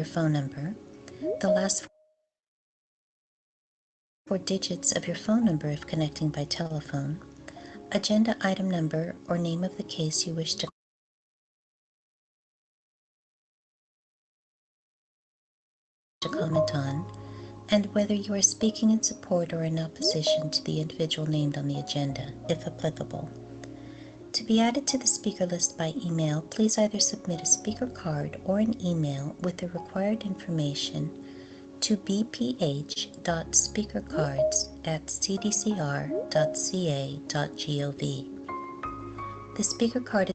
your phone number, the last 4 digits of your phone number if connecting by telephone, agenda item number or name of the case you wish to comment on, and whether you are speaking in support or in opposition to the individual named on the agenda, if applicable. To be added to the speaker list by email, please either submit a speaker card or an email with the required information to bph.speakercards@cdcr.ca.gov. The speaker card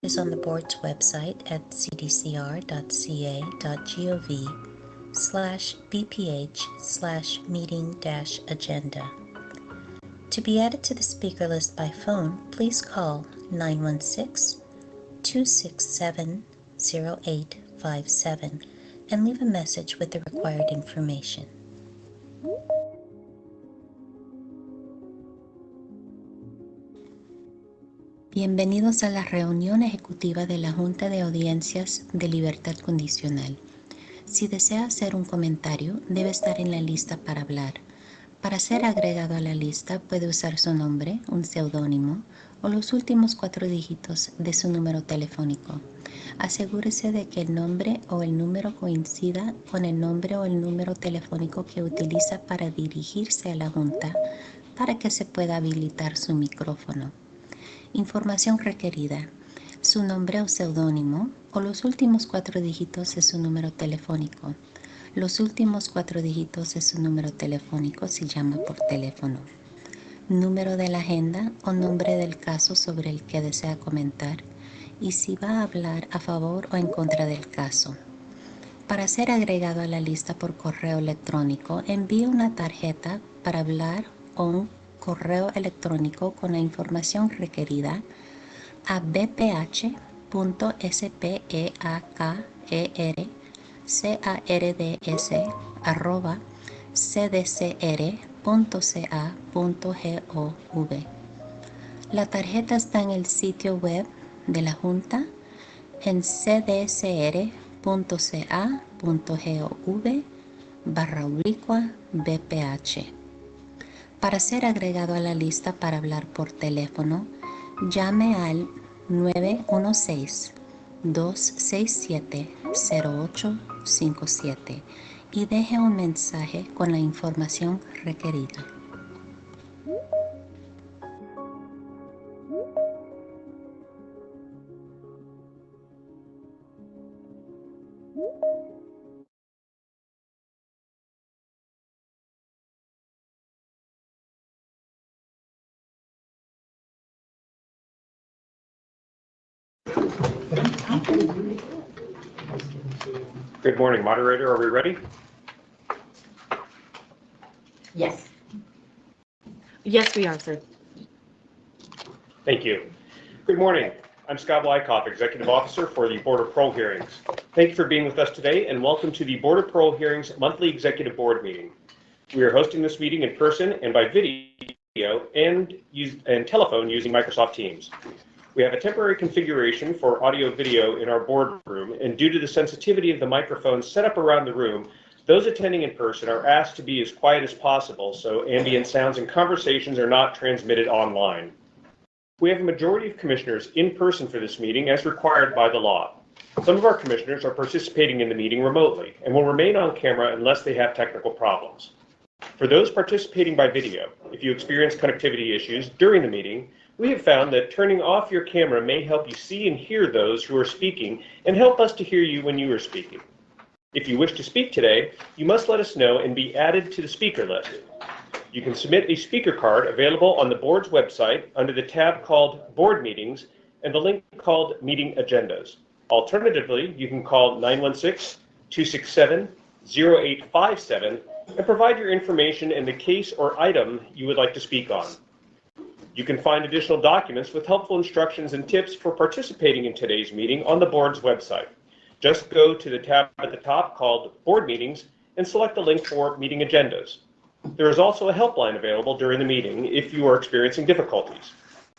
is on the board's website at cdcr.ca.gov/bph/meeting-agenda. To be added to the speaker list by phone, please call 916-267-0857 and leave a message with the required information. Bienvenidos a la reunión ejecutiva de la Junta de Audiencias de Libertad Condicional. Si desea hacer un comentario, debe estar en la lista para hablar. Para ser agregado a la lista, puede usar su nombre, un seudónimo o los últimos 4 dígitos de su número telefónico. Asegúrese de que el nombre o el número coincida con el nombre o el número telefónico que utiliza para dirigirse a la Junta para que se pueda habilitar su micrófono. Información requerida: su nombre o seudónimo o los últimos 4 dígitos de su número telefónico. Los últimos 4 dígitos de su número telefónico si llama por teléfono. Número de la agenda o nombre del caso sobre el que desea comentar y si va a hablar a favor o en contra del caso. Para ser agregado a la lista por correo electrónico, envíe una tarjeta para hablar o un correo electrónico con la información requerida a bph.speakercards@cdcr.ca.gov. La tarjeta está en el sitio web de la Junta en cdcr.ca.gov/BPH. Para ser agregado a la lista para hablar por teléfono, llame al 916-267-0857 y deje un mensaje con la información requerida. Good morning, moderator. Are we ready? Yes. Yes, we are, sir. Thank you. Good morning. I'm Scott Wyckoff, Executive Officer for the Board of Parole Hearings. Thank you for being with us today and welcome to the Board of Parole Hearings monthly Executive Board meeting. We are hosting this meeting in person and by video and telephone using Microsoft Teams. We have a temporary configuration for audio-video in our boardroom, and due to the sensitivity of the microphones set up around the room, those attending in person are asked to be as quiet as possible so ambient sounds and conversations are not transmitted online. We have a majority of commissioners in person for this meeting as required by the law. Some of our commissioners are participating in the meeting remotely and will remain on camera unless they have technical problems. For those participating by video, if you experience connectivity issues during the meeting, we have found that turning off your camera may help you see and hear those who are speaking and help us to hear you when you are speaking. If you wish to speak today, you must let us know and be added to the speaker list. You can submit a speaker card available on the board's website under the tab called Board Meetings and the link called Meeting Agendas. Alternatively, you can call 916-267-0857 and provide your information and the case or item you would like to speak on. You can find additional documents with helpful instructions and tips for participating in today's meeting on the board's website. Just go to the tab at the top called Board Meetings and select the link for Meeting Agendas. There is also a helpline available during the meeting if you are experiencing difficulties.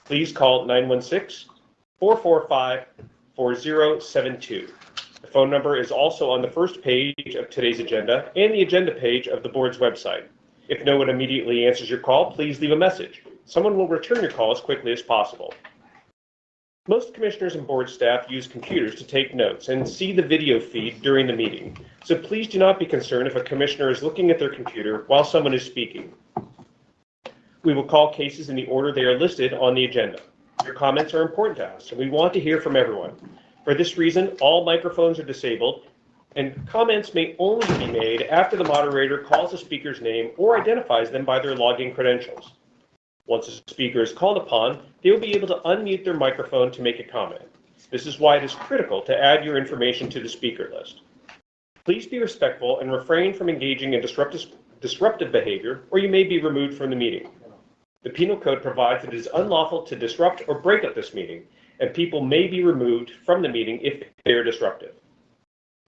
Please call 916-445-4072. The phone number is also on the first page of today's agenda and the agenda page of the board's website. If no one immediately answers your call, please leave a message. Someone will return your call as quickly as possible. Most commissioners and board staff use computers to take notes and see the video feed during the meeting, so please do not be concerned if a commissioner is looking at their computer while someone is speaking. We will call cases in the order they are listed on the agenda. Your comments are important to us, and we want to hear from everyone. For this reason, all microphones are disabled, and comments may only be made after the moderator calls the speaker's name or identifies them by their login credentials. Once a speaker is called upon, they will be able to unmute their microphone to make a comment. This is why it is critical to add your information to the speaker list. Please be respectful and refrain from engaging in disruptive behavior, or you may be removed from the meeting. The Penal Code provides that it is unlawful to disrupt or break up this meeting, and people may be removed from the meeting if they are disruptive.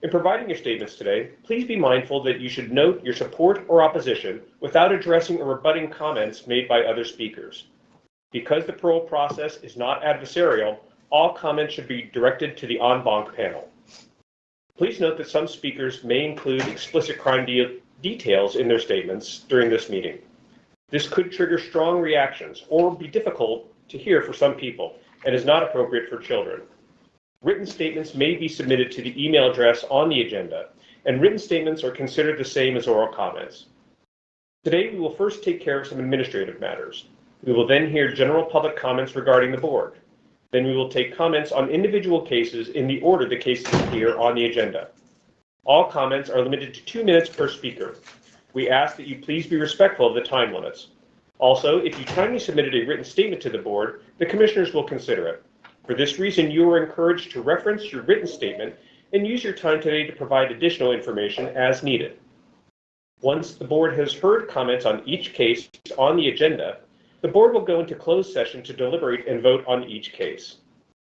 In providing your statements today, please be mindful that you should note your support or opposition without addressing or rebutting comments made by other speakers. Because the parole process is not adversarial, all comments should be directed to the en banc panel. Please note that some speakers may include explicit crime details in their statements during this meeting. This could trigger strong reactions or be difficult to hear for some people and is not appropriate for children. Written statements may be submitted to the email address on the agenda, and written statements are considered the same as oral comments. Today, we will first take care of some administrative matters. We will then hear general public comments regarding the board. Then we will take comments on individual cases in the order the cases appear on the agenda. All comments are limited to 2 minutes per speaker. We ask that you please be respectful of the time limits. Also, if you timely submitted a written statement to the board, the commissioners will consider it. For this reason, you are encouraged to reference your written statement and use your time today to provide additional information as needed. Once the board has heard comments on each case on the agenda, the board will go into closed session to deliberate and vote on each case.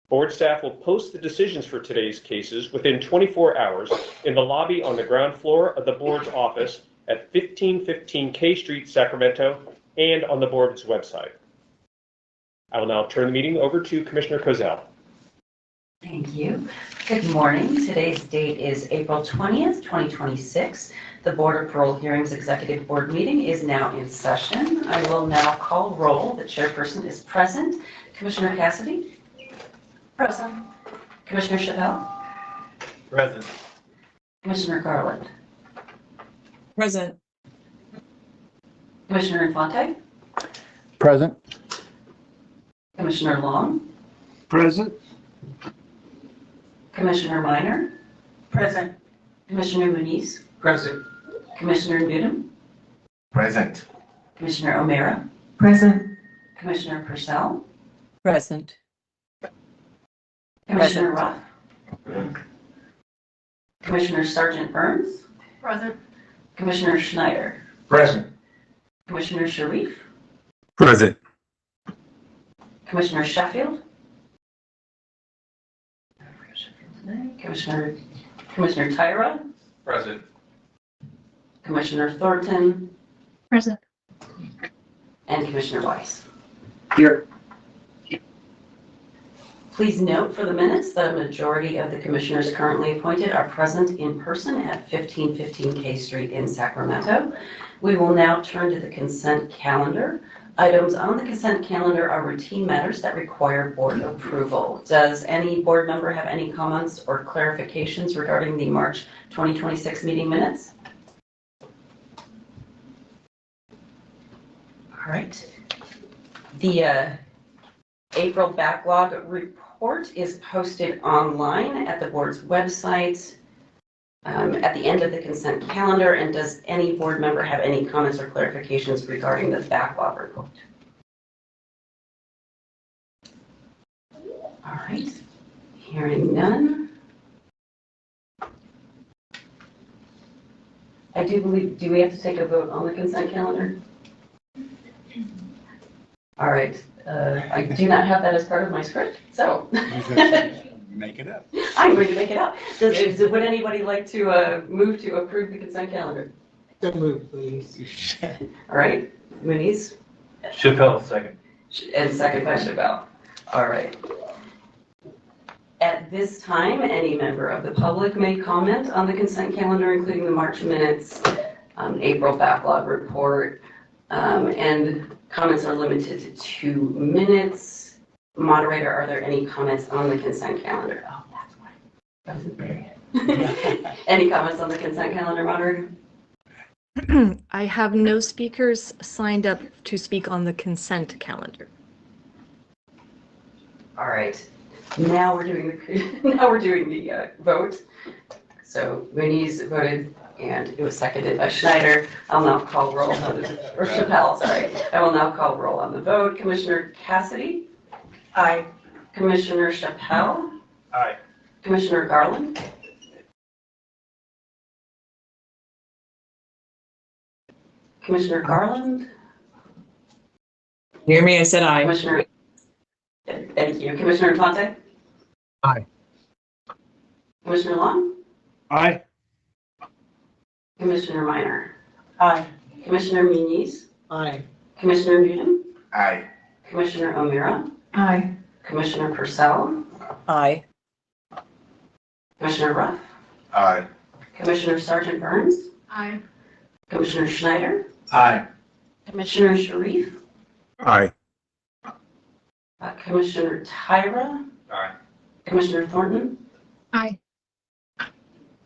Board staff will post the decisions for today's cases within 24 hours in the lobby on the ground floor of the board's office at 1515 K Street, Sacramento, and on the board's website. I will now turn the meeting over to Commissioner Kozel. Thank you. Good morning. Today's date is April 20th, 2026. The Board of Parole Hearings Executive Board meeting is now in session. I will now call roll. The chairperson is present. Commissioner Cassidy? Present. Commissioner Chappelle? Present. Commissioner Garland? Present. Commissioner Infante? Present. Commissioner Long? Present. Commissioner Minor? Present. Commissioner Muniz? Present. Commissioner Newton? Present. Commissioner O'Mara? Present. Commissioner Purcell? Present. Commissioner Ruff? Commissioner Sergeant Burns? Present. Commissioner Schneider? Present. Commissioner Sharif? Present. Commissioner Sheffield? Commissioner Tyra? Present. Commissioner Thornton? Present. And Commissioner Weiss. Here. Please note for the minutes, the majority of the commissioners currently appointed are present in person at 1515 K Street in Sacramento. We will now turn to the consent calendar. Items on the consent calendar are routine matters that require board approval. Does any board member have any comments or clarifications regarding the March 2026 meeting minutes? All right. The April backlog report is posted online at the board's website at the end of the consent calendar. And does any board member have any comments or clarifications regarding the backlog report? All right, hearing none. I do believe, do we have to take a vote on the consent calendar? All right, I do not have that as part of my script, so. Make it up. I'm going to make it up. Would anybody like to move to approve the consent calendar? So move, please. All right, Muniz, Chappelle, second. and second by Chappelle. All right. At this time, any member of the public may comment on the consent calendar, including the March minutes, April backlog report, and comments are limited to 2 minutes. Moderator, are there any comments on the consent calendar? Oh, that's why. That was very good. Any comments on the consent calendar, moderator? I have no speakers signed up to speak on the consent calendar. All right. Now we're doing the vote. So Winnie's voted, and it was seconded by Schneider. I'll now call roll on the, or Chappelle, sorry. I will now call roll on the vote. Commissioner Cassidy? Aye. Commissioner Chappelle? Aye. Commissioner Garland? Commissioner Garland? Hear me? I said aye. Commissioner, thank you. Commissioner Infante? Aye. Commissioner Long? Aye. Commissioner Minor? Aye. Commissioner Muniz? Aye. Commissioner Newton? Aye. Commissioner O'Meara? Aye. Commissioner Purcell? Aye. Commissioner Ruff? Aye. Commissioner Sergeant Burns? Aye. Commissioner Schneider? Aye. Commissioner Sharif? Aye. Commissioner Tyra? Aye. Commissioner Thornton? Aye.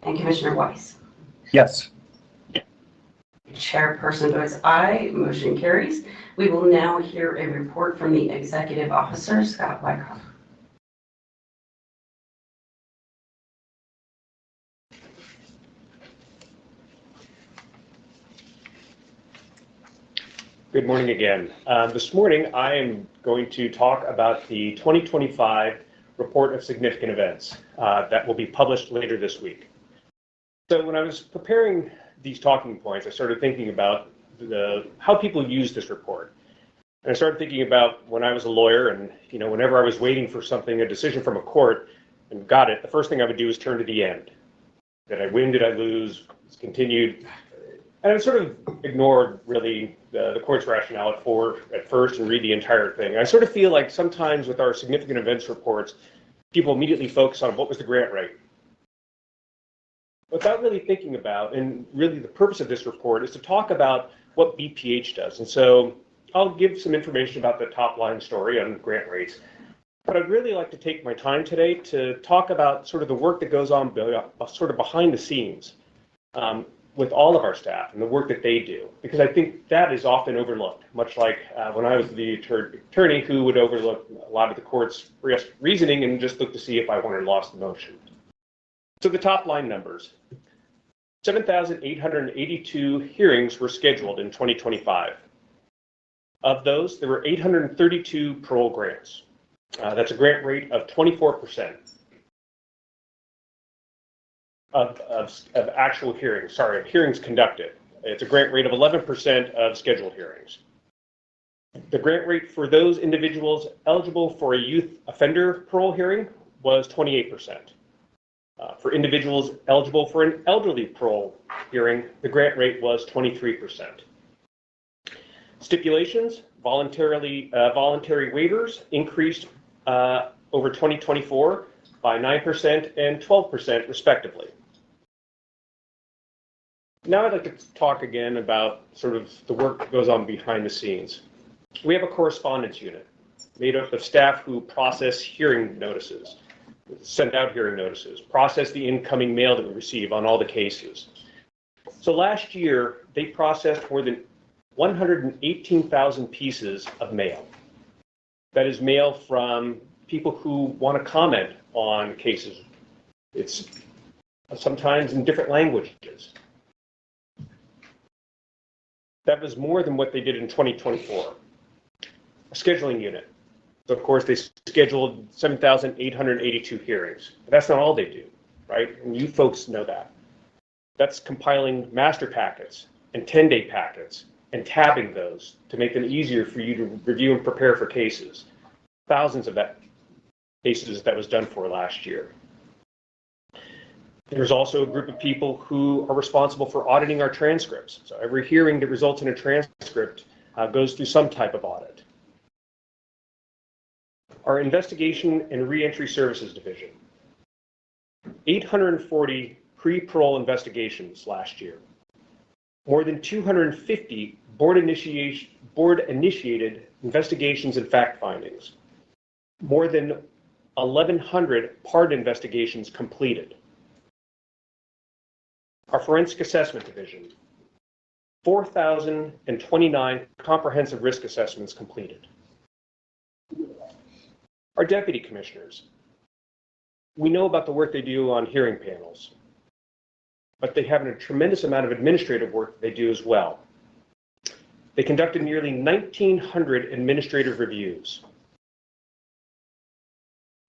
And Commissioner Weiss? Yes. Chairperson votes aye, motion carries. We will now hear a report from the executive officer, Scott Wyckoff. Good morning again. This morning, I am going to talk about the 2025 Report of Significant Events that will be published later this week. So when I was preparing these talking points, I started thinking about how people use this report. And I started thinking about when I was a lawyer and, whenever I was waiting for something, a decision from a court, and got it, the first thing I would do is turn to the end. Did I win? Did I lose? It's continued. And I sort of ignored really the court's rationale at first and read the entire thing. And I sort of feel like sometimes with our significant events reports, people immediately focus on what was the grant rate. Without really thinking about, and really the purpose of this report is to talk about what BPH does. And so I'll give some information about the top line story on grant rates. But I'd really like to take my time today to talk about sort of the work that goes on sort of behind the scenes. With all of our staff and the work that they do, because I think that is often overlooked, much like when I was the attorney who would overlook a lot of the court's reasoning and just look to see if I won or lost the motion. So the top line numbers, 7,882 hearings were scheduled in 2025. Of those, there were 832 parole grants. That's a grant rate of 24%. Of actual hearings, of hearings conducted. It's a grant rate of 11% of scheduled hearings. The grant rate for those individuals eligible for a youth offender parole hearing was 28%. For individuals eligible for an elderly parole hearing, the grant rate was 23%. Stipulations, voluntary waivers increased over 2024 by 9% and 12% respectively. Now I'd like to talk again about sort of the work that goes on behind the scenes. We have a correspondence unit made up of staff who process hearing notices, send out hearing notices, process the incoming mail that we receive on all the cases. So last year, they processed more than 118,000 pieces of mail. That is mail from people who want to comment on cases. It's sometimes in different languages. That was more than what they did in 2024. A scheduling unit. So of course, they scheduled 7,882 hearings. But that's not all they do, right? And you folks know that. That's compiling master packets and 10-day packets and tabbing those to make them easier for you to review and prepare for cases. Thousands of cases that was done for last year. There's also a group of people who are responsible for auditing our transcripts. So every hearing that results in a transcript goes through some type of audit. Our Investigation and Reentry Services Division. 840 pre-parole investigations last year, more than 250 board-initiated investigations and fact findings, more than 1,100 pardon investigations completed. Our Forensic Assessment Division, 4,029 comprehensive risk assessments completed. Our deputy commissioners, we know about the work they do on hearing panels, but they have a tremendous amount of administrative work they do as well. They conducted nearly 1,900 administrative reviews.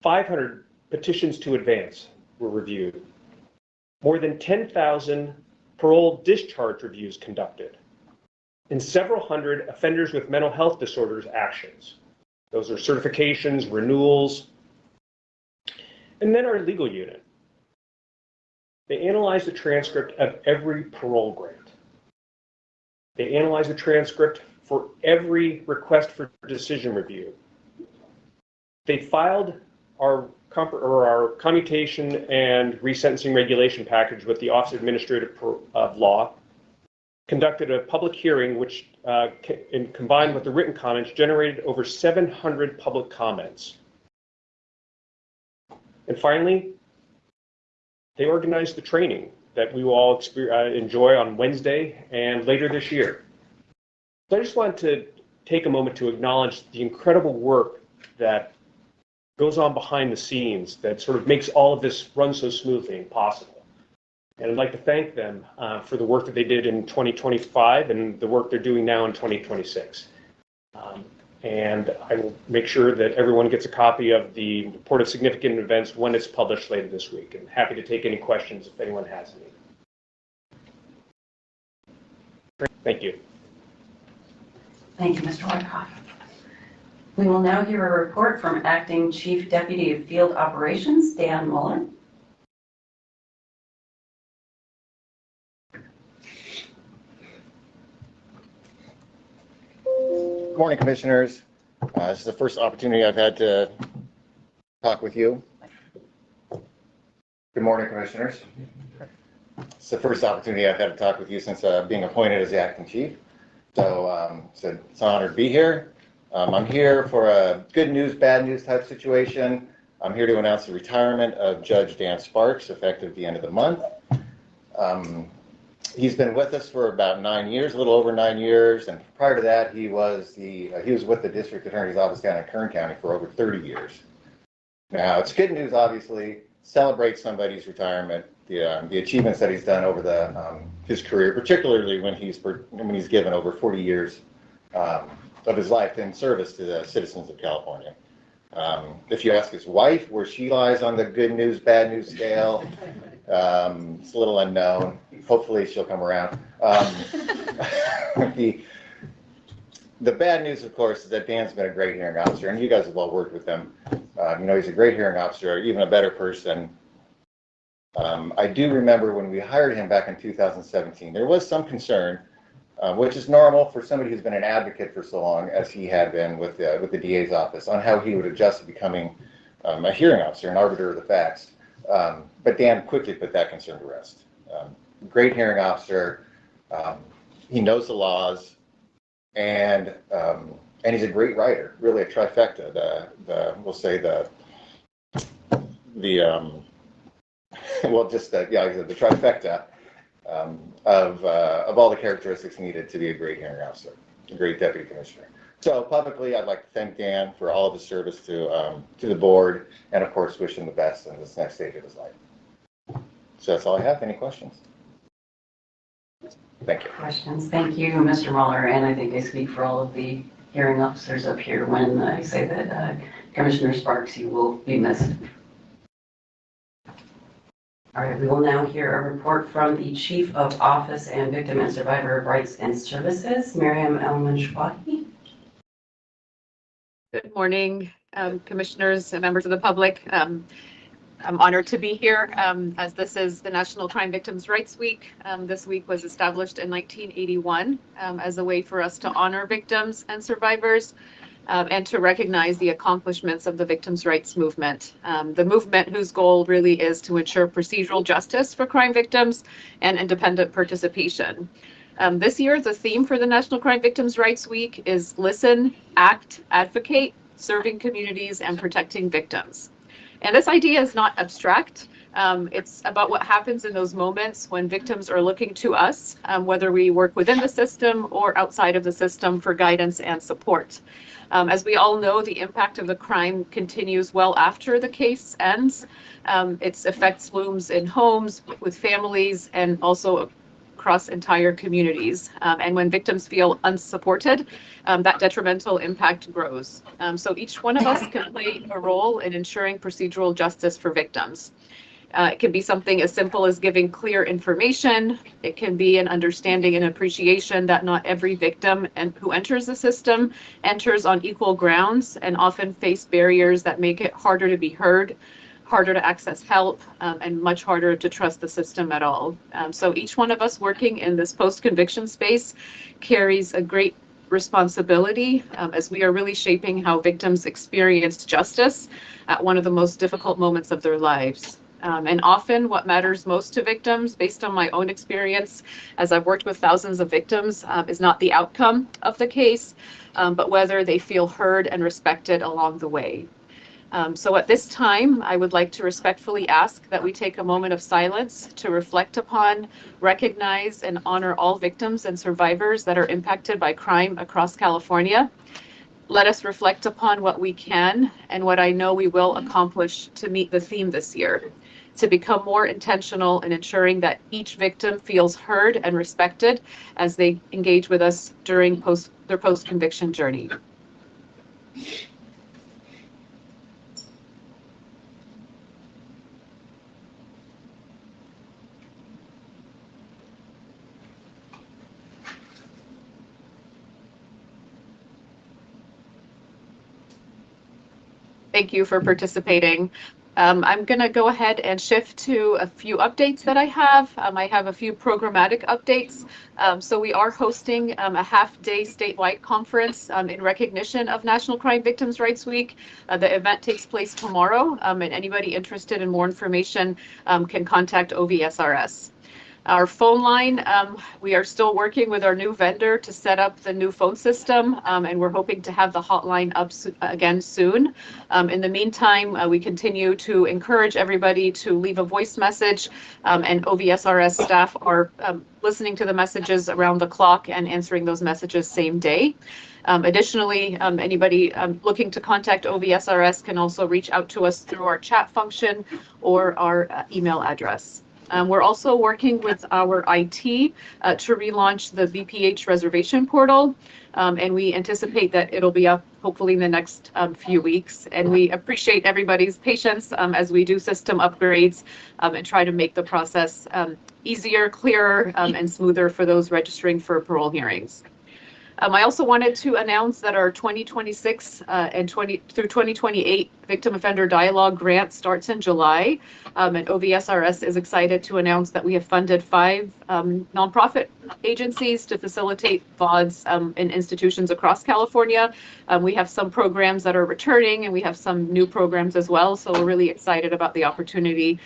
500 petitions to advance were reviewed. More than 10,000 parole discharge reviews conducted, and several hundred offenders with mental health disorders actions. Those are certifications, renewals, and then our legal unit. They analyze the transcript of every parole grant. They analyze the transcript for every request for decision review. They filed our commutation and resentencing regulation package with the Office of Administrative Law, conducted a public hearing which, combined with the written comments, generated over 700 public comments. And finally, they organized the training that we will all enjoy on Wednesday and later this year. So I just want to take a moment to acknowledge the incredible work that goes on behind the scenes that sort of makes all of this run so smoothly and possible. And I'd like to thank them for the work that they did in 2025 and the work they're doing now in 2026. And I will make sure that everyone gets a copy of the report of significant events when it's published later this week. And happy to take any questions if anyone has any. Thank you. Thank you, Mr. Wyckoff. We will now hear a report from Acting Chief Deputy of Field Operations, Dan Muller. Good morning, Commissioners. This is the first opportunity I've had to talk with you. Good morning, Commissioners. It's the first opportunity I've had to talk with you since being appointed as the Acting Chief. So it's an honor to be here. I'm here for a good news, bad news type situation. I'm here to announce the retirement of Judge Dan Sparks, effective the end of the month. He's been with us for about 9 years, a little over 9 years, and prior to that, he was with the District Attorney's Office down in Kern County for over 30 years. Now, it's good news, obviously. Celebrate somebody's retirement, the achievements that he's done over his career, particularly when he's given over 40 years of his life in service to the citizens of California. If you ask his wife where she lies on the good news, bad news scale, it's a little unknown. Hopefully she'll come around. The bad news, of course, is that Dan's been a great hearing officer, and you guys have all worked with him. You know, he's a great hearing officer, even a better person. I do remember when we hired him back in 2017, there was some concern, which is normal for somebody who's been an advocate for so long as he had been with the DA's office, on how he would adjust to becoming a hearing officer, an arbiter of the facts. But Dan quickly put that concern to rest. Great hearing officer. He knows the laws, and he's a great writer. Really a trifecta. We'll say the trifecta of all the characteristics needed to be a great hearing officer, a great deputy commissioner. So publicly, I'd like to thank Dan for all of his service to the board, and of course, wish him the best in this next stage of his life. So that's all I have. Any questions? Thank you. Questions? Thank you, Mr. Muller, and I think I speak for all of the hearing officers up here when I say that Commissioner Sparks, you will be missed. All right, we will now hear a report from the Chief of Office and Victim and Survivor Rights and Services, Miriam Elman-Shwahi. Good morning, commissioners and members of the public. I'm honored to be here as this is the National Crime Victims' Rights Week. This week was established in 1981 as a way for us to honor victims and survivors and to recognize the accomplishments of the victims' rights movement. The movement whose goal really is to ensure procedural justice for crime victims and independent participation. This year, the theme for the National Crime Victims' Rights Week is Listen, Act, Advocate, Serving Communities and Protecting Victims. And this idea is not abstract. It's about what happens in those moments when victims are looking to us, whether we work within the system or outside of the system, for guidance and support. As we all know, the impact of the crime continues well after the case ends. Its effects looms in homes, with families, and also across entire communities. And when victims feel unsupported, that detrimental impact grows. So each one of us can play a role in ensuring procedural justice for victims. It can be something as simple as giving clear information. It can be an understanding and appreciation that not every victim who enters the system enters on equal grounds and often face barriers that make it harder to be heard, harder to access help, and much harder to trust the system at all. So each one of us working in this post-conviction space carries a great responsibility as we are really shaping how victims experience justice at one of the most difficult moments of their lives. And often what matters most to victims, based on my own experience, as I've worked with thousands of victims, is not the outcome of the case, but whether they feel heard and respected along the way. So at this time, I would like to respectfully ask that we take a moment of silence to reflect upon, recognize, and honor all victims and survivors that are impacted by crime across California. Let us reflect upon what we can and what I know we will accomplish to meet the theme this year, to become more intentional in ensuring that each victim feels heard and respected as they engage with us during their post-conviction journey. Thank you for participating. I'm going to go ahead and shift to a few updates that I have. I have a few programmatic updates. So we are hosting a half-day statewide conference in recognition of National Crime Victims' Rights Week. The event takes place tomorrow, and anybody interested in more information can contact OVSRS. Our phone line, we are still working with our new vendor to set up the new phone system, and we're hoping to have the hotline up again soon. In the meantime, we continue to encourage everybody to leave a voice message, and OVSRS staff are listening to the messages around the clock and answering those messages same day. Additionally, anybody looking to contact OVSRS can also reach out to us through our chat function or our email address. We're also working with our IT to relaunch the VPH reservation portal, and we anticipate that it'll be up hopefully in the next few weeks. And we appreciate everybody's patience as we do system upgrades and try to make the process easier, clearer, and smoother for those registering for parole hearings. I also wanted to announce that our 2026 and through 2028 Victim Offender Dialogue grant starts in July, and OVSRS is excited to announce that we have funded 5 nonprofit agencies to facilitate VODs in institutions across California. We have some programs that are returning, and we have some new programs as well, so we're really excited about the opportunity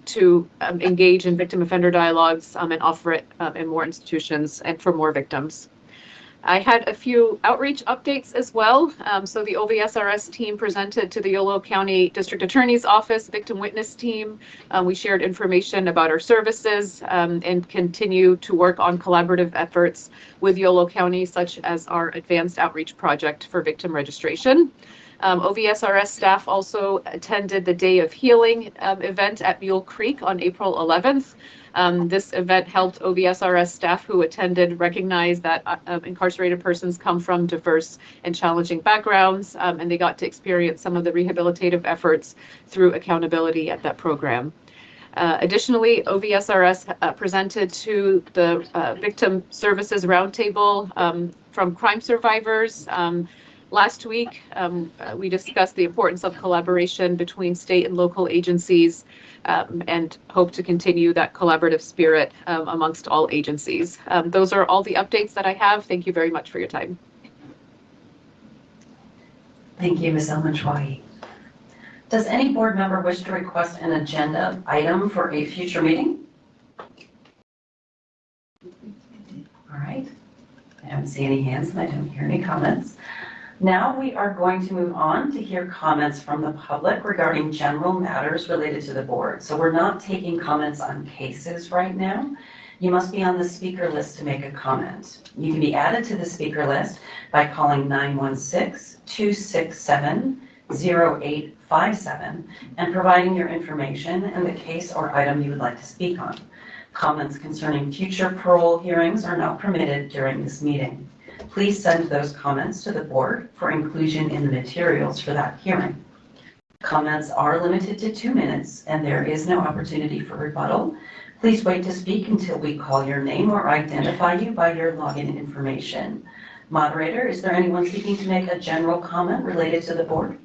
to engage in victim offender dialogues and offer it in more institutions and for more victims. I had a few outreach updates as well. So the OVSRS team presented to the Yolo County District Attorney's Office Victim Witness Team. We shared information about our services and continue to work on collaborative efforts with Yolo County, such as our Advanced Outreach Project for victim registration. OVSRS staff also attended the Day of Healing event at Mule Creek on April 11th. This event helped OVSRS staff who attended recognize that incarcerated persons come from diverse and challenging backgrounds, and they got to experience some of the rehabilitative efforts through accountability at that program. Additionally, OVSRS presented to the Victim Services Roundtable from crime survivors. Last week, we discussed the importance of collaboration between state and local agencies and hope to continue that collaborative spirit amongst all agencies. Those are all the updates that I have. Thank you very much for your time. Thank you, Ms. Elman-Chwai. Does any board member wish to request an agenda item for a future meeting? All right. I don't see any hands and I don't hear any comments. Now we are going to move on to hear comments from the public regarding general matters related to the board. So we're not taking comments on cases right now. You must be on the speaker list to make a comment. You can be added to the speaker list by calling 916-267-0857 and providing your information and the case or item you would like to speak on. Comments concerning future parole hearings are not permitted during this meeting. Please send those comments to the board for inclusion in the materials for that hearing. Comments are limited to 2 minutes and there is no opportunity for rebuttal. Please wait to speak until we call your name or identify you by your login information. Moderator, is there anyone seeking to make a general comment related to the board?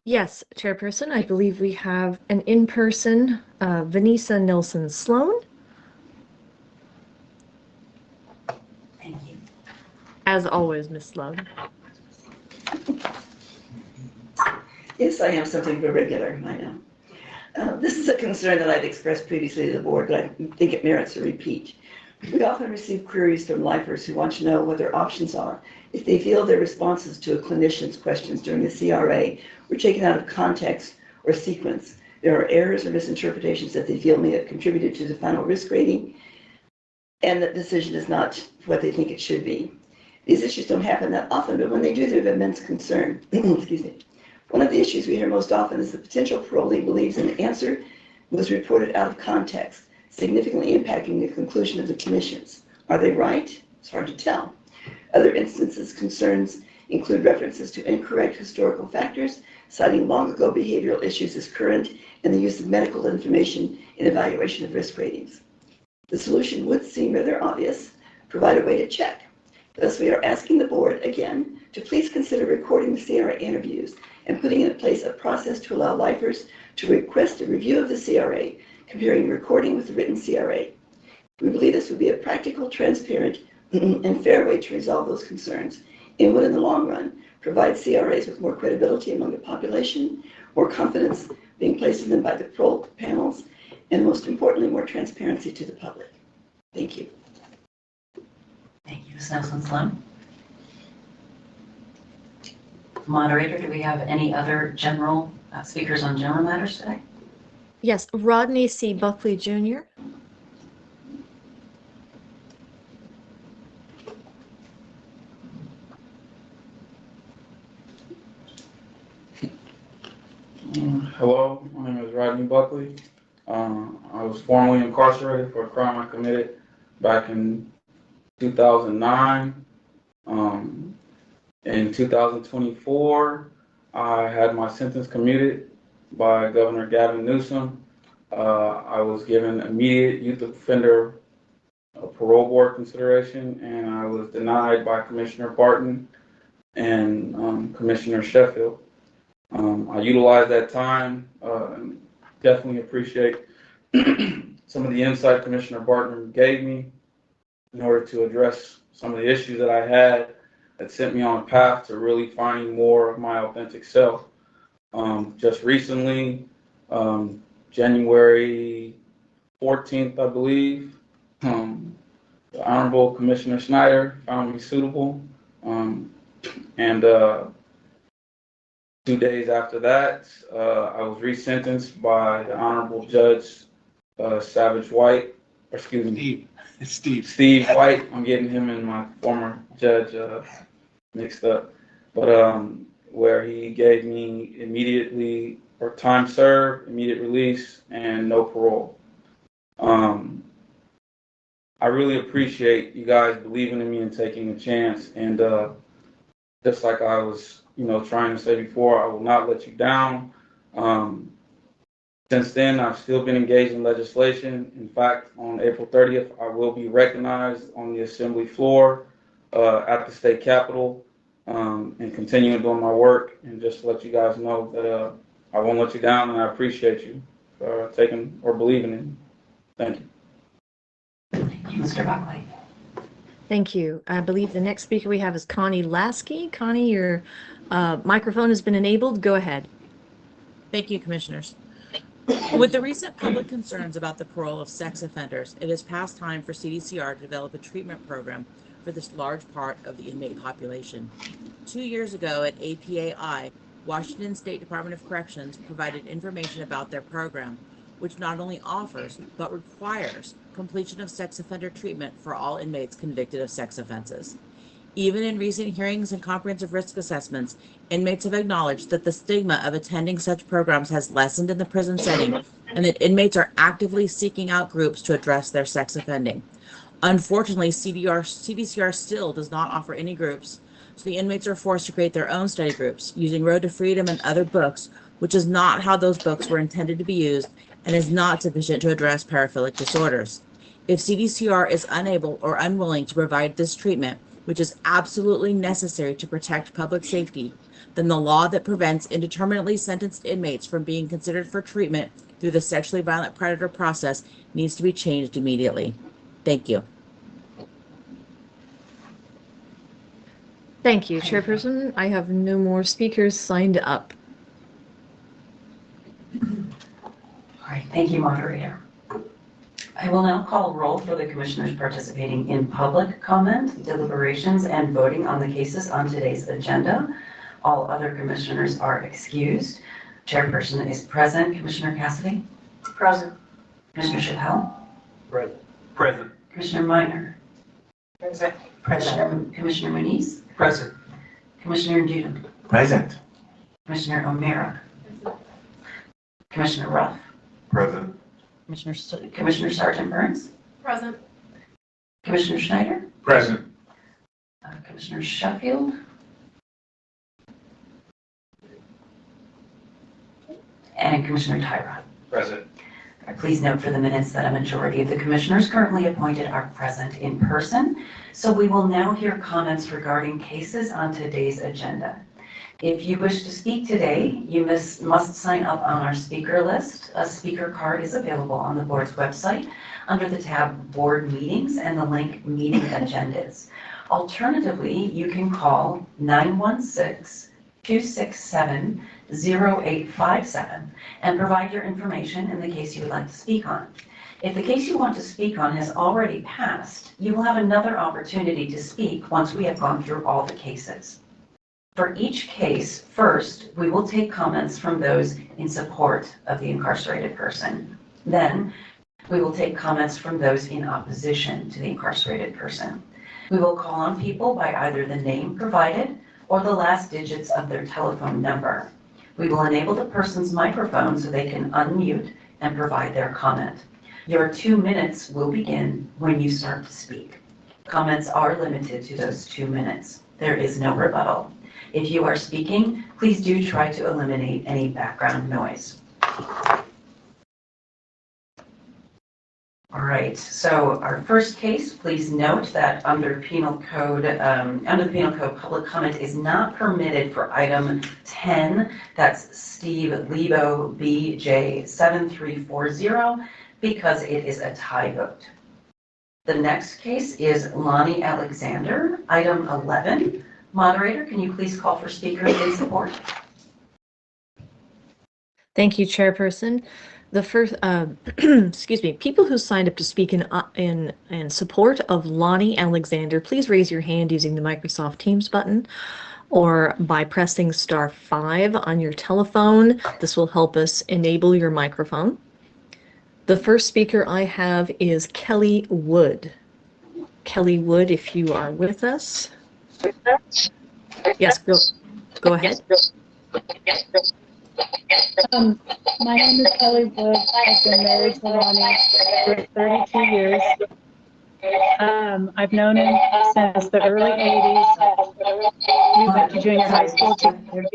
Yes, Chairperson, I believe we have an in-person Vanessa Nilsson Sloan. Thank you. As always, Ms. Sloan. Yes, I am something of a regular, I know. This is a concern that I've expressed previously to the board, but I think it merits a repeat. We often receive queries from lifers who want to know what their options are if they feel their responses to a clinician's questions during the CRA were taken out of context or sequence. There are errors or misinterpretations that they feel may have contributed to the final risk rating, and that decision is not what they think it should be. These issues don't happen that often, but when they do, they're of immense concern. Excuse me. One of the issues we hear most often is the potential parolee believes an answer was reported out of context, significantly impacting the conclusion of the commissions. Are they right? It's hard to tell. Other instances, concerns include references to incorrect historical factors, citing long ago behavioral issues as current, and the use of medical information in evaluation of risk ratings. The solution would seem rather obvious: provide a way to check. Thus, we are asking the board, again, to please consider recording the CRA interviews and putting in place a process to allow lifers to request a review of the CRA, comparing recording with the written CRA. We believe this would be a practical, transparent, and fair way to resolve those concerns, and would, in the long run, provide CRAs with more credibility among the population, more confidence being placed in them by the parole panels, and most importantly, more transparency to the public. Thank you. Thank you, Ms. Nelson Sloan. Moderator, do we have any other general speakers on general matters today? Yes, Rodney C. Buckley Jr. Hello, my name is Rodney Buckley. I was formerly incarcerated for a crime I committed back in 2009. In 2024, I had my sentence commuted by Governor Gavin Newsom. I was given immediate youth offender parole board consideration, and I was denied by Commissioner Barton and Commissioner Sheffield. I utilized that time, and definitely appreciate some of the insight Commissioner Barton gave me in order to address some of the issues that I had that sent me on a path to really finding more of my authentic self. Just recently, January 14th, I believe, the Honorable Commissioner Snyder found me suitable, and 2 days after that, I was resentenced by the Honorable Judge Savage White, or excuse me, Steve White. I'm getting him and my former judge mixed up, but where he gave me immediately, or time served, immediate release, and no parole. I really appreciate you guys believing in me and taking a chance, and just like I was, trying to say before, I will not let you down. Since then, I've still been engaged in legislation. In fact, on April 30th, I will be recognized on the Assembly floor at the state capitol, and continuing doing my work. And just to let you guys know that I won't let you down, and I appreciate you for taking or believing in me. Thank you. Thank you, Mr. Buckley. Thank you. I believe the next speaker we have is Connie Lasky. Connie, your microphone has been enabled. Go ahead. Thank you, Commissioners. With the recent public concerns about the parole of sex offenders, it is past time for CDCR to develop a treatment program for this large part of the inmate population. 2 years ago at APAI, Washington State Department of Corrections provided information about their program, which not only offers, but requires completion of sex offender treatment for all inmates convicted of sex offenses. Even in recent hearings and comprehensive risk assessments, inmates have acknowledged that the stigma of attending such programs has lessened in the prison setting and that inmates are actively seeking out groups to address their sex offending. Unfortunately, CDCR still does not offer any groups, so the inmates are forced to create their own study groups using Road to Freedom and other books, which is not how those books were intended to be used and is not sufficient to address paraphilic disorders. If CDCR is unable or unwilling to provide this treatment, which is absolutely necessary to protect public safety, then the law that prevents indeterminately sentenced inmates from being considered for treatment through the sexually violent predator process needs to be changed immediately. Thank you. Thank you, Chairperson. I have no more speakers signed up. All right, thank you, moderator. I will now call roll for the commissioners participating in public comment, deliberations, and voting on the cases on today's agenda. All other commissioners are excused. Chairperson is present. Commissioner Cassidy? Present. Commissioner Chappelle? Present. Present. Commissioner Minor? Present. Commissioner Muniz? Present. Commissioner Dudum? Present. Commissioner O'Meara? Commissioner Ruff? Present. Commissioner Sergeant Burns? Present. Commissioner Schneider? Present. Commissioner Sheffield? And Commissioner Tyra. Present. Please note for the minutes that a majority of the commissioners currently appointed are present in person. So we will now hear comments regarding cases on today's agenda. If you wish to speak today, you must sign up on our speaker list. A speaker card is available on the board's website under the tab Board Meetings and the link Meeting Agendas. Alternatively, you can call 916-267-0857 and provide your information in the case you would like to speak on. If the case you want to speak on has already passed, you will have another opportunity to speak once we have gone through all the cases. For each case, first, we will take comments from those in support of the incarcerated person. Then, we will take comments from those in opposition to the incarcerated person. We will call on people by either the name provided or the last digits of their telephone number. We will enable the person's microphone so they can unmute and provide their comment. Your 2 minutes will begin when you start to speak. Comments are limited to those 2 minutes. There is no rebuttal. If you are speaking, please do try to eliminate any background noise. All right, so our first case, please note that under the Penal Code, public comment is not permitted for item 10. That's Steve Lebo BJ 7340 because it is a tie vote. The next case is Lonnie Alexander, item 11. Moderator, can you please call for speakers in support? Thank you, Chairperson. The first, excuse me, people who signed up to speak in support of Lonnie Alexander, please raise your hand using the Microsoft Teams button or by pressing *5 on your telephone. This will help us enable your microphone. The first speaker I have is Kelly Wood. Kelly Wood, if you are with us. Yes, go ahead. My name is Kelly Wood. I've been married to Lonnie for 32 years. I've known him since the early 80s. We went to junior high school together.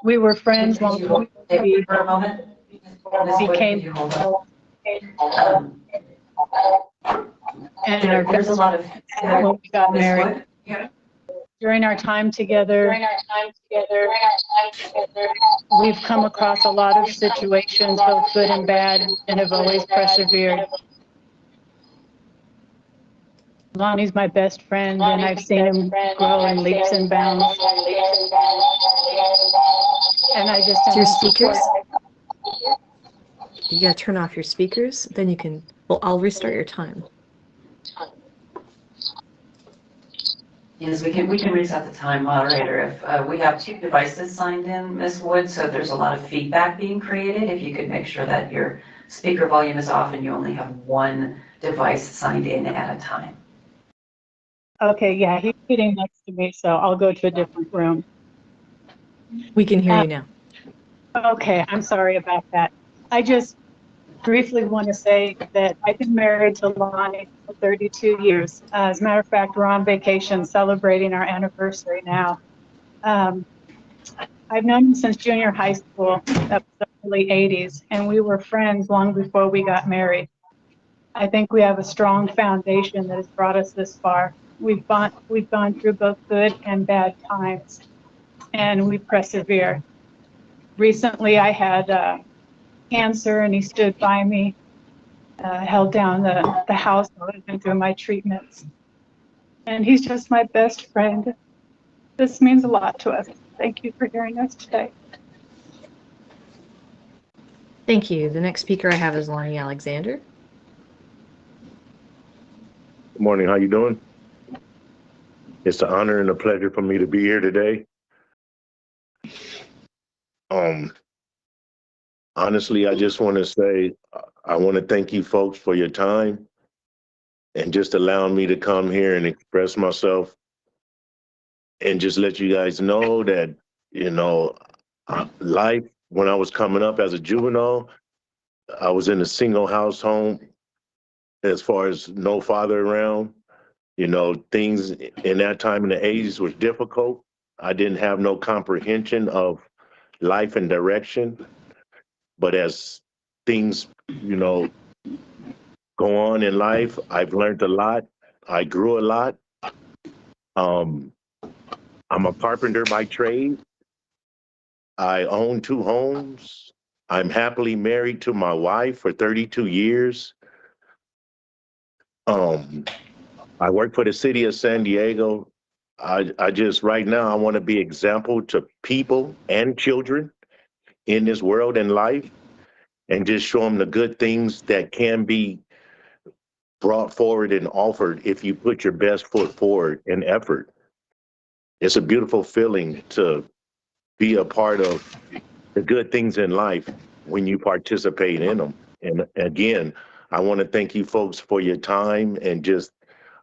We were friends while we became and There's a lot of when we got married. During our time together, we've come across a lot of situations, both good and bad, and have always persevered. Lonnie's my best friend, and I've seen him grow in leaps and bounds. And I just Your speakers? You gotta turn off your speakers, then you can, well, I'll restart your time. Yes, we can reset the time, moderator. If we have 2 devices signed in, Ms. Wood, so there's a lot of feedback being created. If you could make sure that your speaker volume is off and you only have 1 device signed in at a time. Okay, yeah, he's sitting next to me, so I'll go to a different room. We can hear you now. Okay, I'm sorry about that. I just briefly want to say that I've been married to Lonnie for 32 years. As a matter of fact, we're on vacation celebrating our anniversary now. I've known him since junior high school, up to the early 80s, and we were friends long before we got married. I think we have a strong foundation that has brought us this far. We've gone through both good and bad times, and we persevere. Recently, I had cancer, and he stood by me, held down the house while I went through my treatments. And he's just my best friend. This means a lot to us. Thank you for hearing us today. Thank you. The next speaker I have is Lonnie Alexander. Good morning. How you doing? It's an honor and a pleasure for me to be here today. Honestly, I just want to say I want to thank you folks for your time and just allowing me to come here and express myself and just let you guys know that, you know, life when I was coming up as a juvenile, I was in a single house home as far as no father around. You know, things in that time in the 80s was difficult. I didn't have no comprehension of life and direction. But as things, you know, go on in life, I've learned a lot. I grew a lot. I'm a carpenter by trade. I own 2 homes. I'm happily married to my wife for 32 years. I work for the city of San Diego. I just, right now, I want to be example to people and children in this world and life and just show them the good things that can be brought forward and offered if you put your best foot forward and effort. It's a beautiful feeling to be a part of the good things in life when you participate in them. And again, I want to thank you folks for your time and just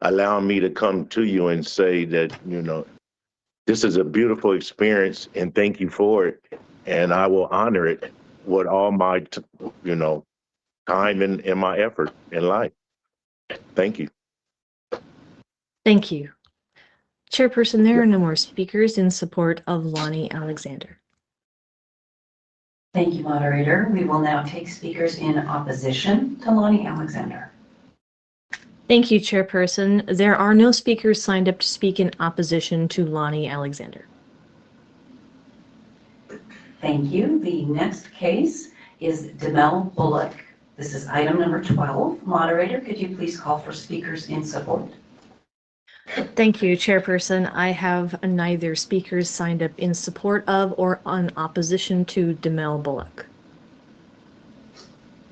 allowing me to come to you and say that, you know, this is a beautiful experience and thank you for it. And I will honor it with all my, you know, time and my effort in life. Thank you. Thank you. Chairperson, there are no more speakers in support of Lonnie Alexander. Thank you, moderator. We will now take speakers in opposition to Lonnie Alexander. Thank you, Chairperson. There are no speakers signed up to speak in opposition to Lonnie Alexander. Thank you. The next case is Demel Bullock. This is item number 12. Moderator, could you please call for speakers in support? Thank you, Chairperson. I have neither speakers signed up in support of or in opposition to Demel Bullock.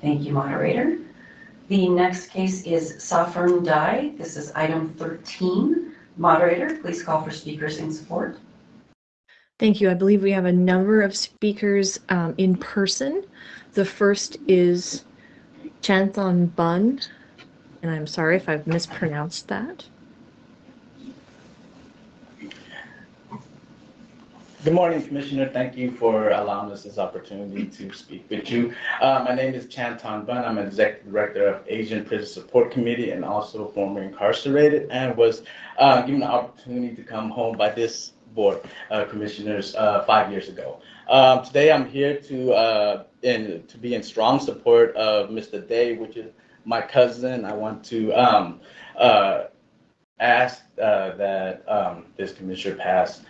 Thank you, moderator. The next case is SOPHORN Die. This is item 13. Moderator, please call for speakers in support. Thank you. I believe we have a number of speakers in person. The first is Chanthon Bun, and I'm sorry if I've mispronounced that. Good morning, Commissioner. Thank you for allowing us this opportunity to speak with you. My name is Chanthon Bun. I'm Executive Director of Asian Prison Support Committee and also former incarcerated, and was given the opportunity to come home by this board, Commissioners, 5 years ago. Today I'm here to be in strong support of Mr. Day, which is my cousin. I want to ask that this commissioner pass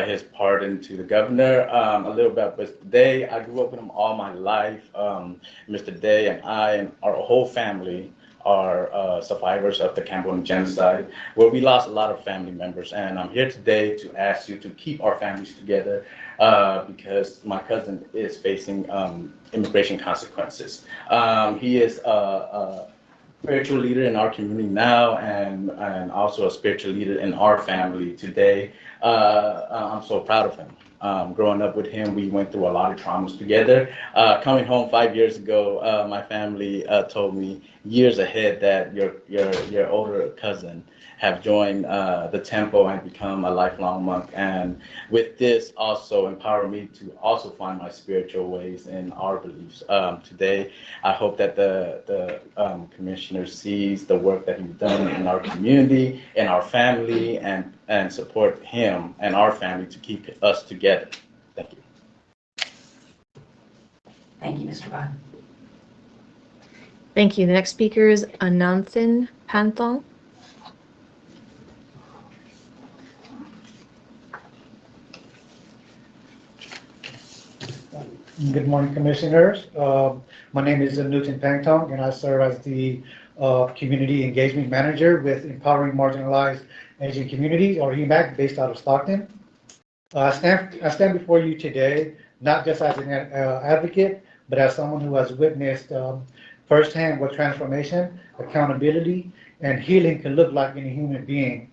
his pardon to the governor. A little bit about Mr. Day. I grew up with him all my life. Mr. Day and I and our whole family are survivors of the Cambodian genocide, where we lost a lot of family members. And I'm here today to ask you to keep our families together because my cousin is facing immigration consequences. He is a spiritual leader in our community now, and also a spiritual leader in our family today. I'm so proud of him. Growing up with him, we went through a lot of traumas together. Coming home 5 years ago, my family told me years ahead that your older cousin have joined the temple and become a lifelong monk. And with this also empower me to also find my spiritual ways in our beliefs. Today, I hope that the commissioner sees the work that he's done in our community, in our family, and support him and our family to keep us together. Thank you. Thank you, Mr. Bond. Thank you. The next speaker is Ananthan Panthong. Good morning, Commissioners. My name is Newton Pangtong, and I serve as the Community Engagement Manager with Empowering Marginalized Asian Communities, or EMAC, based out of Stockton. I stand before you today, not just as an advocate, but as someone who has witnessed firsthand what transformation, accountability, and healing can look like in a human being.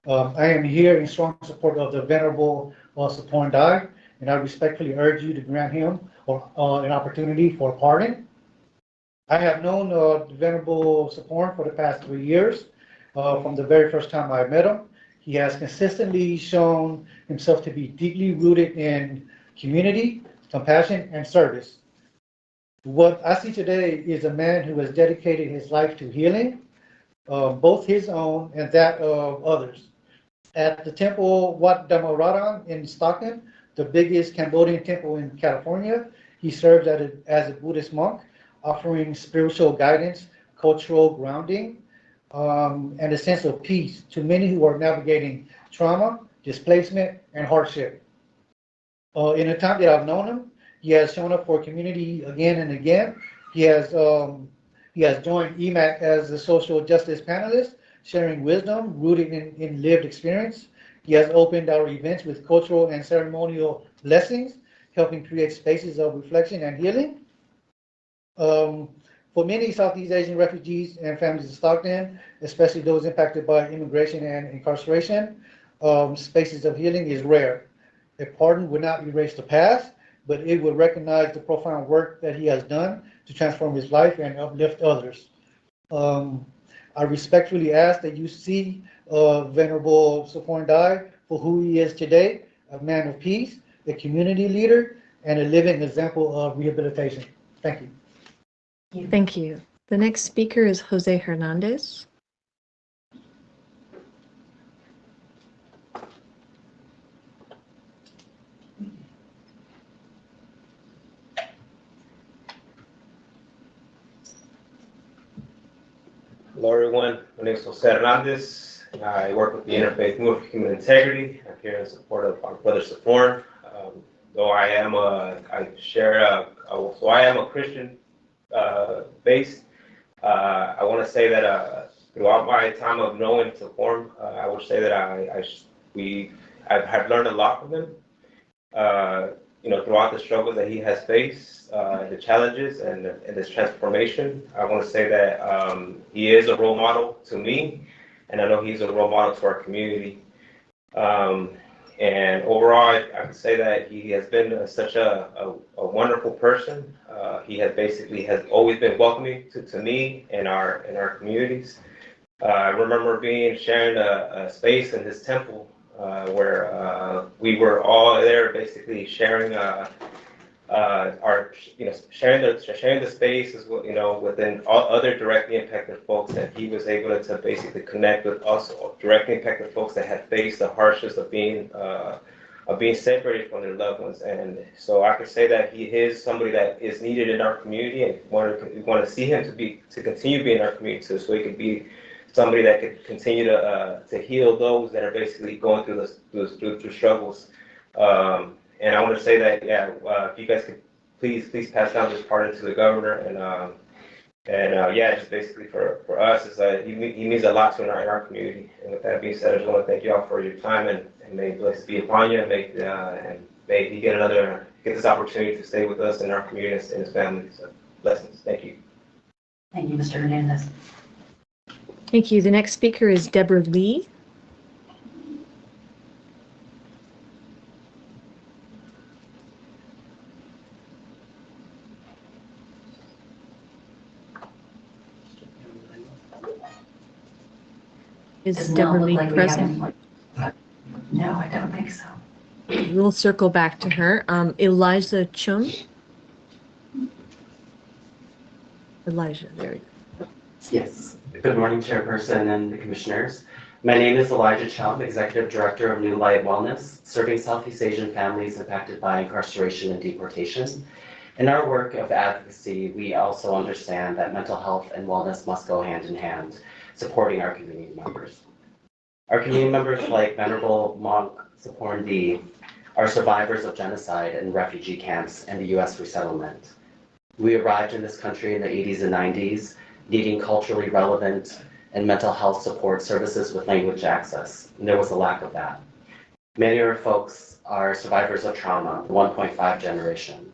I am here in strong support of the Venerable SOPHORN Dai, and I respectfully urge you to grant him an opportunity for pardon. I have known the Venerable SOPHORN for the past 3 years. From the very first time I met him, he has consistently shown himself to be deeply rooted in community, compassion, and service. What I see today is a man who has dedicated his life to healing, both his own and that of others. At the Temple Wat Dhammaradang in Stockton, the biggest Cambodian temple in California, he serves as a Buddhist monk, offering spiritual guidance, cultural grounding, and a sense of peace to many who are navigating trauma, displacement, and hardship. In the time that I've known him, he has shown up for community again and again. He has joined EMAC as a social justice panelist, sharing wisdom rooted in lived experience. He has opened our events with cultural and ceremonial blessings, helping create spaces of reflection and healing. For many Southeast Asian refugees and families in Stockton, especially those impacted by immigration and incarceration, spaces of healing is rare. A pardon would not erase the past, but it would recognize the profound work that he has done to transform his life and uplift others. I respectfully ask that you see Venerable SOPHORN Dai for who he is today, a man of peace, a community leader, and a living example of rehabilitation. Thank you. Thank you. The next speaker is Jose Hernandez. Hello, everyone. My name is Jose Hernandez. I work with the Interfaith Movement for Human Integrity. I'm here in support of our brother SOPHORN. Though I am a Christian based. I want to say that throughout my time of knowing SOPHORN, I would say that I've learned a lot from him. Throughout the struggles that he has faced, the challenges and this transformation, I want to say that he is a role model to me, and I know he's a role model to our community. And overall, I can say that he has been such a wonderful person. He has always been welcoming to me and our communities. I remember sharing a space in his temple where we were all there, basically sharing sharing the space as well, within all other directly impacted folks, and he was able to basically connect with us directly impacted folks that had faced the hardships of being separated from their loved ones. And so I could say that he is somebody that is needed in our community, and we want to see him to continue being in our community, so he could be somebody that could continue to heal those that are basically going through through struggles. And I want to say that, if you guys could please pass down this pardon to the governor, And yeah, just basically for us, he means a lot to in our community. And with that being said, I just want to thank you all for your time and may blessings be upon you, and may he get this opportunity to stay with us in our community and his family. So blessings. Thank you. Thank you, Mr. Hernandez. Thank you. The next speaker is Deborah Lee. Is Deborah Lee present? No, I don't think so. We'll circle back to her. Elijah Chung. Elijah, there we go. Yes. Good morning, Chairperson and the Commissioners. My name is Elijah Chung, Executive Director of New Light Wellness, serving Southeast Asian families impacted by incarceration and deportation. In our work of advocacy, we also understand that mental health and wellness must go hand in hand, supporting our community members. Our community members, like Venerable Monk SOPHORN D, are survivors of genocide and refugee camps and the U.S. resettlement. We arrived in this country in the 80s and 90s, needing culturally relevant and mental health support services with language access, and there was a lack of that. Many of our folks are survivors of trauma, the 1.5 generation,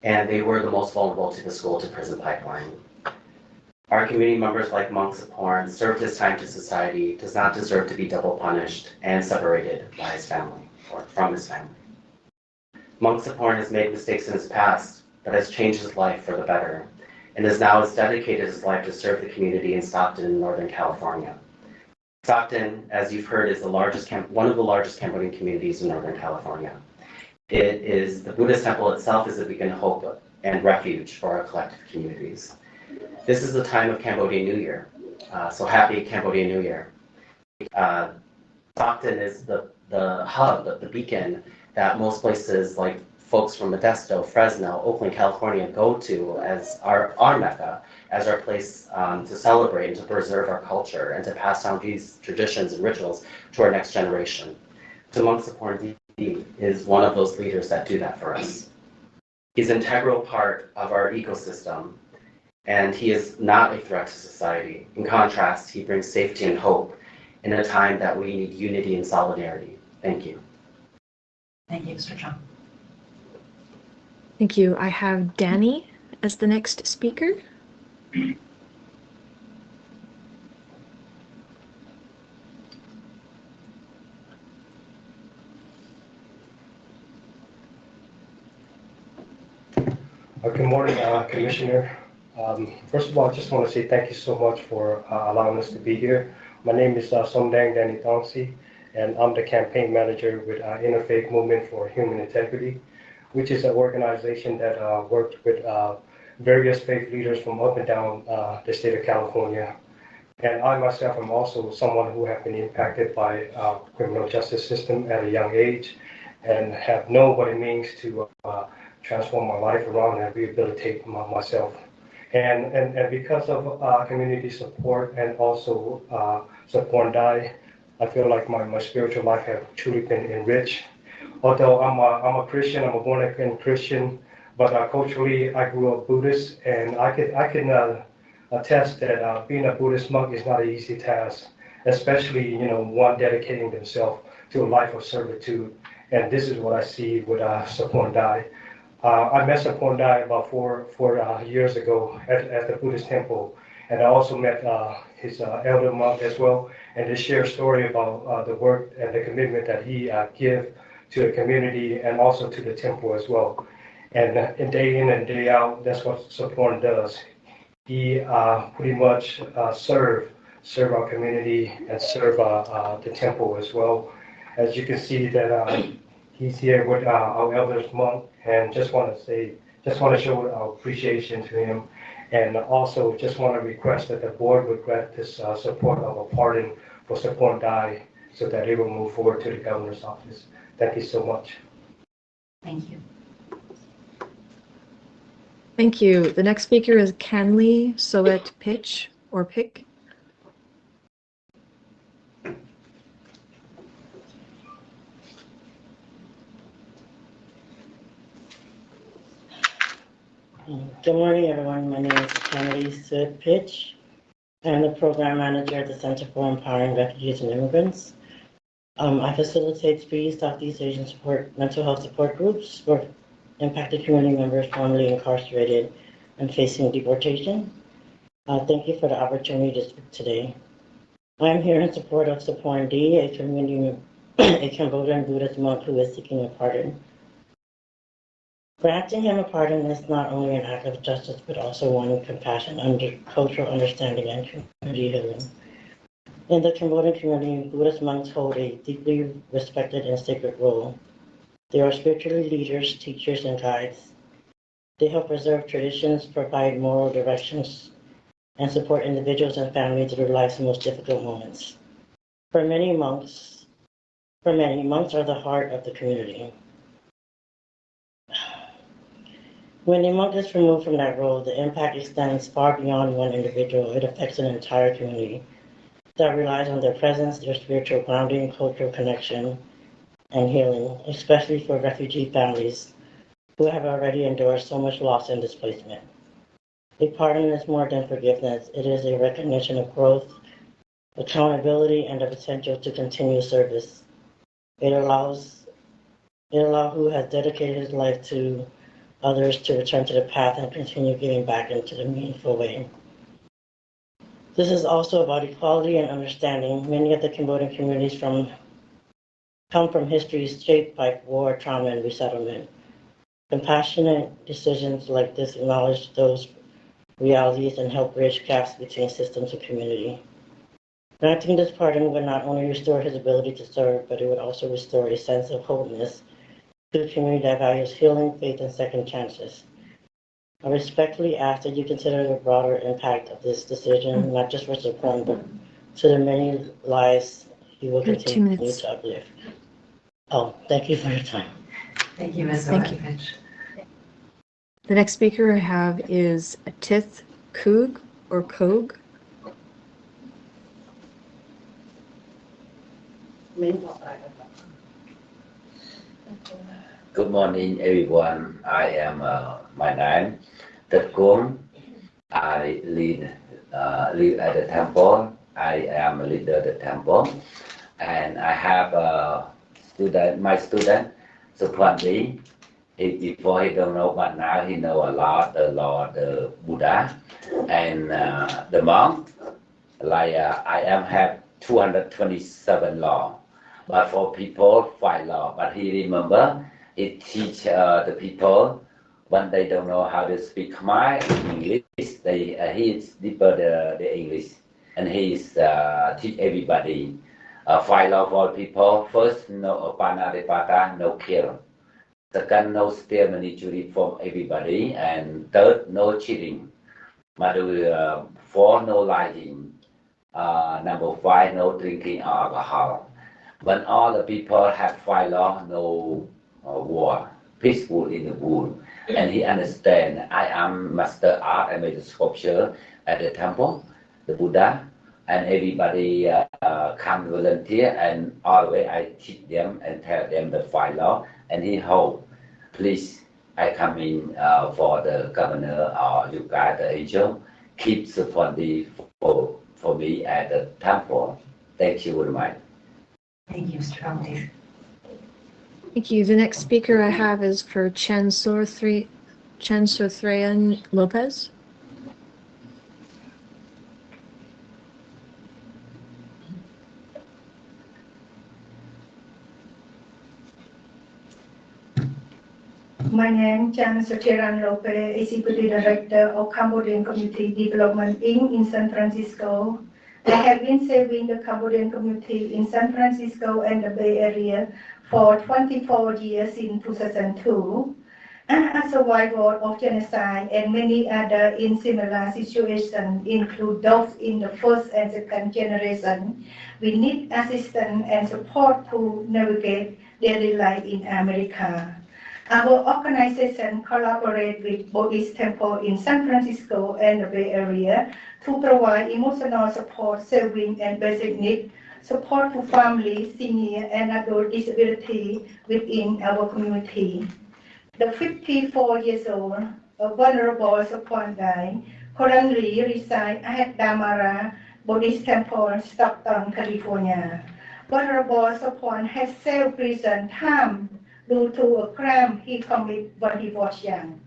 and they were the most vulnerable to the school to prison pipeline. Our community members, like Monk SOPHORN, served his time to society, does not deserve to be double punished and separated by his family or from his family. Monk SOPHORN has made mistakes in his past, but has changed his life for the better, and has dedicated his life to serve the community in Stockton in Northern California. Stockton, as you've heard, is one of the largest Cambodian communities in Northern California. The Buddhist temple itself is a beacon of hope and refuge for our collective communities. This is the time of Cambodian New Year, so happy Cambodian New Year. Stockton is the hub, the beacon that most places like folks from Modesto, Fresno, Oakland, California go to as our Mecca, as our place to celebrate and to preserve our culture and to pass down these traditions and rituals to our next generation. So Monk SOPHORN D is one of those leaders that do that for us. He's an integral part of our ecosystem, and he is not a threat to society. In contrast, he brings safety and hope in a time that we need unity and solidarity. Thank you. Thank you, Mr. Chung. Thank you. I have Danny as the next speaker. Good morning, Commissioner. First of all, I just want to say thank you so much for allowing us to be here. My name is Somdang Danny Tongsi, and I'm the campaign manager with Interfaith Movement for Human Integrity, which is an organization that works with various faith leaders from up and down the state of California. And I myself am also someone who have been impacted by criminal justice system at a young age and have known what it means to transform my life around and rehabilitate myself. And because of community support and also SOPHORN D, I feel like my spiritual life has truly been enriched. Although I'm a Christian, I'm a born-again Christian, but culturally I grew up Buddhist, and I can attest that being a Buddhist monk is not an easy task, especially one dedicating themselves to a life of servitude. And this is what I see with SOPHORN D. I met SOPHORN D about four years ago at the Buddhist temple, and I also met his elder monk as well, and they share a story about the work and the commitment that he give to the community and also to the temple as well. And day in and day out, that's what SOPHORN does. He pretty much serve our community and serve the temple as well. As you can see that he's here with our elders monk, and just want to show our appreciation to him, and also just want to request that the board would grant this support of a pardon for SOPHORN D so that it will move forward to the governor's office. Thank you so much. Thank you. Thank you. The next speaker is Canley Soet Pitch or Pick. Good morning, everyone. My name is Kennedy Sid Pitch. I'm the program manager at the Center for Empowering Refugees and Immigrants. I facilitate 3 Southeast Asian mental health support groups for impacted community members formerly incarcerated and facing deportation. Thank you for the opportunity to speak today. I'm here in support of SOPHORN D, a Cambodian Buddhist monk who is seeking a pardon. Granting him a pardon is not only an act of justice, but also one of compassion, cultural understanding, and community healing. In the Cambodian community, Buddhist monks hold a deeply respected and sacred role. They are spiritual leaders, teachers, and guides. They help preserve traditions, provide moral directions, and support individuals and families through life's most difficult moments. For many, monks are the heart of the community. When a monk is removed from that role, the impact extends far beyond one individual. It affects an entire community that relies on their presence, their spiritual grounding, cultural connection, and healing, especially for refugee families who have already endured so much loss and displacement. A pardon is more than forgiveness. It is a recognition of growth, accountability, and the potential to continue service. It allows who has dedicated his life to others to return to the path and continue giving back into the meaningful way. This is also about equality and understanding. Many of the Cambodian communities come from histories shaped by war, trauma, and resettlement. Compassionate decisions like this acknowledge those realities and help bridge gaps between systems and community. Granting this pardon would not only restore his ability to serve, but it would also restore a sense of wholeness to a community that values healing, faith, and second chances. I respectfully ask that you consider the broader impact of this decision, not just for SOPHORN, but to the many lives he will continue to uplift. Thank you for your time. Thank you, Ms. Thank you. Oravich. The next speaker I have is Tith Koog or Koog. Good morning, everyone. I am my name Tet Kuong. I live at the temple. I am a leader at the temple, and I have a student. My student, SOPHORN. Before he don't know, but now he know a lot, the Lord, the Buddha, and the monk. Like I have 227 law, but for people 5 law. But he remember. It teach the people when they don't know how to speak Khmer English. He is deeper the English, and he is teach everybody 5 law for people. First, no panadipata, no kill. Second, no steal money to reform everybody, and third, no cheating. 4, no lying. Number 5, no drinking alcohol. When all the people have 5 law, no war, peaceful in the world, and he understand. I am master art. I made a sculpture at the temple, the Buddha, and everybody come volunteer, and always I teach them and tell them the 5 law, and he hope, please, I come in for the governor or you guys, the angel, keep supporting for me at the temple. Thank you very much. Thank you, Mr. Valdez. Thank you. The next speaker I have is for Chen Sorthrayan Lopez. My name is Chan Sorthrayan Lopez, Executive Director of Cambodian Community Development Inc. in San Francisco. I have been serving the Cambodian community in San Francisco and the Bay Area for 24 years since 2002. As a survivor of genocide and many other in similar situations, include those in the first and second generation, we need assistance and support to navigate daily life in America. Our organization collaborates with Buddhist Temple in San Francisco and the Bay Area to provide emotional support, serving and basic needs, support to families, senior and adult disability within our community. The 54 years old a Venerable Sapondai, currently reside at Damara Buddhist Temple, Stockton, California. Venerable Sapon has served prison time due to a crime he committed when he was young.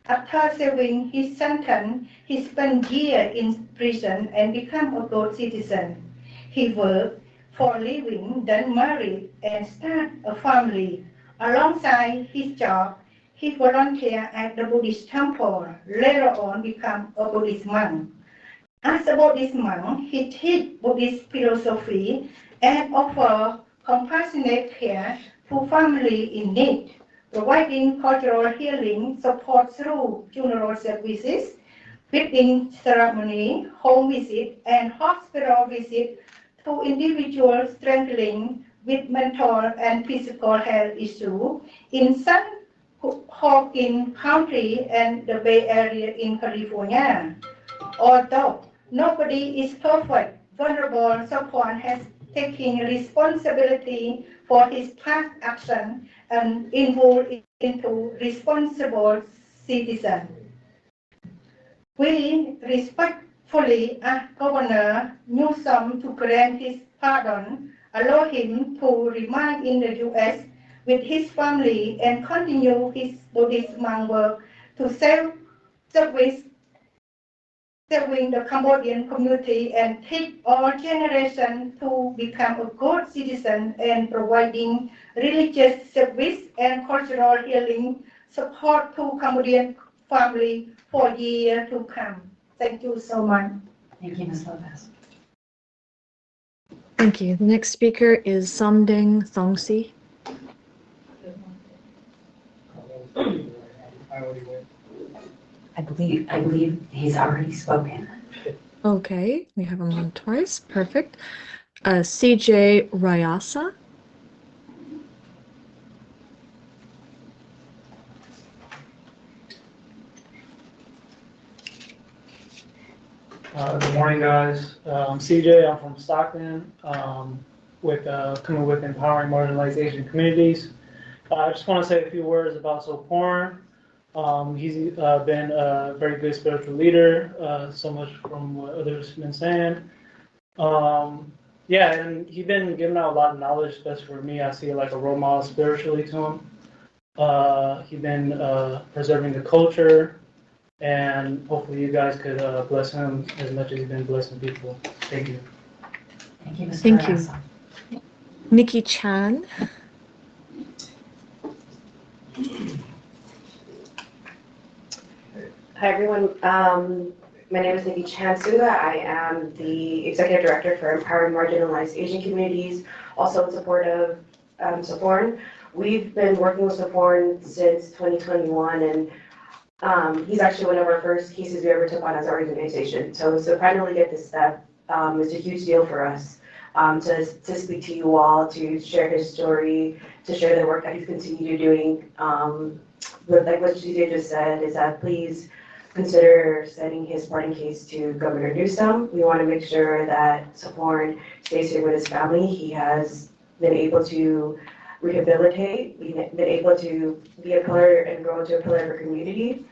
After serving his sentence, he spent years in prison and became a good citizen. He worked for a living, then married and started a family. Alongside his job, he volunteered at the Buddhist temple, later on became a Buddhist monk. As a Buddhist monk, he teaches Buddhist philosophy and offers compassionate care to families in need, providing cultural healing support through funeral services, wedding ceremony, home visit, and hospital visit to individuals struggling with mental and physical health issues in San Joaquin County and the Bay Area in California. Although nobody is perfect, Venerable Sapon has taken responsibility for his past action and involved into responsible citizen. We respectfully ask Governor Newsom to grant his pardon, allow him to remain in the U.S. with his family and continue his Buddhist monk work to serving the Cambodian community and teach all generations to become a good citizen and providing religious service and cultural healing support to Cambodian family for years to come. Thank you so much. Thank you, Ms. Lopez. Thank you. The next speaker is Somdeng Thongsi. I believe he's already spoken. Okay, we have him on twice. Perfect. CJ Ryasa. Good morning, guys. I'm CJ. I'm from Stockton, coming with empowering marginalized Asian communities. I just want to say a few words about SOPHORN. He's been a very good spiritual leader, so much from what others have been saying. Yeah, and he's been giving out a lot of knowledge, especially for me. I see like a role model spiritually to him. He's been preserving the culture, and hopefully you guys could bless him as much as he's been blessing people. Thank you. Thank you, Mr. Thank you. Rasa. Nikki Chan. Hi, everyone. My name is Nikki Chansuga. I am the Executive Director for Empowering Marginalized Asian Communities, also in support of SOPHORN. We've been working with SOPHORN since 2021, and he's actually one of our first cases we ever took on as an organization. So finally get this step is a huge deal for us. To speak to you all, to share his story, to share the work that he's continued doing. Like what GJ just said, is that please consider sending his pardon case to Governor Newsom. We want to make sure that SOPHORN stays here with his family. He has been able to rehabilitate, been able to be a pillar and grow into a pillar of our community.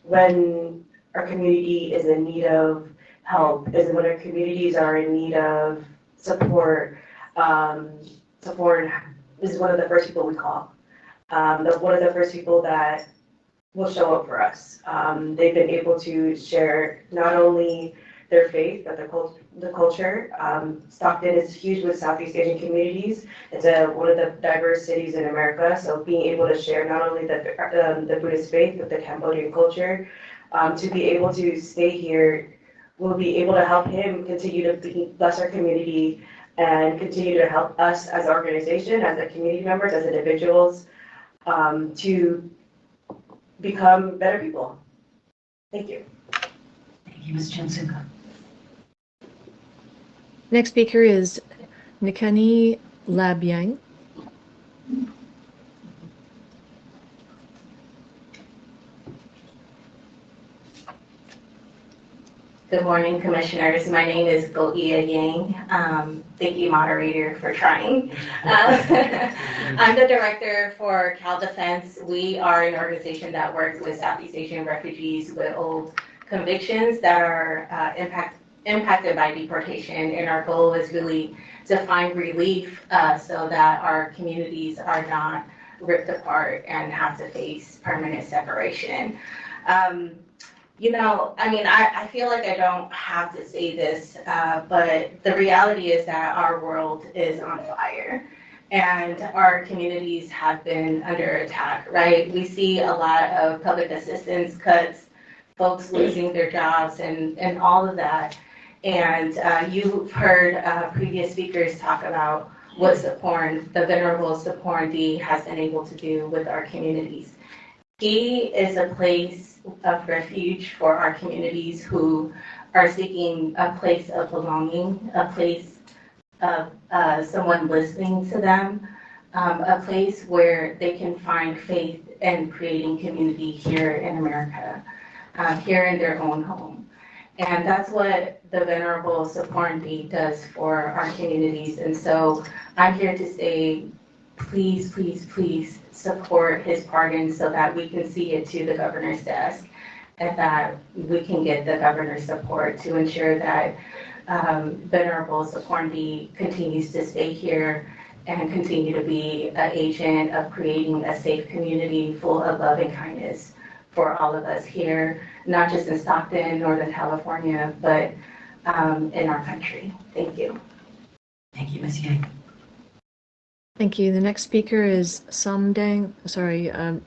When our community is in need of help, when our communities are in need of support, SOPHORN is one of the first people we call. One of the first people that will show up for us. They've been able to share not only their faith, but the culture. Stockton is huge with Southeast Asian communities. It's one of the diverse cities in America. So being able to share not only the Buddhist faith, but the Cambodian culture, to be able to stay here, will be able to help him continue to bless our community and continue to help us as an organization, as the community members, as individuals, to become better people. Thank you. Thank you, Ms. Chansuga. Next speaker is Nikani Labyang. Good morning, Commissioners. My name is Goia Yang. Thank you, moderator, for trying. I'm the director for Cal Defense. We are an organization that works with Southeast Asian refugees with old convictions that are impacted by deportation. And our goal is really to find relief so that our communities are not ripped apart and have to face permanent separation. You know, I mean, I feel like I don't have to say this, but the reality is that our world is on fire and our communities have been under attack, right? We see a lot of public assistance cuts, folks losing their jobs and all of that. And you've heard previous speakers talk about what SOPHORN, the Venerable SOPHORN D, has been able to do with our communities. He is a place of refuge for our communities who are seeking a place of belonging, a place of someone listening to them, a place where they can find faith in creating community here in America, here in their own home. And that's what the Venerable SOPHORN D does for our communities. And so I'm here to say, please, please, please support his pardon so that we can see it to the governor's desk and that we can get the governor's support to ensure that Venerable SOPHORN D continues to stay here and continue to be an agent of creating a safe community full of love and kindness for all of us here, not just in Stockton, Northern California, but in our country. Thank you. Thank you, Ms. Yang. Thank you. The next speaker is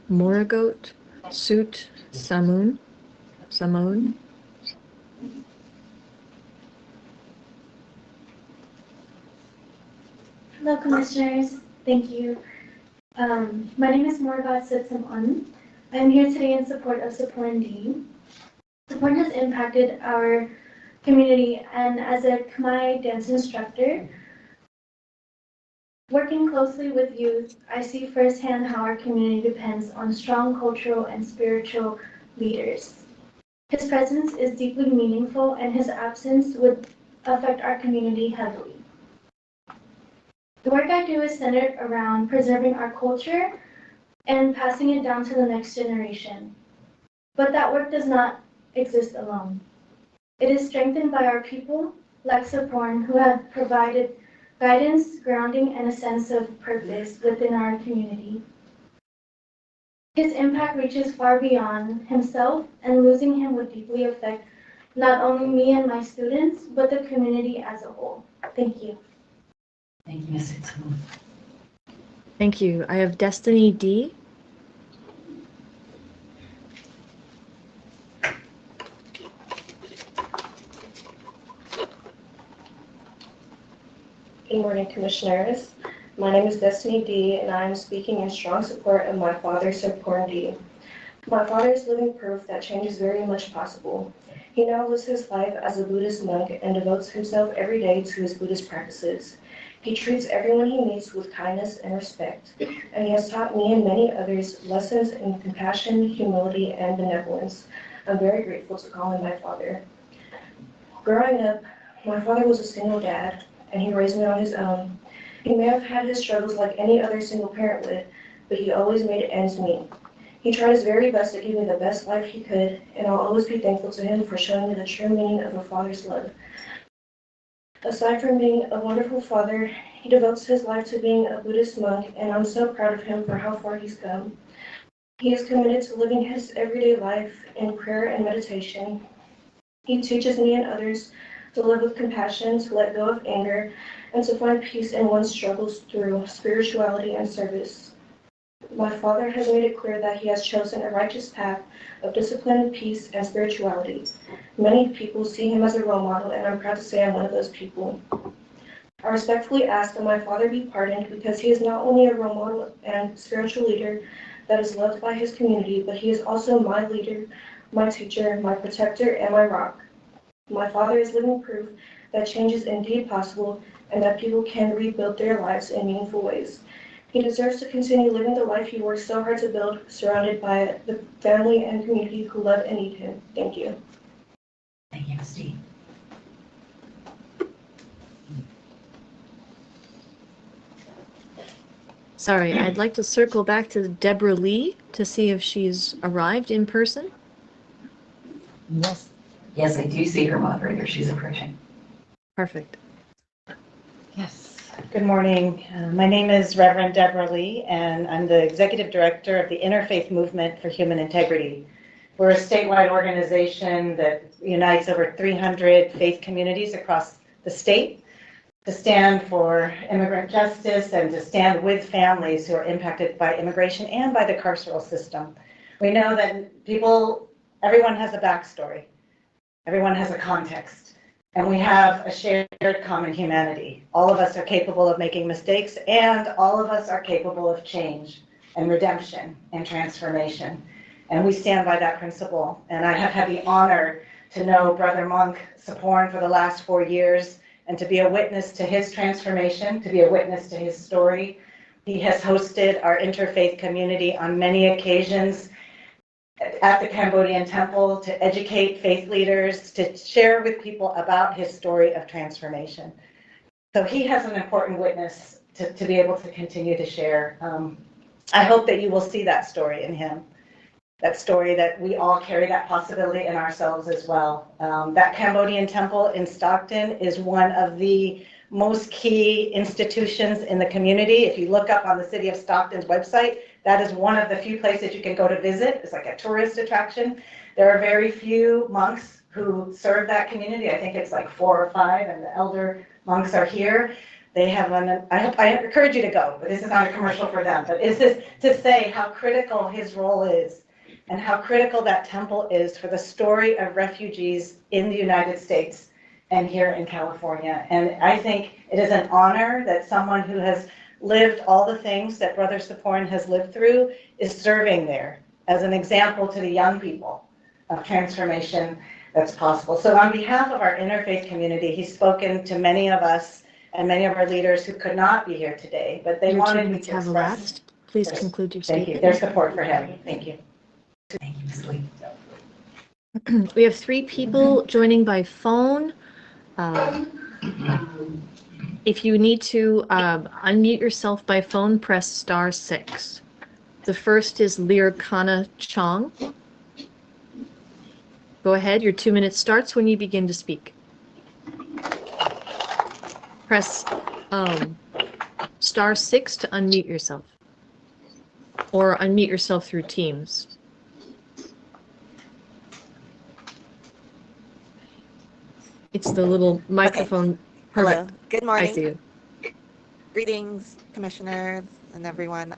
Moragot Sut Samoon. Hello, Commissioners. Thank you. My name is Moragot Sut Samoon. I am here today in support of SOPHORN D. SOPHORN has impacted our community, and as a Khmer dance instructor, working closely with youth, I see firsthand how our community depends on strong cultural and spiritual leaders. His presence is deeply meaningful, and his absence would affect our community heavily. The work I do is centered around preserving our culture and passing it down to the next generation. But that work does not exist alone. It is strengthened by our people, like SOPHORN, who have provided guidance, grounding, and a sense of purpose within our community. His impact reaches far beyond himself, and losing him would deeply affect not only me and my students, but the community as a whole. Thank you. Thank you, Ms. Samoon. Thank you. I have Destiny D. Good morning, Commissioners. My name is Destiny D, and I am speaking in strong support of my father, SOPHORN D. My father is living proof that change is very much possible. He now lives his life as a Buddhist monk and devotes himself every day to his Buddhist practices. He treats everyone he meets with kindness and respect, and he has taught me and many others lessons in compassion, humility, and benevolence. I'm very grateful to call him my father. Growing up, my father was a single dad, and he raised me on his own. He may have had his struggles like any other single parent would, but he always made ends meet. He tried his very best to give me the best life he could, and I'll always be thankful to him for showing me the true meaning of a father's love. Aside from being a wonderful father, he devotes his life to being a Buddhist monk, and I'm so proud of him for how far he's come. He is committed to living his everyday life in prayer and meditation. He teaches me and others to live with compassion, to let go of anger, and to find peace in one's struggles through spirituality and service. My father has made it clear that he has chosen a righteous path of discipline, peace, and spirituality. Many people see him as a role model, and I'm proud to say I'm one of those people. I respectfully ask that my father be pardoned because he is not only a role model and spiritual leader that is loved by his community, but he is also my leader, my teacher, my protector, and my rock. My father is living proof that change is indeed possible and that people can rebuild their lives in meaningful ways. He deserves to continue living the life he worked so hard to build, surrounded by the family and community who love and need him. Thank you. Thank you, Ms. trustee. Sorry, I'd like to circle back to Deborah Lee to see if she's arrived in person. Yes. Yes, I do see her, moderator. She's approaching. Perfect. Yes. Good morning. My name is Reverend Deborah Lee, and I'm the Executive Director of the Interfaith Movement for Human Integrity. We're a statewide organization that unites over 300 faith communities across the state to stand for immigrant justice and to stand with families who are impacted by immigration and by the carceral system. We know that everyone has a backstory, everyone has a context, and we have a shared common humanity. All of us are capable of making mistakes, and all of us are capable of change and redemption and transformation. And we stand by that principle. And I have had the honor to know Brother Monk SOPHORN for the last 4 years, and to be a witness to his transformation, to be a witness to his story. He has hosted our interfaith community on many occasions at the Cambodian temple to educate faith leaders, to share with people about his story of transformation. So he has an important witness to be able to continue to share. I hope that you will see that story in him. That story that we all carry that possibility in ourselves as well. That Cambodian temple in Stockton is one of the most key institutions in the community. If you look up on the City of Stockton's website, that is one of the few places you can go to visit. It's like a tourist attraction. There are very few monks who serve that community. I think it's like 4 or 5, and the elder monks are here. They have I encourage you to go, but this is not a commercial for them. But it's just to say how critical his role is, and how critical that temple is for the story of refugees in the United States and here in California. And I think it is an honor that someone who has lived all the things that Brother SOPHORN has lived through is serving there as an example to the young people of transformation that's possible. So on behalf of our interfaith community, he's spoken to many of us and many of our leaders who could not be here today, but they wanted me to express. Please conclude your statement. Thank you. Their support for him. Thank you. Thank you, Ms. Lee. We have 3 people joining by phone. If you need to unmute yourself by phone, press *6. The first is Lirkana Chong. Go ahead, your 2 minutes starts when you begin to speak. Press *6 to unmute yourself, or unmute yourself through Teams. It's the little microphone. Okay. Hello. Good morning. I see you. Greetings, commissioners and everyone.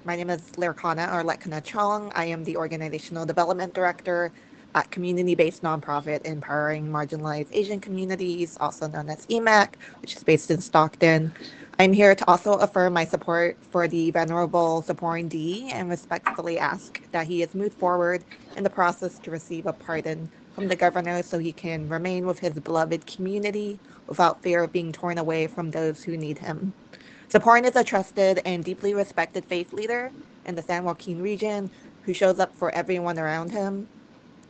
My name is Lirkana or Letkana Chong. I am the Organizational Development Director at community-based nonprofit Empowering Marginalized Asian Communities, also known as EMAC, which is based in Stockton. I'm here to also affirm my support for the Venerable SOPHORN D and respectfully ask that he is moved forward in the process to receive a pardon from the governor so he can remain with his beloved community without fear of being torn away from those who need him. SOPHORN is a trusted and deeply respected faith leader in the San Joaquin region who shows up for everyone around him.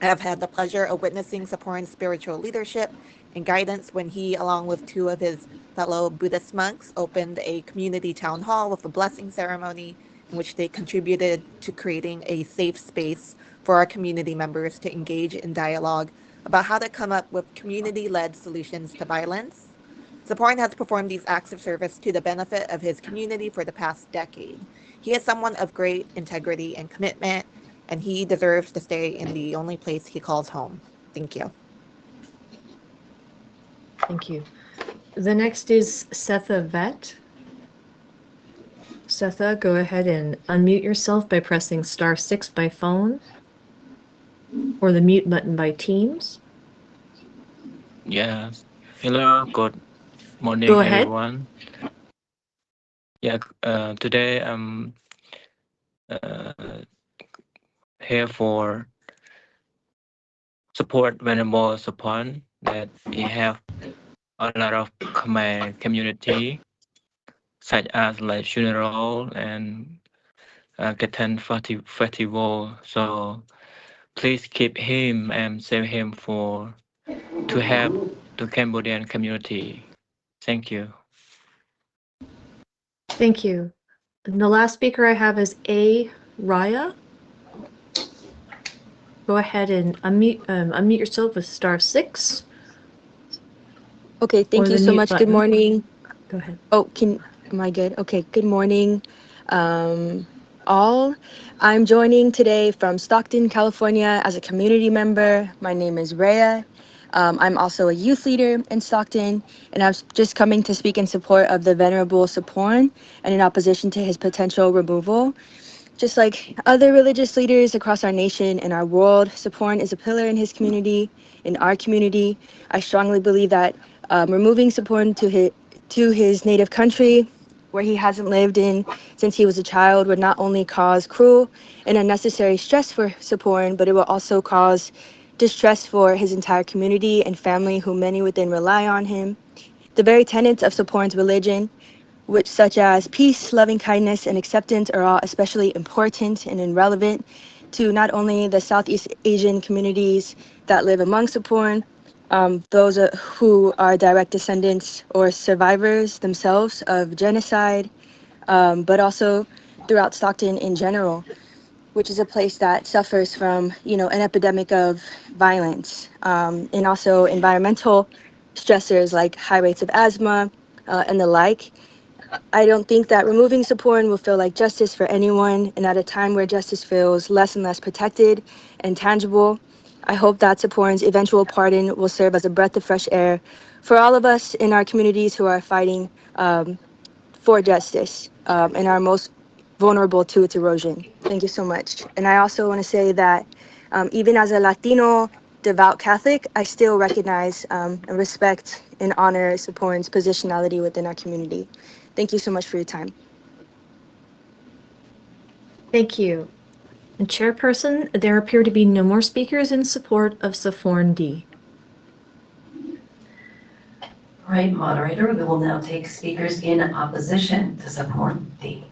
I have had the pleasure of witnessing SOPHORN's spiritual leadership and guidance when he, along with 2 of his fellow Buddhist monks, opened a community town hall with a blessing ceremony in which they contributed to creating a safe space for our community members to engage in dialogue about how to come up with community-led solutions to violence. SOPHORN has performed these acts of service to the benefit of his community for the past decade. He is someone of great integrity and commitment, and he deserves to stay in the only place he calls home. Thank you. Thank you. The next is Setha Vet. Setha, go ahead and unmute yourself by pressing *6 by phone, or the mute button by Teams. Yes. Hello. Good morning, Go ahead. everyone. Yeah. Today I'm here for support Venerable SOPHORN that he have a lot of Khmer community, such as like funeral and Keten festival. So please keep him and save him for to help the Cambodian community. Thank you. Thank you. And the last speaker I have is A. Raya. Go ahead and unmute yourself with *6. Okay, thank Or you the so mute much. Good button. morning. Go ahead. Oh, am I good? Okay, good morning, all. I'm joining today from Stockton, California as a community member. My name is Rhea. I'm also a youth leader in Stockton, and I'm just coming to speak in support of the Venerable SOPHORN and in opposition to his potential removal. Just like other religious leaders across our nation and our world, SOPHORN is a pillar in his community, in our community. I strongly believe that removing SOPHORN to his native country, where he hasn't lived in since he was a child, would not only cause cruel and unnecessary stress for SOPHORN, but it will also cause distress for his entire community and family, who many within rely on him. The very tenets of SOPHORN's religion, which such as peace, loving kindness, and acceptance, are all especially important and relevant to not only the Southeast Asian communities that live among SOPHORN, those who are direct descendants or survivors themselves of genocide, but also throughout Stockton in general, which is a place that suffers from, an epidemic of violence, and also environmental stressors like high rates of asthma and the like. I don't think that removing SOPHORN will feel like justice for anyone, and at a time where justice feels less and less protected and tangible, I hope that SOPHORN's eventual pardon will serve as a breath of fresh air for all of us in our communities who are fighting for justice and are most vulnerable to its erosion. Thank you so much. And I also want to say that even as a Latino devout Catholic, I still recognize and respect and honor SOPHORN's positionality within our community. Thank you so much for your time. Thank you. And Chairperson, there appear to be no more speakers in support of SOPHORN D. All right, moderator, we will now take speakers in opposition to SOPHORN D.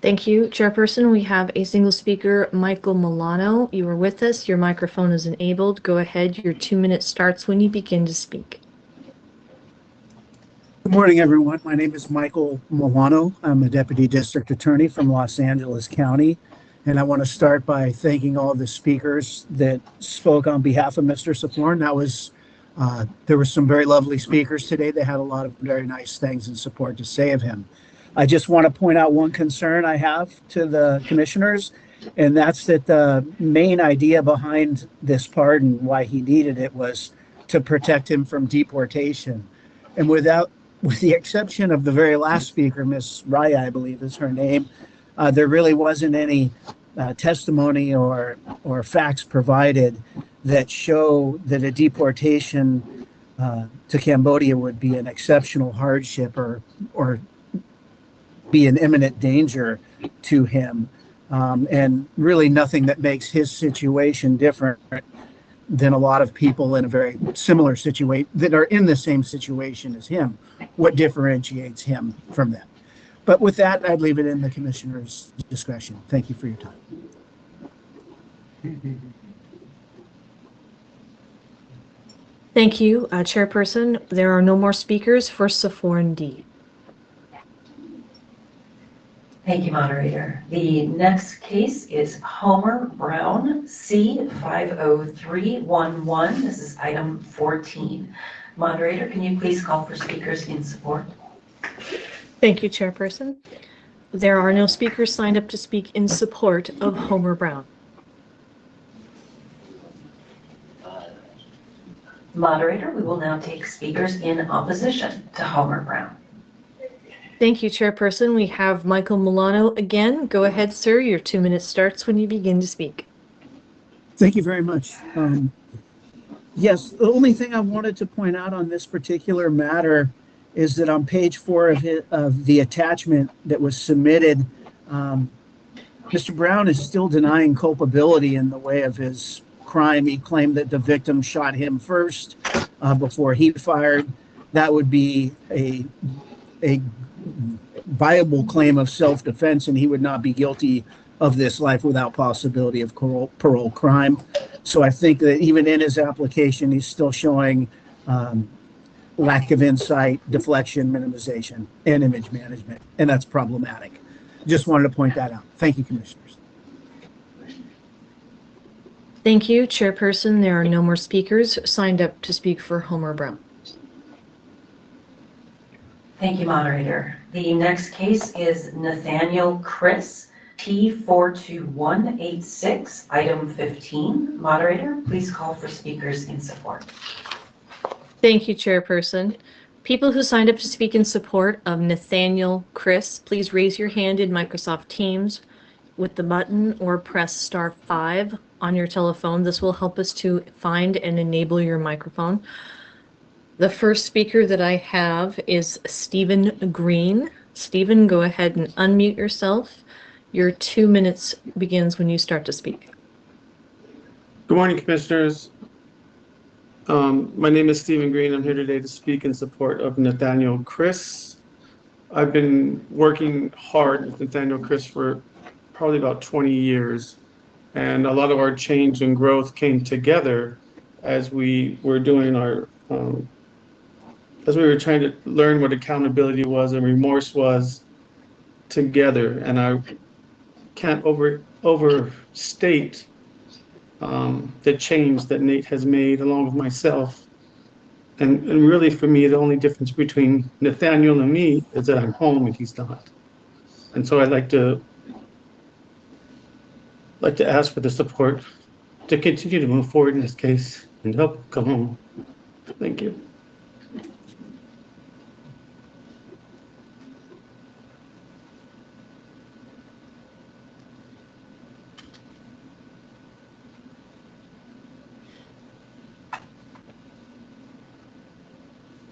Thank you, Chairperson. We have a single speaker, Michael Milano. You are with us. Your microphone is enabled. Go ahead. Your 2 minutes starts when you begin to speak. Good morning, everyone. My name is Michael Milano. I'm a Deputy District Attorney from Los Angeles County, and I want to start by thanking all the speakers that spoke on behalf of Mr. SOPHORN. There were some very lovely speakers today. They had a lot of very nice things in support to say of him. I just want to point out one concern I have to the commissioners, and that's that the main idea behind this pardon, why he needed it, was to protect him from deportation. And with the exception of the very last speaker, Ms. Raya, I believe is her name, there really wasn't any testimony or facts provided that show that a deportation to Cambodia would be an exceptional hardship or be an imminent danger to him, and really nothing that makes his situation different than a lot of people in a very similar situation that are in the same situation as him. What differentiates him from them? But with that, I'd leave it in the commissioner's discretion. Thank you for your time. Thank you, Chairperson. There are no more speakers for SOPHORN D. Thank you, moderator. The next case is Homer Brown, C50311. This is item 14. Moderator, can you please call for speakers in support? Thank you, Chairperson. There are no speakers signed up to speak in support of Homer Brown. Moderator, we will now take speakers in opposition to Homer Brown. Thank you, Chairperson. We have Michael Milano again. Go ahead, sir. Your 2 minutes starts when you begin to speak. Thank you very much. Yes, the only thing I wanted to point out on this particular matter is that on page 4 of the attachment that was submitted, Mr. Brown is still denying culpability in the way of his crime. He claimed that the victim shot him first before he fired. That would be a viable claim of self-defense, and he would not be guilty of this life without possibility of parole crime. So I think that even in his application, he's still showing lack of insight, deflection, minimization, and image management, and that's problematic. Just wanted to point that out. Thank you, Commissioners. Thank you, Chairperson. There are no more speakers signed up to speak for Homer Brown. Thank you, moderator. The next case is Nathaniel Chris, T42186, item 15. Moderator, please call for speakers in support. Thank you, Chairperson. People who signed up to speak in support of Nathaniel Chris, please raise your hand in Microsoft Teams with the button or press *5 on your telephone. This will help us to find and enable your microphone. The first speaker that I have is Stephen Green. Stephen, go ahead and unmute yourself. Your 2 minutes begins when you start to speak. Good morning, Commissioners. My name is Stephen Green. I'm here today to speak in support of Nathaniel Chris. I've been working hard with Nathaniel Chris for probably about 20 years, and a lot of our change and growth came together as we were doing our, as we were trying to learn what accountability was and remorse was together. And I can't overstate the change that Nate has made along with myself. And really for me, the only difference between Nathaniel and me is that I'm home and he's not. And so I'd like to ask for the support to continue to move forward in this case and help come home. Thank you.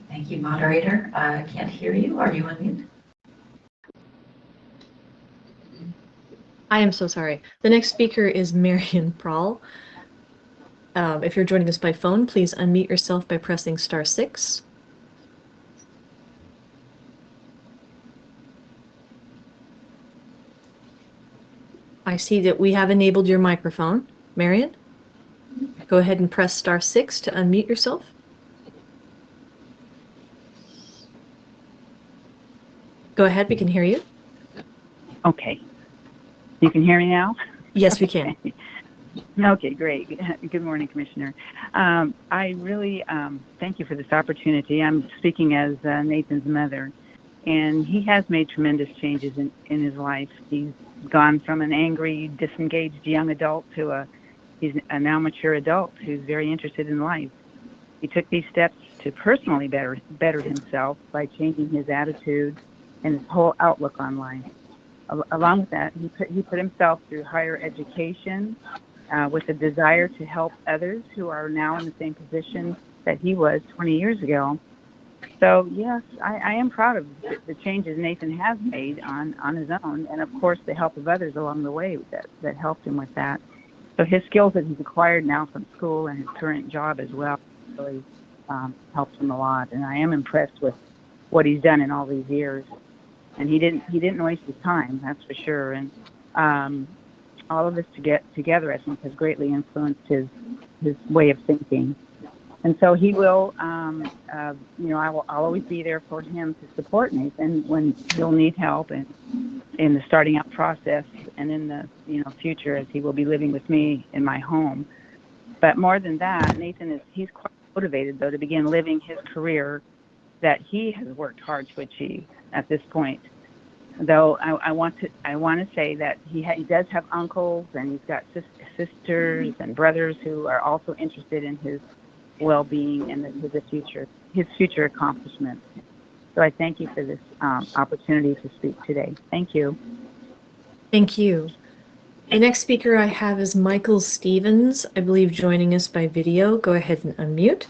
Thank you, moderator. I can't hear you. Are you on mute? I am so sorry. The next speaker is Marion Prawl. If you're joining us by phone, please unmute yourself by pressing *6. I see that we have enabled your microphone. Marion, go ahead and press *6 to unmute yourself. Go ahead, we can hear you. Okay. You can hear me now? Yes, we can. Okay, great. Good morning, Commissioner. I really thank you for this opportunity. I'm speaking as Nathan's mother, and he has made tremendous changes in his life. He's gone from an angry, disengaged young adult to he's a now mature adult who's very interested in life. He took these steps to personally better himself by changing his attitude and his whole outlook on life. Along with that, he put himself through higher education with a desire to help others who are now in the same position that he was 20 years ago. So yes, I am proud of the changes Nathan has made on his own, and of course the help of others along the way that helped him with that. So his skills that he's acquired now from school and his current job as well really helped him a lot. And I am impressed with what he's done in all these years. And he didn't waste his time, that's for sure. And all of this together, I think, has greatly influenced his way of thinking. And so he will, I'll always be there for him to support Nathan when he'll need help and in the starting out process and in the future as he will be living with me in my home. But more than that, he's quite motivated though to begin living his career that he has worked hard to achieve at this point. Though I want to say that he does have uncles and he's got sisters and brothers who are also interested in his well-being and his future accomplishments. So I thank you for this opportunity to speak today. Thank you. Thank you. The next speaker I have is Michael Stevens, I believe joining us by video. Go ahead and unmute.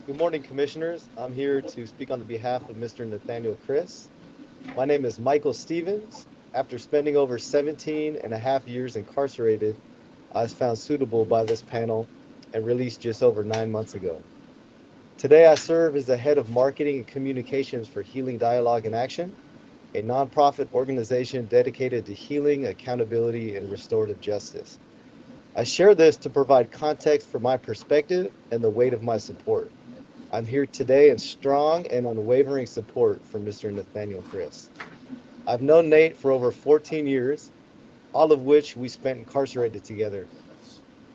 Good morning, Commissioners. I'm here to speak on behalf of Mr. Nathaniel Chris. My name is Michael Stevens. After spending over 17 and a half years incarcerated, I was found suitable by this panel and released just over 9 months ago. Today, I serve as the head of marketing and communications for Healing Dialogue in Action. a nonprofit organization dedicated to healing, accountability, and restorative justice. I share this to provide context for my perspective and the weight of my support. I'm here today in strong and unwavering support for Mr. Nathaniel Chris. I've known Nate for over 14 years, all of which we spent incarcerated together.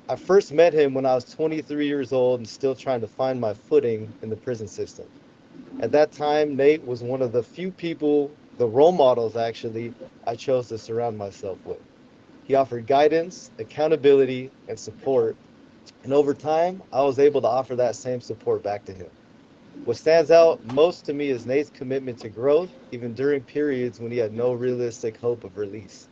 I first met him when I was 23 years old and still trying to find my footing in the prison system. At that time, Nate was one of the few people, the role models actually, I chose to surround myself with. He offered guidance, accountability, and support, and over time, I was able to offer that same support back to him. What stands out most to me is Nate's commitment to growth, even during periods when he had no realistic hope of release.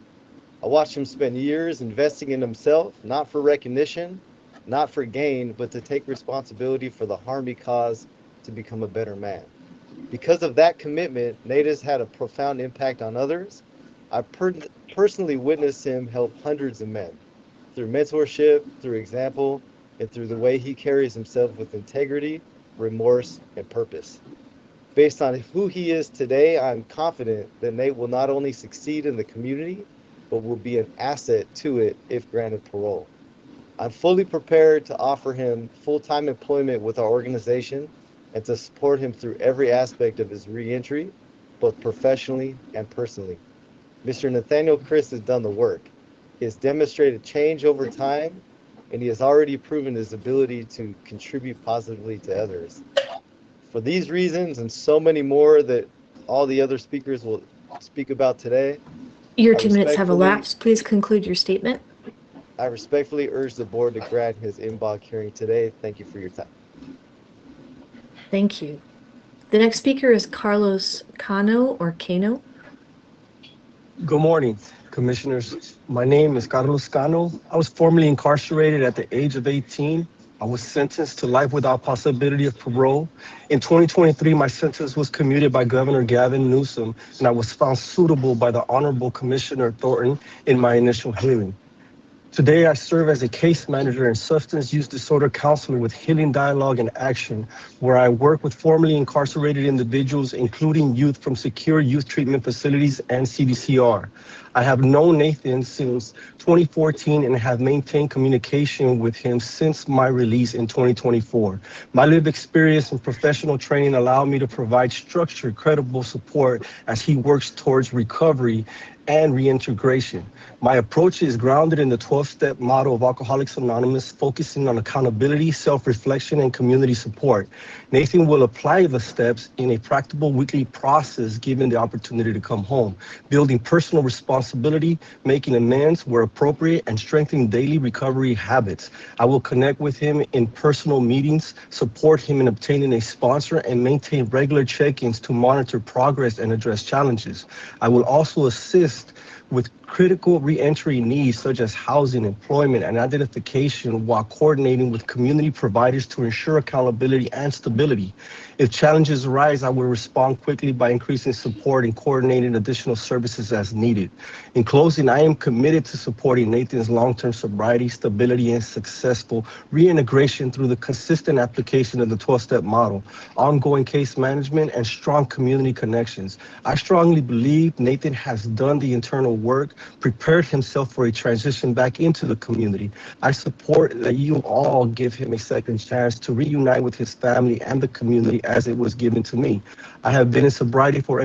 I watched him spend years investing in himself, not for recognition, not for gain, but to take responsibility for the harm he caused to become a better man. Because of that commitment, Nate has had a profound impact on others. I personally witnessed him help hundreds of men through mentorship, through example, and through the way he carries himself with integrity, remorse, and purpose. Based on who he is today, I'm confident that Nate will not only succeed in the community, but will be an asset to it if granted parole. I'm fully prepared to offer him full-time employment with our organization and to support him through every aspect of his reentry, both professionally and personally. Mr. Nathaniel Chris has done the work. He has demonstrated change over time, and he has already proven his ability to contribute positively to others. For these reasons and so many more that all the other speakers will speak about today, Your 2 minutes have elapsed. Please conclude your statement. I respectfully urge the board to grant his en banc hearing today. Thank you for your time. Thank you. The next speaker is Carlos Cano or Cano. Good morning, commissioners. My name is Carlos Cano. I was formerly incarcerated at the age of 18. I was sentenced to life without possibility of parole. In 2023, my sentence was commuted by Governor Gavin Newsom, and I was found suitable by the Honorable Commissioner Thornton in my initial hearing. Today, I serve as a case manager in substance use disorder counseling with Healing Dialogue and Action, where I work with formerly incarcerated individuals, including youth from secure youth treatment facilities and CDCR. I have known Nathan since 2014 and have maintained communication with him since my release in 2024. My lived experience and professional training allow me to provide structured, credible support as he works towards recovery and reintegration. My approach is grounded in the 12-step model of Alcoholics Anonymous, focusing on accountability, self-reflection, and community support. Nathan will apply the steps in a practical weekly process given the opportunity to come home, building personal responsibility, making amends where appropriate, and strengthening daily recovery habits. I will connect with him in personal meetings, support him in obtaining a sponsor, and maintain regular check-ins to monitor progress and address challenges. I will also assist with critical reentry needs such as housing, employment, and identification while coordinating with community providers to ensure accountability and stability. If challenges arise, I will respond quickly by increasing support and coordinating additional services as needed. In closing, I am committed to supporting Nathan's long-term sobriety, stability, and successful reintegration through the consistent application of the 12-step model, ongoing case management, and strong community connections. I strongly believe Nathan has done the internal work, prepared himself for a transition back into the community. I support that you all give him a second chance to reunite with his family and the community as it was given to me. I have been in sobriety for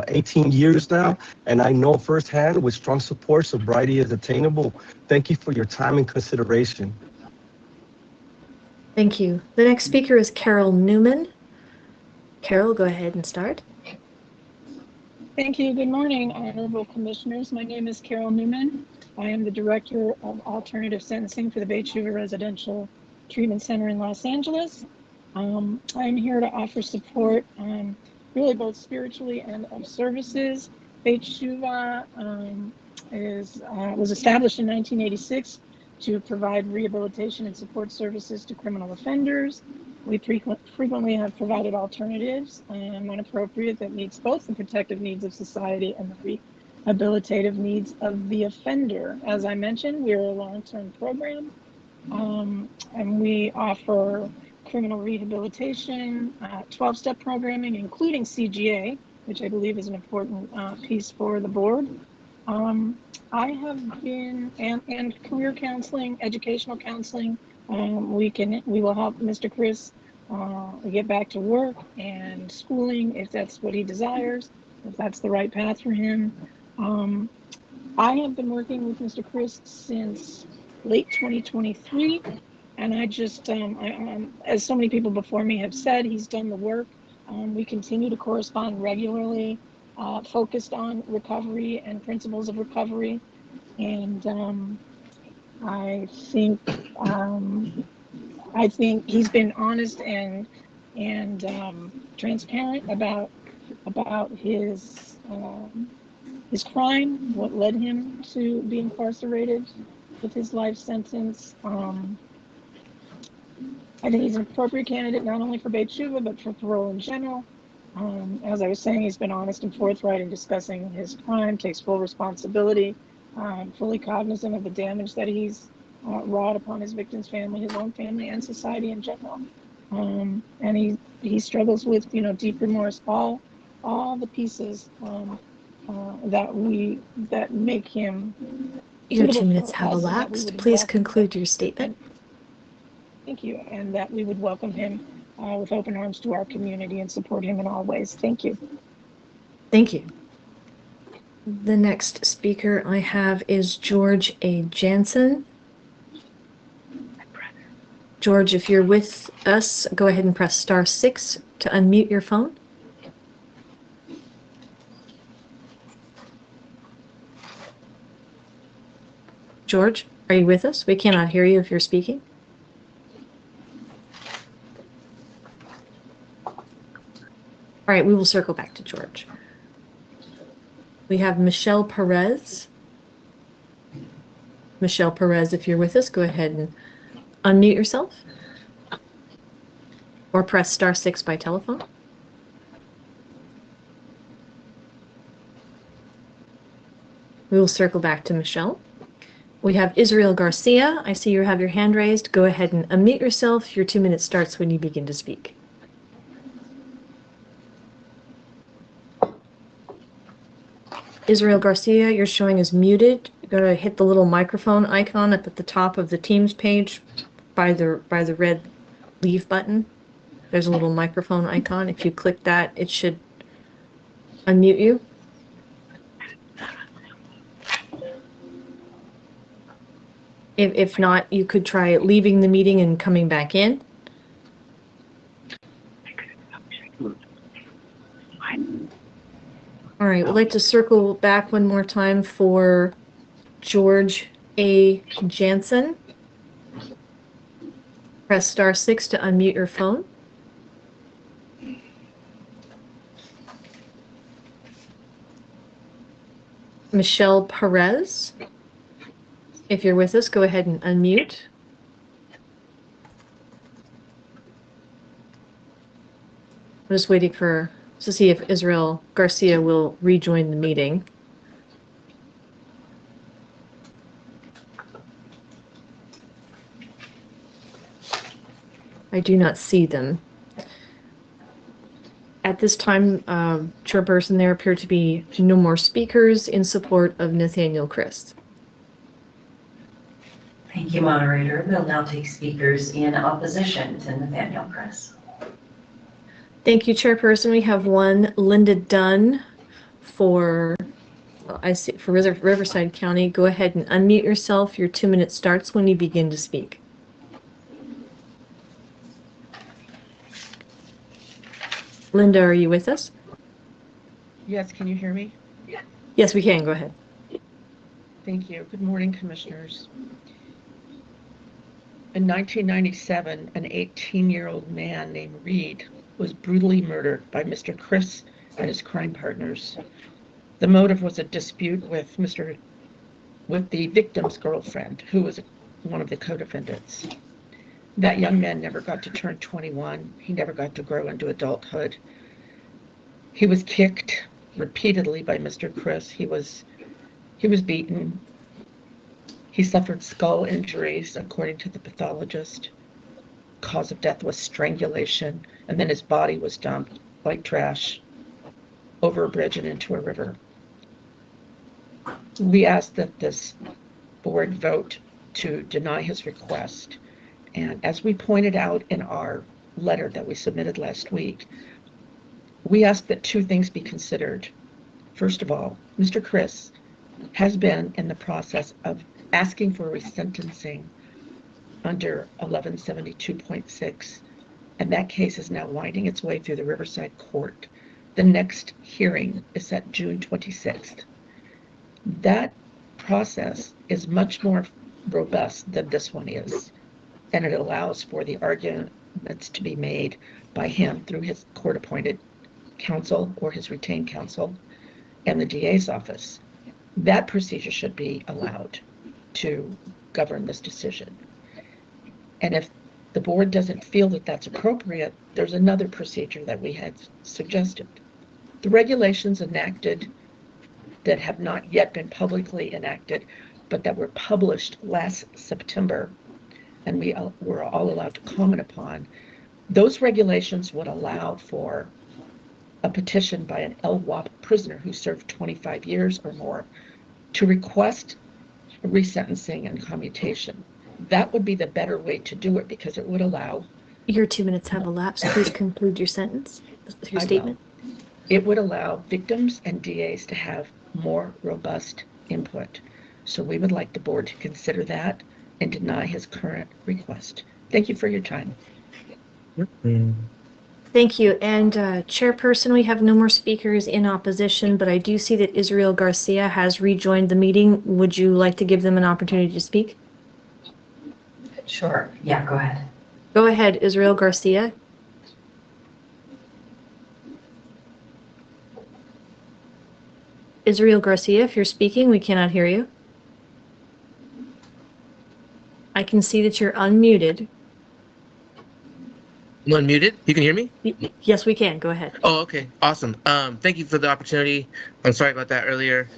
18 years now, and I know firsthand with strong support, sobriety is attainable. Thank you for your time and consideration. Thank you. The next speaker is Carol Newman. Carol, go ahead and start. Thank you. Good morning, honorable commissioners. My name is Carol Newman. I am the director of alternative sentencing for the Bayshore Residential Treatment Center in Los Angeles. I'm here to offer support, really both spiritually and of services. Beit Shuvah was established in 1986 to provide rehabilitation and support services to criminal offenders. We frequently have provided alternatives when appropriate that meets both the protective needs of society and the rehabilitative needs of the offender. As I mentioned, we're a long-term program, and we offer criminal rehabilitation, 12-step programming, including CGA, which I believe is an important piece for the board. I have been, and career counseling, educational counseling. We will help Mr. Chris get back to work and schooling if that's what he desires, if that's the right path for him. I have been working with Mr. Chris since late 2023, and I just, as so many people before me have said, he's done the work. We continue to correspond regularly, focused on recovery and principles of recovery. And I think he's been honest and transparent about his crime, what led him to be incarcerated with his life sentence. I think he's an appropriate candidate not only for Beit Tshuva, but for parole in general. As I was saying, he's been honest and forthright in discussing his crime, takes full responsibility, fully cognizant of the damage that he's wrought upon his victim's family, his own family, and society in general. And he struggles with, deep remorse, all the pieces that make him. Your 2 minutes have elapsed. Please conclude your statement. Thank you, and that we would welcome him with open arms to our community and support him in all ways. Thank you. Thank you. The next speaker I have is George A. Jansen. George, if you're with us, go ahead and press *6 to unmute your phone. George, are you with us? We cannot hear you if you're speaking. All right, we will circle back to George. We have Michelle Perez. Michelle Perez, if you're with us, go ahead and unmute yourself or press *6 by telephone. We will circle back to Michelle. We have Israel Garcia. I see you have your hand raised. Go ahead and unmute yourself. Your 2 minutes starts when you begin to speak. Israel Garcia, you're showing as muted. You're going to hit the little microphone icon up at the top of the Teams page by the red leave button. There's a little microphone icon. If you click that, it should unmute you. If not, you could try leaving the meeting and coming back in. All right, we'd like to circle back one more time for George A. Jansen. Press *6 to unmute your phone. Michelle Perez, if you're with us, go ahead and unmute. I'm just waiting to see if Israel Garcia will rejoin the meeting. I do not see them. At this time, Chairperson, there appear to be no more speakers in support of Nathaniel Chris. Thank you, moderator. We'll now take speakers in opposition to Nathaniel Chris. Thank you, Chairperson. We have one, Linda Dunn for Riverside County. Go ahead and unmute yourself. Your 2 minutes starts when you begin to speak. Linda, are you with us? Yes, can you hear me? Yes, we can. Go ahead. Thank you. Good morning, commissioners. In 1997, an 18-year-old man named Reed was brutally murdered by Mr. Chris and his crime partners. The motive was a dispute with the victim's girlfriend, who was one of the co-defendants. That young man never got to turn 21. He never got to grow into adulthood. He was kicked repeatedly by Mr. Chris. He was beaten. He suffered skull injuries, according to the pathologist. Cause of death was strangulation, and then his body was dumped like trash. over a bridge and into a river. We ask that this board vote to deny his request. And as we pointed out in our letter that we submitted last week, we ask that two things be considered. First of all, Mr. Chris has been in the process of asking for resentencing under 1172.6, and that case is now winding its way through the Riverside Court. The next hearing is set June 26th. That process is much more robust than this one is, and it allows for the arguments to be made by him through his court-appointed counsel or his retained counsel and the DA's office. That procedure should be allowed to govern this decision. And if the board doesn't feel that that's appropriate, there's another procedure that we had suggested. The regulations enacted that have not yet been publicly enacted, but that were published last September, and we were all allowed to comment upon, those regulations would allow for a petition by an LWOP prisoner who served 25 years or more to request resentencing and commutation. That would be the better way to do it because it would allow... Your 2 minutes have elapsed. Please conclude your sentence, your statement. It would allow victims and DAs to have more robust input. So we would like the board to consider that and deny his current request. Thank you for your time. Thank you. And Chairperson, we have no more speakers in opposition, but I do see that Israel Garcia has rejoined the meeting. Would you like to give them an opportunity to speak? Sure. Yeah, go ahead. Go ahead, Israel Garcia. Israel Garcia, if you're speaking, we cannot hear you. I can see that you're unmuted. I'm unmuted. You can hear me? Yes, we can. Go ahead. Oh, okay. Awesome. Thank you for the opportunity. I'm sorry about that earlier.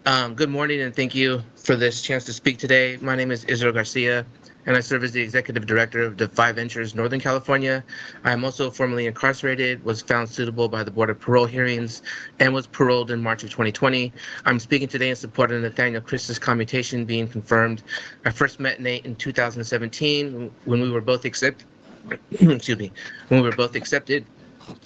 Good morning, and thank you for this chance to speak today. My name is Israel Garcia, and I serve as the Executive Director of Defy Ventures Northern California. I am also formerly incarcerated, was found suitable by the Board of Parole hearings, and was paroled in March of 2020. I'm speaking today in support of Nathaniel Chris's commutation being confirmed. I first met Nate in 2017 when we were both accepted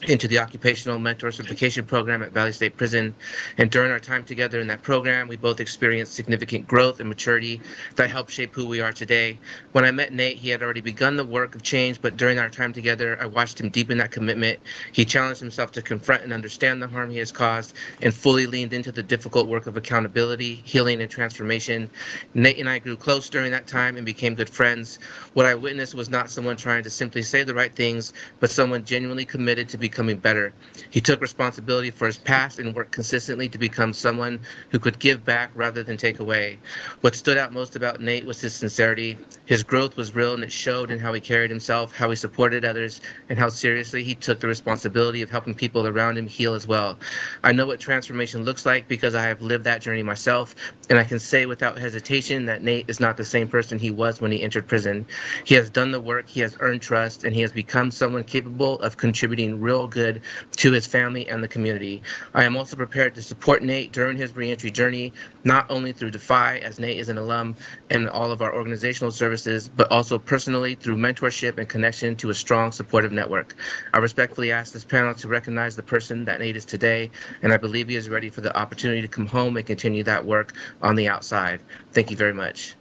into the Occupational Mentor Certification Program at Valley State Prison. And during our time together in that program, we both experienced significant growth and maturity that helped shape who we are today. When I met Nate, he had already begun the work of change, but during our time together, I watched him deepen that commitment. He challenged himself to confront and understand the harm he has caused and fully leaned into the difficult work of accountability, healing, and transformation. Nate and I grew close during that time and became good friends. What I witnessed was not someone trying to simply say the right things, but someone genuinely committed to becoming better. He took responsibility for his past and worked consistently to become someone who could give back rather than take away. What stood out most about Nate was his sincerity. His growth was real, and it showed in how he carried himself, how he supported others, and how seriously he took the responsibility of helping people around him heal as well. I know what transformation looks like because I have lived that journey myself, and I can say without hesitation that Nate is not the same person he was when he entered prison. He has done the work, he has earned trust, and he has become someone capable of contributing real good to his family and the community. I am also prepared to support Nate during his reentry journey, not only through Defy, as Nate is an alum and all of our organizational services, but also personally through mentorship and connection to a strong supportive network. I respectfully ask this panel to recognize the person that Nate is today, and I believe he is ready for the opportunity to come home and continue that work on the outside. Thank you very much.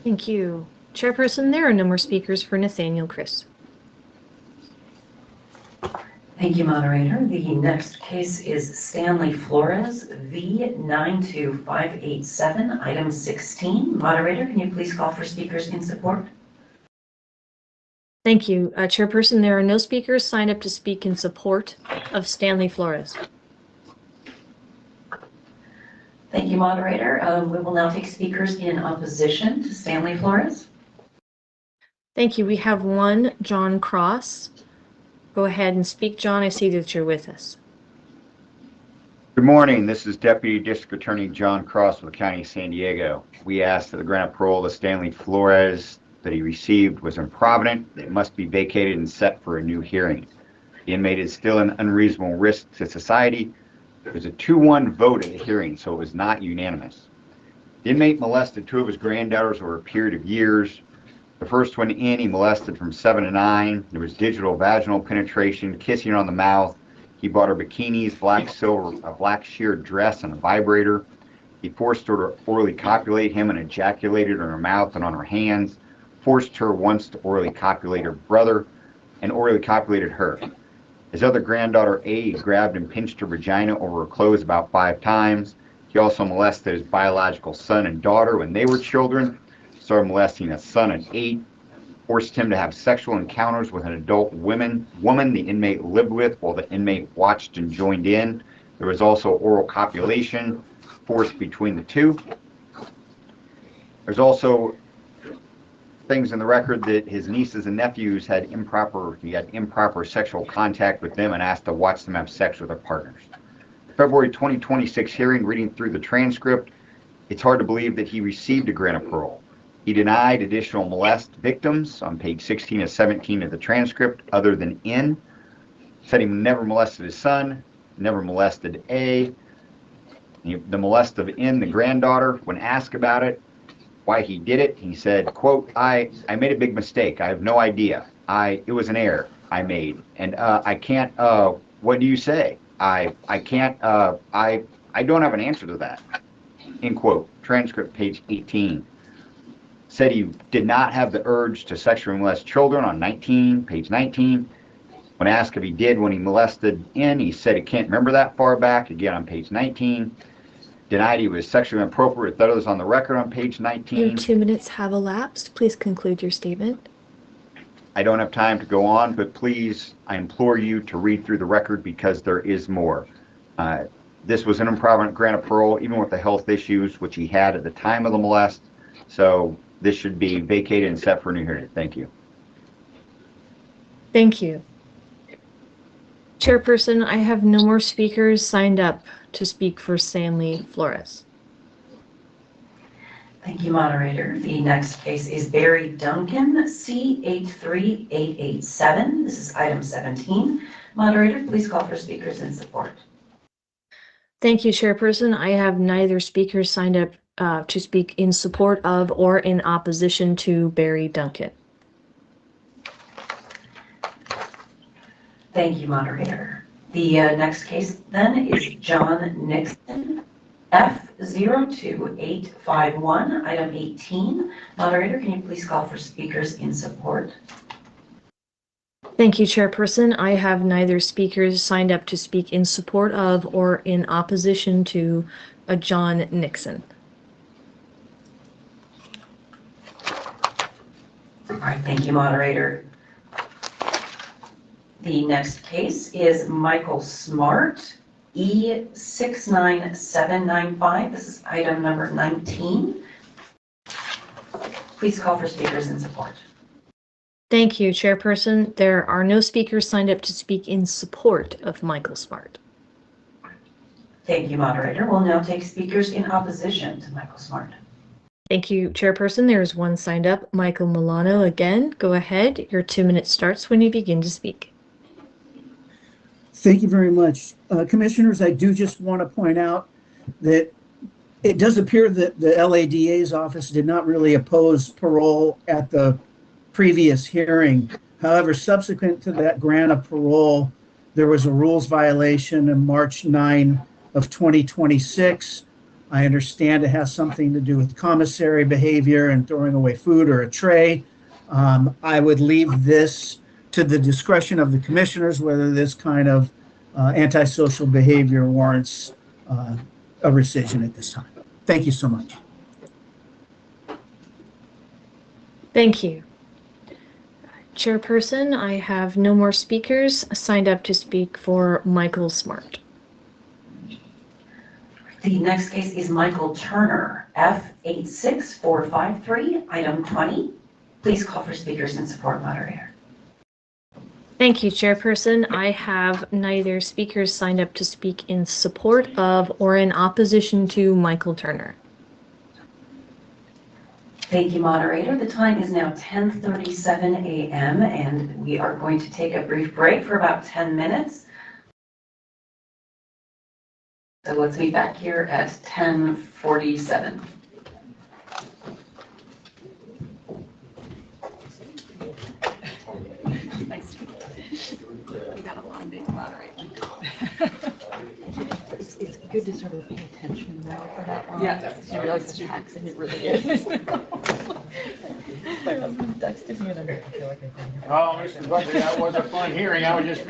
Thank you. Chairperson, there are no more speakers for Nathaniel Chris. Thank you, moderator. The next case is Stanley Flores v. 92587, item 16. Moderator, can you please call for speakers in support? Thank you. Chairperson, there are no speakers signed up to speak in support of Stanley Flores. Thank you, moderator. We will now take speakers in opposition to Stanley Flores. Thank you. We have one, John Cross. Go ahead and speak, John. I see that you're with us. Good morning. This is Deputy District Attorney John Cross with the County of San Diego. We asked that the grant of parole to Stanley Flores that he received was improvident. It must be vacated and set for a new hearing. The inmate is still an unreasonable risk to society. It was a 2-1 vote at the hearing, so it was not unanimous. The inmate molested 2 of his granddaughters over a period of years. The first one in, he molested from 7 to 9. There was digital vaginal penetration, kissing her on the mouth. He bought her bikinis, a black sheer dress, and a vibrator. He forced her to orally copulate him and ejaculated in her mouth and on her hands. Forced her once to orally copulate her brother and orally copulated her. His other granddaughter, A, grabbed and pinched her vagina over her clothes about 5 times. He also molested his biological son and daughter when they were children. Started molesting a son at 8. Forced him to have sexual encounters with an adult woman the inmate lived with while the inmate watched and joined in. There was also oral copulation forced between the 2. There's also things in the record that his nieces and nephews had improper sexual contact with them and asked to watch them have sex with their partners. February 2026 hearing, reading through the transcript, it's hard to believe that he received a grant of parole. He denied additional molest victims on page 16 and 17 of the transcript other than N. Said he never molested his son, never molested A. The molest of N, the granddaughter, when asked about it, why he did it, he said, quote, I made a big mistake. I have no idea. It was an error I made. And I can't, what do you say? I don't have an answer to that. End quote. Transcript page 18. Said he did not have the urge to sexually molest children on page 19. When asked if he did when he molested N, he said he can't remember that far back, again on page 19. Denied he was sexually inappropriate with others on the record on page 19. Your 2 minutes have elapsed. Please conclude your statement. I don't have time to go on, but please, I implore you to read through the record because there is more. This was an improvident grant of parole, even with the health issues which he had at the time of the molest. So this should be vacated and set for a new hearing. Thank you. Thank you. Chairperson, I have no more speakers signed up to speak for Stanley Flores. Thank you, moderator. The next case is Barry Duncan, C83887. This is item 17. Moderator, please call for speakers in support. Thank you, Chairperson. I have neither speaker signed up to speak in support of or in opposition to Barry Duncan. Thank you, moderator. The next case then is John Nixon, F02851, item 18. Moderator, can you please call for speakers in support? Thank you, Chairperson. I have neither speakers signed up to speak in support of or in opposition to John Nixon. All right, thank you, moderator. The next case is Michael Smart, E69795. This is item number 19. Please call for speakers in support. Thank you, Chairperson. There are no speakers signed up to speak in support of Michael Smart. Thank you, moderator. We'll now take speakers in opposition to Michael Smart. Thank you, Chairperson. There is one signed up, Michael Milano. Again, go ahead. Your 2 minutes starts when you begin to speak. Thank you very much. Commissioners, I do just want to point out that it does appear that the LADA's office did not really oppose parole at the previous hearing. However, subsequent to that grant of parole, there was a rules violation on March 9 of 2026. I understand it has something to do with commissary behavior and throwing away food or a tray. I would leave this to the discretion of the commissioners whether this kind of antisocial behavior warrants a rescission at this time. Thank you so much. Thank you. Chairperson, I have no more speakers signed up to speak for Michael Smart. The next case is Michael Turner, F86453, item 20. Please call for speakers in support, moderator. Thank you, Chairperson. I have neither speakers signed up to speak in support of or in opposition to Michael Turner. Thank you, moderator. The time is now 10:37 a.m. and we are going to take a brief break for about 10 minutes. So let's meet back here at 10:47. Nice. We got a long day to moderate. It's good to sort of pay attention though for that long. Yeah. You realize it's taxing, it really is. My husband texted me and I feel like Oh, Mr. Buckley, that was a fun hearing. I was just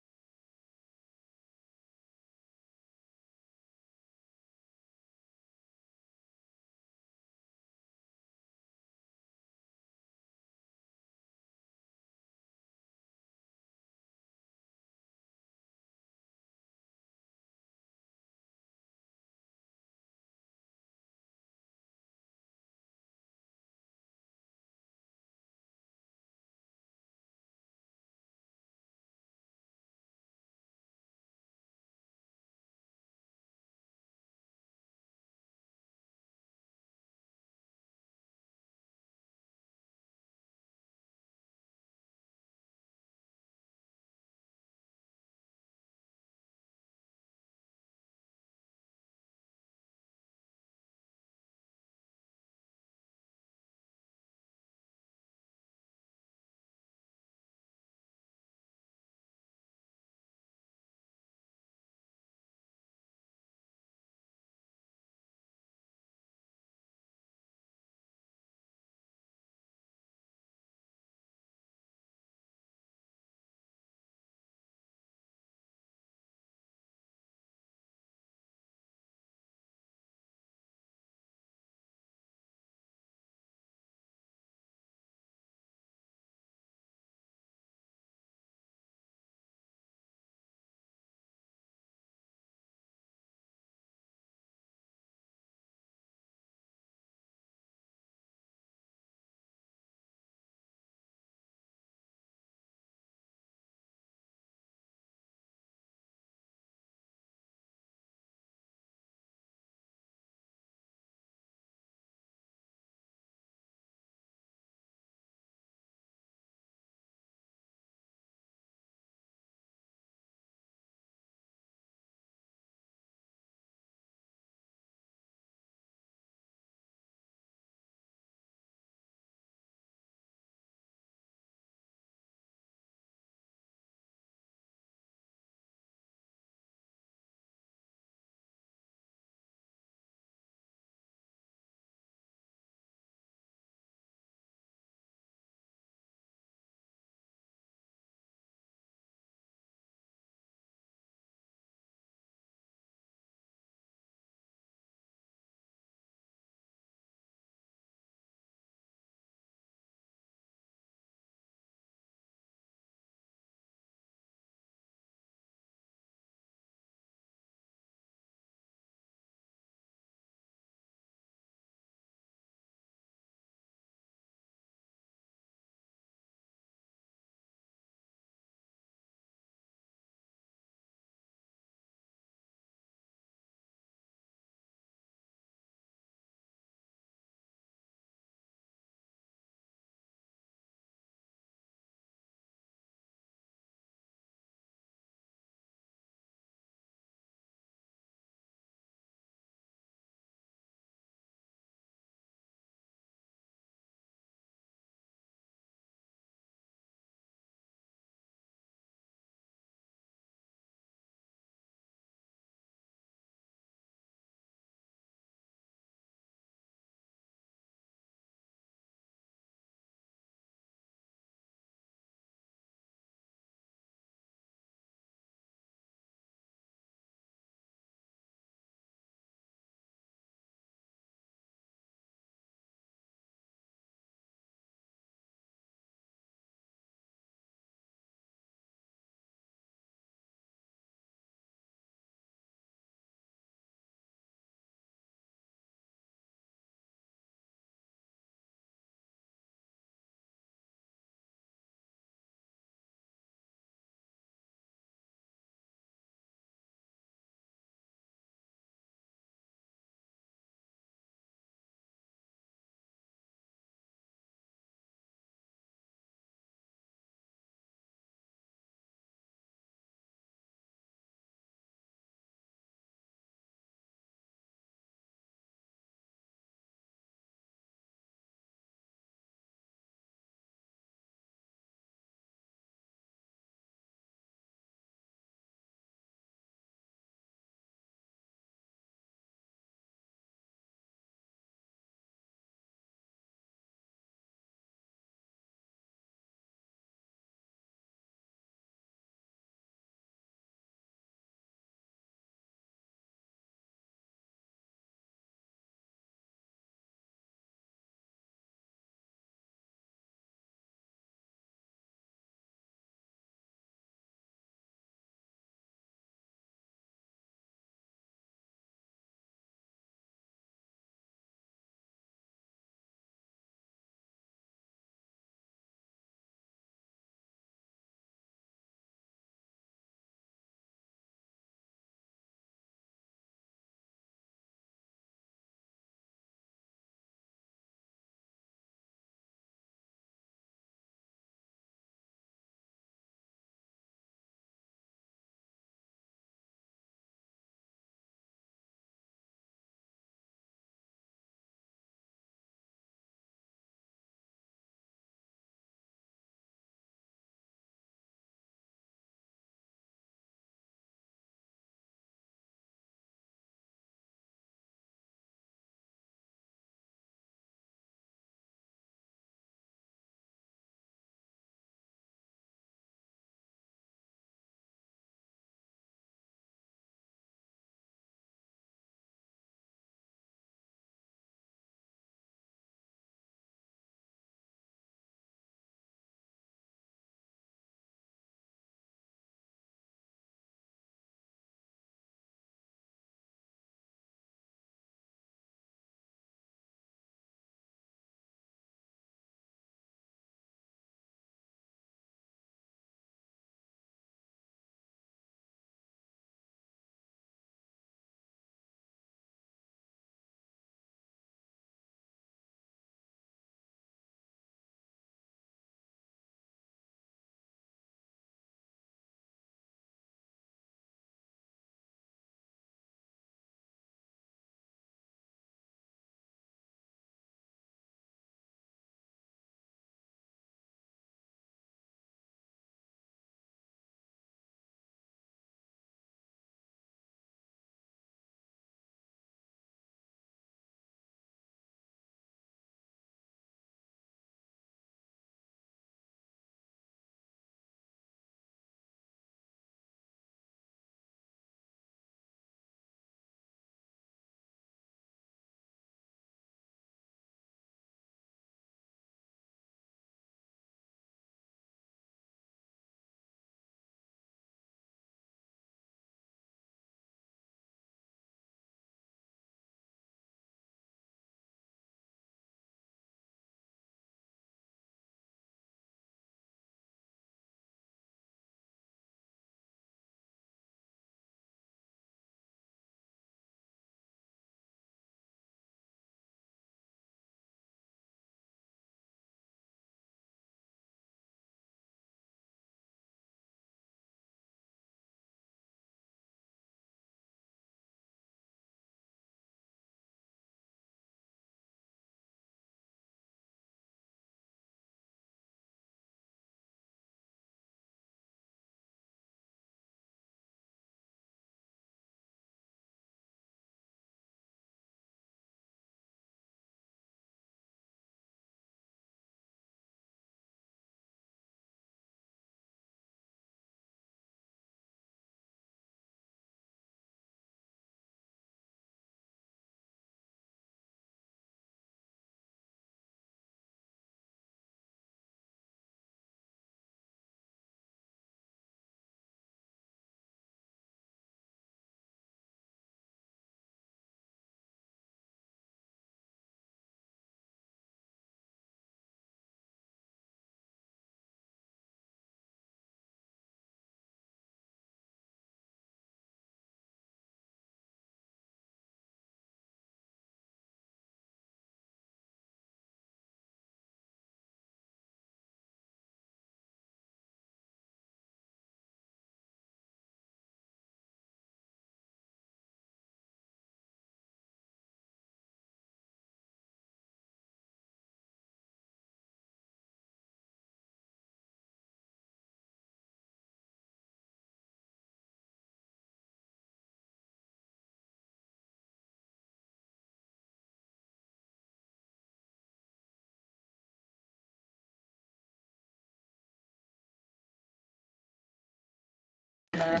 Yeah.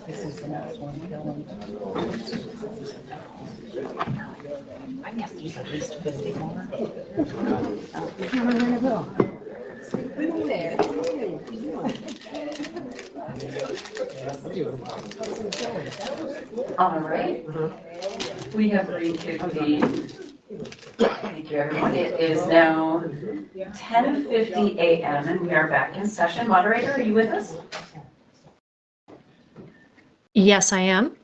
This is the next one going. I guess there's at least 50 more. All right. We have reconvened. Thank you, everyone. It is now 10:50 a.m. and we are back in session. Moderator, are you with us? Yes, I am.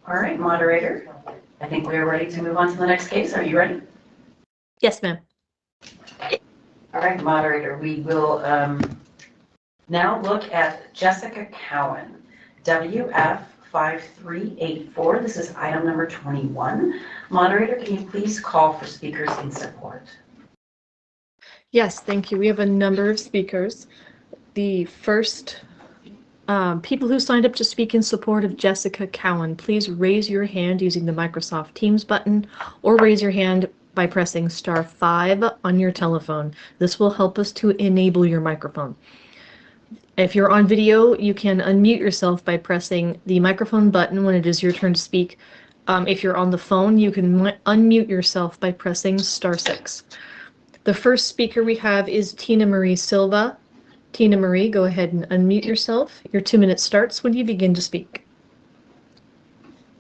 All right, moderator. I think we are ready to move on to the next case. Are you ready? Yes, ma'am. All right, moderator, we will now look at Jessica Cowan, WF 5384. This is item number 21. Moderator, can you please call for speakers in support? Yes, thank you. We have a number of speakers. The first people who signed up to speak in support of Jessica Cowan, please raise your hand using the Microsoft Teams button or raise your hand by pressing *5 on your telephone. This will help us to enable your microphone. If you're on video, you can unmute yourself by pressing the microphone button when it is your turn to speak. If you're on the phone, you can unmute yourself by pressing *6. The first speaker we have is Tina Marie Silva. Tina Marie, go ahead and unmute yourself. Your 2 minutes starts when you begin to speak.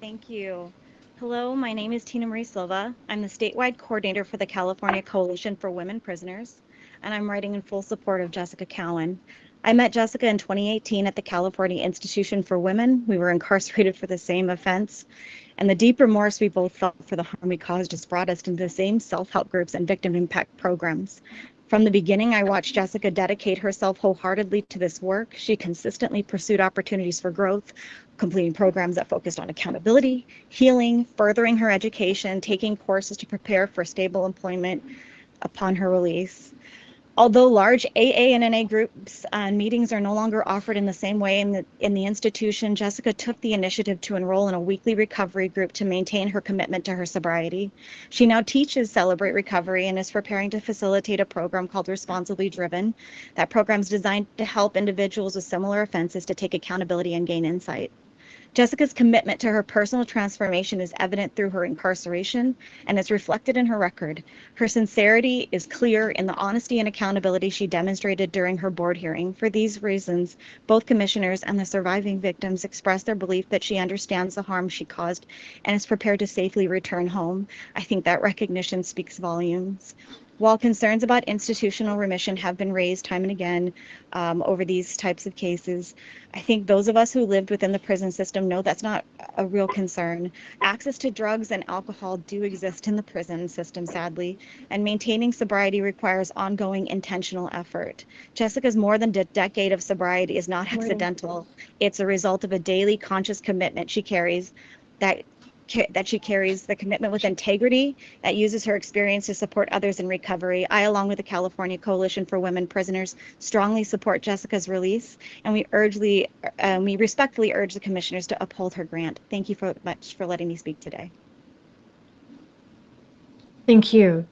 Thank you. Hello, my name is Tina Marie Silva. I'm the statewide coordinator for the California Coalition for Women Prisoners, and I'm writing in full support of Jessica Cowan. I met Jessica in 2018 at the California Institution for Women. We were incarcerated for the same offense, and the deep remorse we both felt for the harm we caused just brought us into the same self-help groups and victim impact programs. From the beginning, I watched Jessica dedicate herself wholeheartedly to this work. She consistently pursued opportunities for growth, completing programs that focused on accountability, healing, furthering her education, taking courses to prepare for stable employment upon her release. Although large AA and NA groups and meetings are no longer offered in the same way in the institution, Jessica took the initiative to enroll in a weekly recovery group to maintain her commitment to her sobriety. She now teaches Celebrate Recovery and is preparing to facilitate a program called Responsibly Driven. That program is designed to help individuals with similar offenses to take accountability and gain insight. Jessica's commitment to her personal transformation is evident through her incarceration and is reflected in her record. Her sincerity is clear in the honesty and accountability she demonstrated during her board hearing. For these reasons, both commissioners and the surviving victims expressed their belief that she understands the harm she caused and is prepared to safely return home. I think that recognition speaks volumes. While concerns about institutional remission have been raised time and again over these types of cases, I think those of us who lived within the prison system know that's not a real concern. Access to drugs and alcohol do exist in the prison system, sadly, and maintaining sobriety requires ongoing intentional effort. Jessica's more than a decade of sobriety is not accidental. It's a result of a daily conscious commitment she carries that she carries the commitment with integrity that uses her experience to support others in recovery. I, along with the California Coalition for Women Prisoners, strongly support Jessica's release, and we respectfully urge the commissioners to uphold her grant. Thank you much for letting me speak today. Thank you.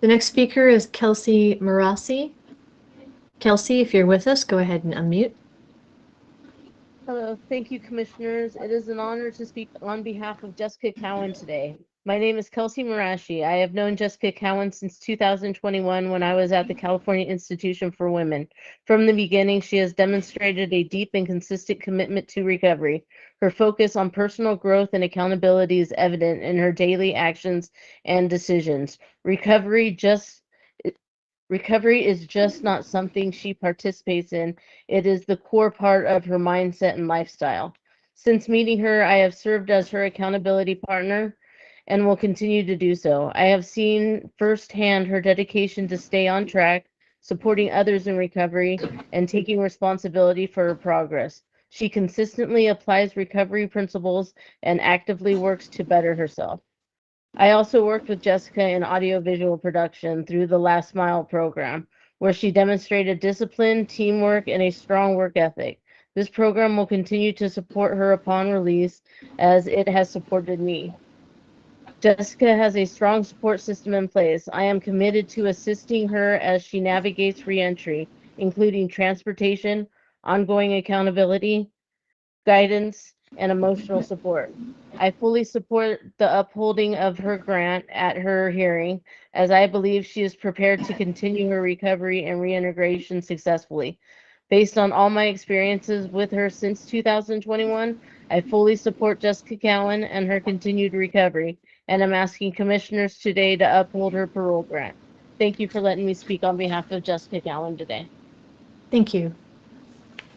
The next speaker is Kelsey Marassi. Kelsey, if you're with us, go ahead and unmute. Hello, thank you, commissioners. It is an honor to speak on behalf of Jessica Cowan today. My name is Kelsey Marashi. I have known Jessica Cowan since 2021 when I was at the California Institution for Women. From the beginning, she has demonstrated a deep and consistent commitment to recovery. Her focus on personal growth and accountability is evident in her daily actions and decisions. Recovery is just not something she participates in. It is the core part of her mindset and lifestyle. Since meeting her, I have served as her accountability partner and will continue to do so. I have seen firsthand her dedication to stay on track, supporting others in recovery, and taking responsibility for her progress. She consistently applies recovery principles and actively works to better herself. I also worked with Jessica in audiovisual production through the Last Mile program. where she demonstrated discipline, teamwork, and a strong work ethic. This program will continue to support her upon release as it has supported me. Jessica has a strong support system in place. I am committed to assisting her as she navigates reentry, including transportation, ongoing accountability, guidance, and emotional support. I fully support the upholding of her grant at her hearing, as I believe she is prepared to continue her recovery and reintegration successfully. Based on all my experiences with her since 2021, I fully support Jessica Cowan and her continued recovery, and I'm asking commissioners today to uphold her parole grant. Thank you for letting me speak on behalf of Jessica Cowan today. Thank you.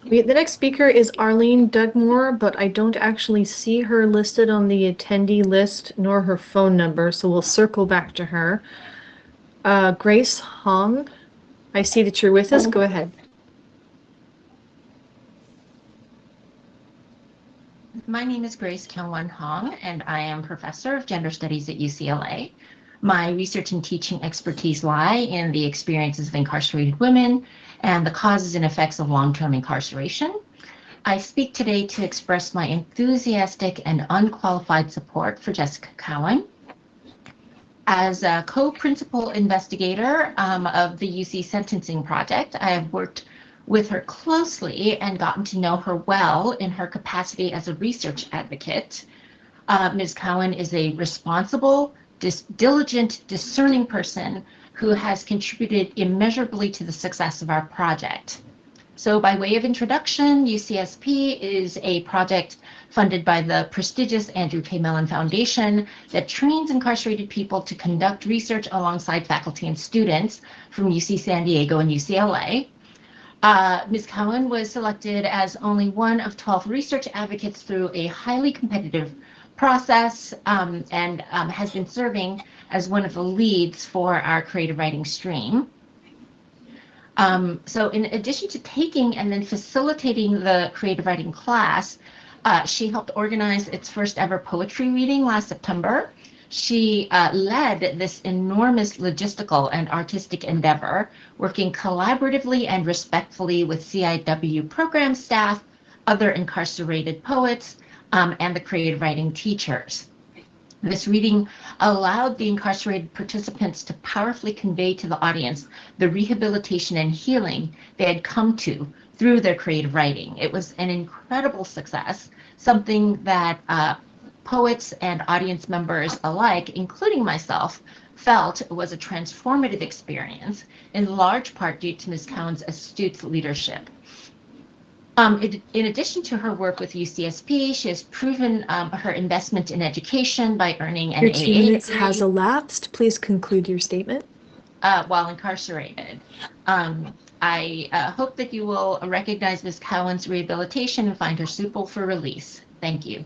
The next speaker is Arlene Dugmore, but I don't actually see her listed on the attendee list nor her phone number, so we'll circle back to her. Grace Hong, I see that you're with us. Go ahead. My name is Grace Kyungwon Hong, and I am professor of gender studies at UCLA. My research and teaching expertise lie in the experiences of incarcerated women and the causes and effects of long-term incarceration. I speak today to express my enthusiastic and unqualified support for Jessica Cowan. As a co-principal investigator of the UC Sentencing Project, I have worked with her closely and gotten to know her well in her capacity as a research advocate. Ms. Cowan is a responsible, diligent, discerning person who has contributed immeasurably to the success of our project. So by way of introduction, UCSP is a project funded by the prestigious Andrew K. Mellon Foundation that trains incarcerated people to conduct research alongside faculty and students from UC San Diego and UCLA. Ms. Cowan was selected as only one of 12 research advocates through a highly competitive process and has been serving as one of the leads for our creative writing stream. So in addition to taking and then facilitating the creative writing class, she helped organize its first ever poetry reading last September. She led this enormous logistical and artistic endeavor, working collaboratively and respectfully with CIW program staff, other incarcerated poets, and the creative writing teachers. This reading allowed the incarcerated participants to powerfully convey to the audience the rehabilitation and healing they had come to through their creative writing. It was an incredible success, something that poets and audience members alike, including myself, felt was a transformative experience, in large part due to Ms. Cowan's astute leadership. In addition to her work with UCSP, she has proven her investment in education by earning an Your 2 AA minutes degree, has elapsed. Please conclude your statement. while incarcerated. I hope that you will recognize Ms. Cowan's rehabilitation and find her suitable for release. Thank you.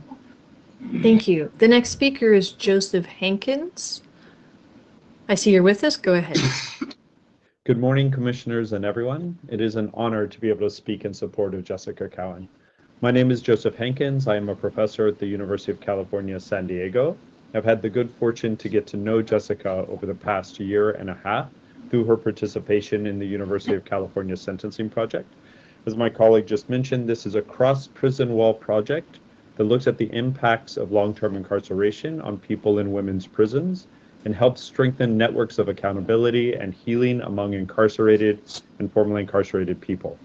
Thank you. The next speaker is Joseph Hankins. I see you're with us. Go ahead. Good morning, commissioners and everyone. It is an honor to be able to speak in support of Jessica Cowan. My name is Joseph Hankins. I am a professor at the University of California, San Diego. I've had the good fortune to get to know Jessica over the past year and a half through her participation in the University of California Sentencing Project. As my colleague just mentioned, this is a cross-prison wall project that looks at the impacts of long-term incarceration on people in women's prisons and helps strengthen networks of accountability and healing among incarcerated and formerly incarcerated people.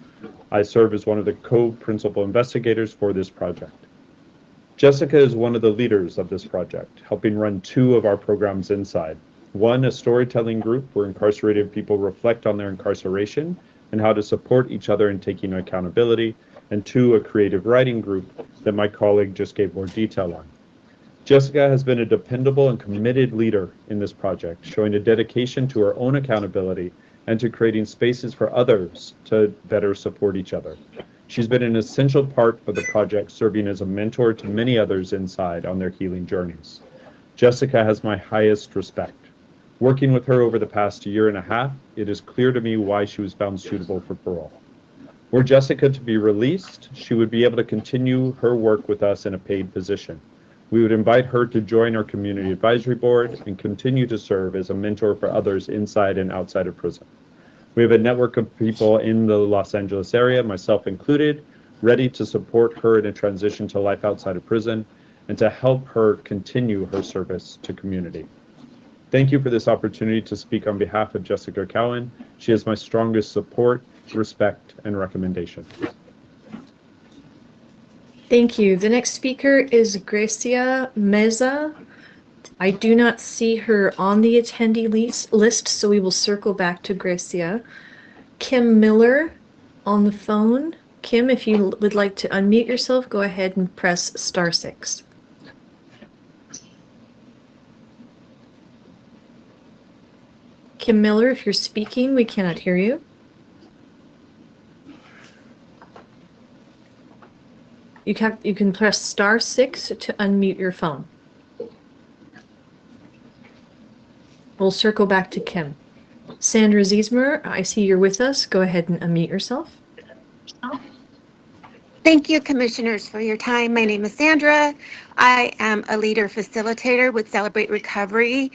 I serve as one of the co-principal investigators for this project. Jessica is one of the leaders of this project, helping run 2 of our programs inside. One, a storytelling group where incarcerated people reflect on their incarceration and how to support each other in taking accountability, and 2, a creative writing group that my colleague just gave more detail on. Jessica has been a dependable and committed leader in this project, showing a dedication to her own accountability and to creating spaces for others to better support each other. She's been an essential part of the project, serving as a mentor to many others inside on their healing journeys. Jessica has my highest respect. Working with her over the past year and a half, it is clear to me why she was found suitable for parole. Were Jessica to be released, she would be able to continue her work with us in a paid position. We would invite her to join our community advisory board and continue to serve as a mentor for others inside and outside of prison. We have a network of people in the Los Angeles area, myself included, ready to support her in a transition to life outside of prison and to help her continue her service to community. Thank you for this opportunity to speak on behalf of Jessica Cowan. She has my strongest support, respect, and recommendation. Thank you. The next speaker is Gracia Meza. I do not see her on the attendee list, so we will circle back to Gracia. Kim Miller on the phone. Kim, if you would like to unmute yourself, go ahead and press *6. Kim Miller, if you're speaking, we cannot hear you. You can press *6 to unmute your phone. We'll circle back to Kim. Sandra Ziesmer, I see you're with us. Go ahead and unmute yourself. Thank you, Commissioners, for your time. My name is Sandra. I am a leader facilitator with Celebrate Recovery.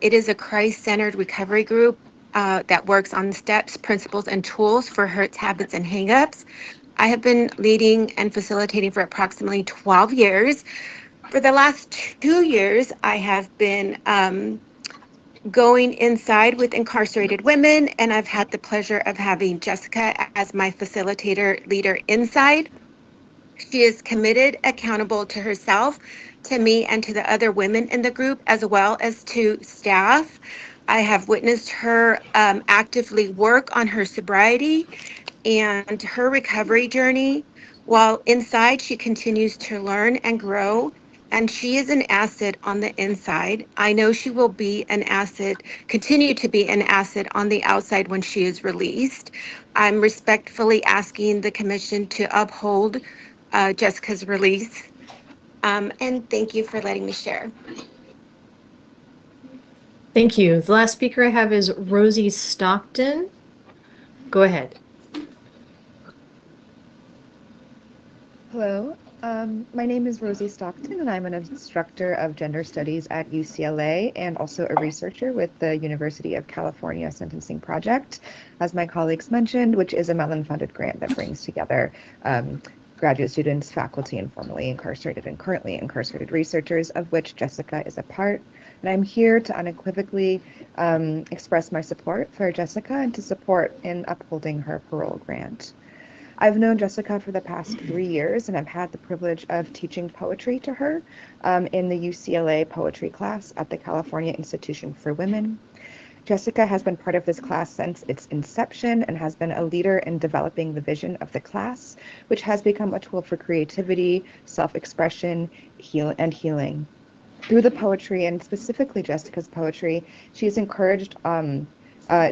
It is a Christ-centered recovery group that works on steps, principles, and tools for hurts, habits, and hangups. I have been leading and facilitating for approximately 12 years. For the last 2 years, I have been going inside with incarcerated women, and I've had the pleasure of having Jessica as my facilitator leader inside. She is committed, accountable to herself, to me, and to the other women in the group, as well as to staff. I have witnessed her actively work on her sobriety and her recovery journey. While inside, she continues to learn and grow, and she is an asset on the inside. I know she will be an asset, continue to be an asset on the outside when she is released. I'm respectfully asking the Commission to uphold Jessica's release. And thank you for letting me share. Thank you. The last speaker I have is Rosie Stockton. Go ahead. Hello, my name is Rosie Stockton, and I'm an instructor of gender studies at UCLA and also a researcher with the University of California Sentencing Project, as my colleagues mentioned, which is a Mellon-funded grant that brings together graduate students, faculty, and formerly incarcerated and currently incarcerated researchers, of which Jessica is a part. And I'm here to unequivocally express my support for Jessica and to support in upholding her parole grant. I've known Jessica for the past 3 years, and I've had the privilege of teaching poetry to her in the UCLA poetry class at the California Institution for Women. Jessica has been part of this class since its inception and has been a leader in developing the vision of the class, which has become a tool for creativity, self-expression, and healing. Through the poetry, and specifically Jessica's poetry, she's encouraged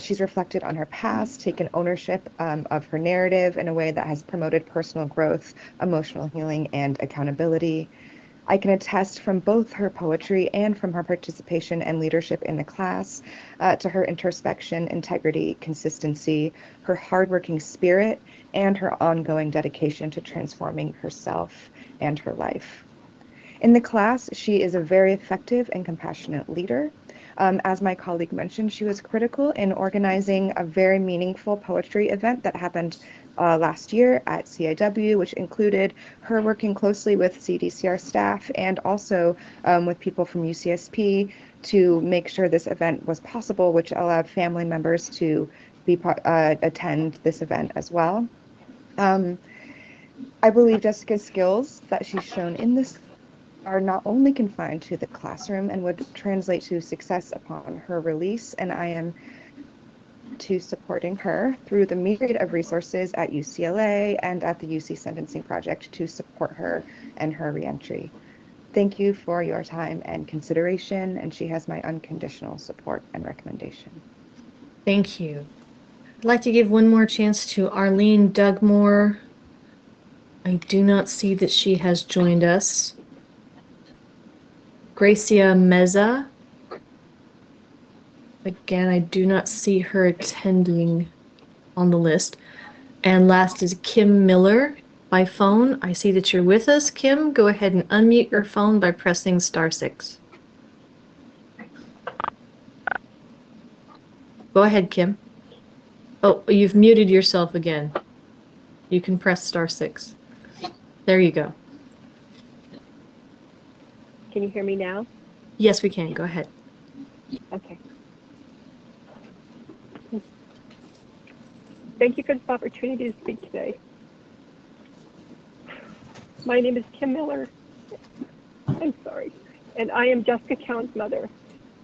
she's reflected on her past, taken ownership of her narrative in a way that has promoted personal growth, emotional healing, and accountability. I can attest from both her poetry and from her participation and leadership in the class to her introspection, integrity, consistency, her hardworking spirit, and her ongoing dedication to transforming herself and her life. In the class, she is a very effective and compassionate leader. As my colleague mentioned, she was critical in organizing a very meaningful poetry event that happened last year at CIW, which included her working closely with CDCR staff and also with people from UCSP to make sure this event was possible, which allowed family members to attend this event as well. I believe Jessica's skills that she's shown in this are not only confined to the classroom and would translate to success upon her release, and I am to supporting her through the myriad of resources at UCLA and at the UC Sentencing Project to support her and her reentry. Thank you for your time and consideration, and she has my unconditional support and recommendation. Thank you. I'd like to give one more chance to Arlene Dugmore. I do not see that she has joined us. Gracia Meza. Again, I do not see her attending on the list. And last is Kim Miller by phone. I see that you're with us, Kim. Go ahead and unmute your phone by pressing *6. Go ahead, Kim. Oh, you've muted yourself again. You can press *6. There you go. Can you hear me now? Yes, we can. Go ahead. Okay. Thank you for this opportunity to speak today. My name is Kim Miller. I'm sorry. And I am Jessica Cowan's mother.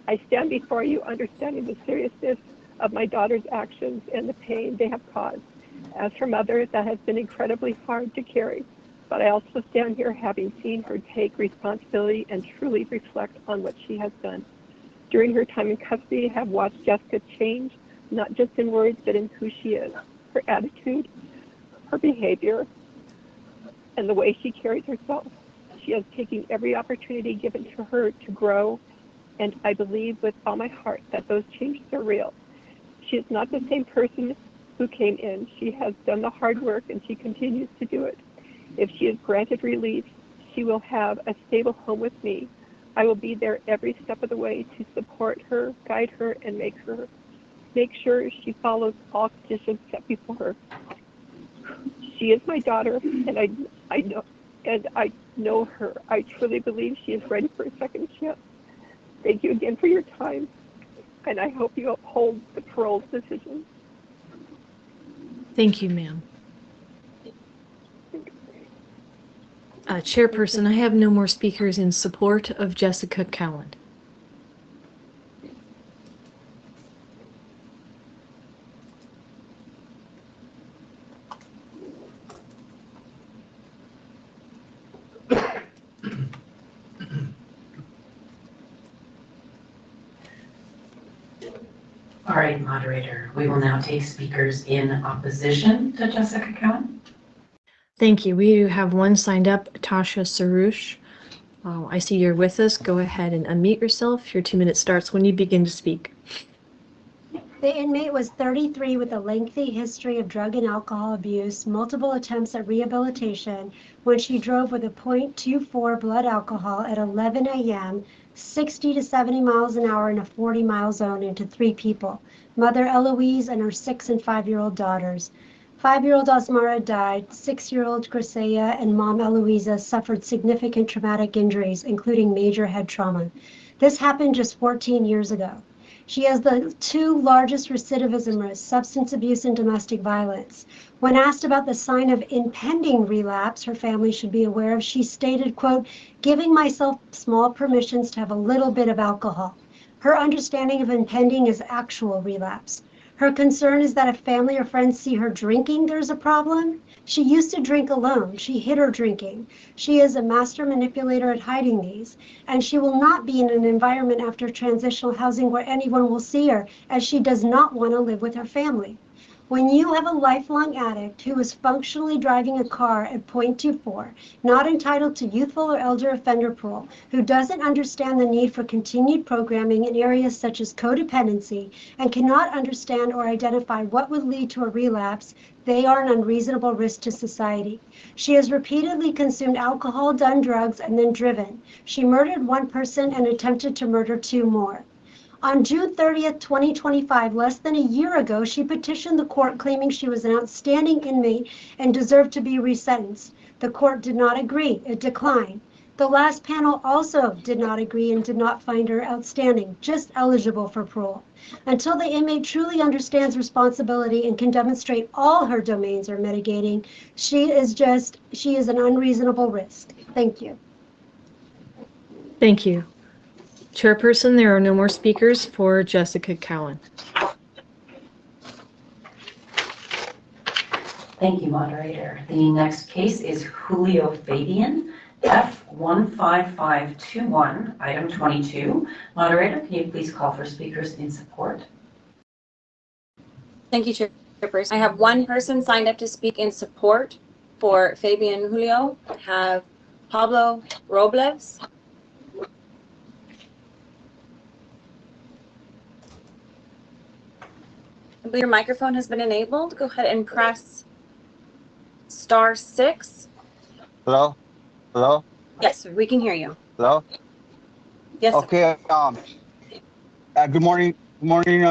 I stand before you understanding the seriousness of my daughter's actions and the pain they have caused. As her mother, that has been incredibly hard to carry. But I also stand here having seen her take responsibility and truly reflect on what she has done. During her time in custody, I have watched Jessica change, not just in words, but in who she is, her attitude, her behavior, and the way she carries herself. She has taken every opportunity given to her to grow, and I believe with all my heart that those changes are real. She is not the same person who came in. She has done the hard work, and she continues to do it. If she is granted release, she will have a stable home with me. I will be there every step of the way to support her, guide her, and make sure she follows all conditions set before her. She is my daughter, and I know her. I truly believe she is ready for a second chance. Thank you again for your time, and I hope you uphold the parole's decision. Thank you, ma'am. Chairperson, I have no more speakers in support of Jessica Cowan. All right, moderator, we will now take speakers in opposition to Jessica Cowan. Thank you. We have one signed up, Tasha Sarush. I see you're with us. Go ahead and unmute yourself. Your 2 minutes starts when you begin to speak. The inmate was 33 with a lengthy history of drug and alcohol abuse, multiple attempts at rehabilitation when she drove with a .24 blood alcohol at 11 a.m., 60 to 70 miles an hour in a 40-mile zone into 3 people, Mother Eloise and her 6- and 5-year-old daughters. 5-year-old Asmara died, 6-year-old Grisea and mom Eloisa suffered significant traumatic injuries, including major head trauma. This happened just 14 years ago. She has the 2 largest recidivism risks, substance abuse and domestic violence. When asked about the sign of impending relapse her family should be aware of, she stated, quote, "Giving myself small permissions to have a little bit of alcohol." Her understanding of impending is actual relapse. Her concern is that if family or friends see her drinking, there's a problem. She used to drink alone. She hid her drinking. She is a master manipulator at hiding these, and she will not be in an environment after transitional housing where anyone will see her, as she does not want to live with her family. When you have a lifelong addict who is functionally driving a car at .24, not entitled to youthful or elder offender parole, who doesn't understand the need for continued programming in areas such as codependency, and cannot understand or identify what would lead to a relapse, they are an unreasonable risk to society. She has repeatedly consumed alcohol, done drugs, and then driven. She murdered 1 person and attempted to murder 2 more. On June 30th, 2025, less than a year ago, she petitioned the court claiming she was an outstanding inmate and deserved to be resentenced. The court did not agree. It declined. The last panel also did not agree and did not find her outstanding, just eligible for parole. Until the inmate truly understands responsibility and can demonstrate all her domains are mitigating, she is an unreasonable risk. Thank you. Thank you. Chairperson, there are no more speakers for Jessica Cowan. Thank you, moderator. The next case is Julio Fabian, F15521, item 22. Moderator, can you please call for speakers in support? Thank you, Chairperson. I have 1 person signed up to speak in support for Fabian Julio. I have Pablo Robles. I believe your microphone has been enabled. Go ahead and press *6. Hello? Hello? Yes, we can hear you. Hello? Yes. Sir. Okay. Good morning. Good morning.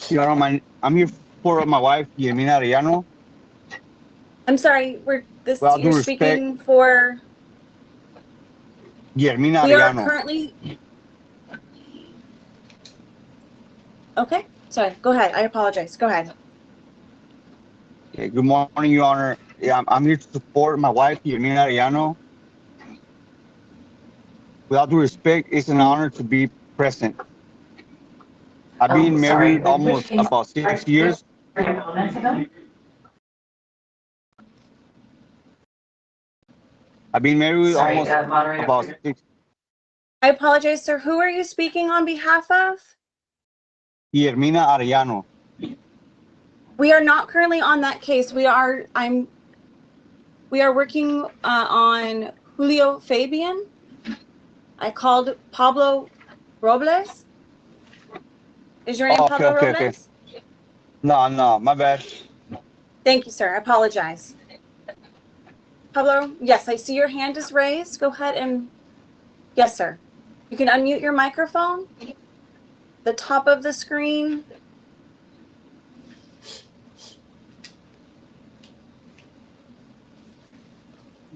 Your Honor, I'm here for my wife, Yemina Arellano. I'm sorry, With all due you're respect, speaking for, Yemina we are Arellano. currently, okay, sorry, go ahead. I apologize. Go ahead. Okay, good morning, Your Honor. Yeah, I'm here to support my wife, Yemina Arellano. With all due respect, it's an honor to be present. I've been married almost about 6 years. I've been married almost about 6. I apologize, sir. Who are you speaking on behalf of? Yemina Arellano. We are not currently on that case. We are working on Julio Fabian. I called Pablo Robles. Is your name Pablo Robles? Okay. No, my bad. Thank you, sir. I apologize. Pablo, yes, I see your hand is raised. Go ahead and, yes, sir. You can unmute your microphone. The top of the screen.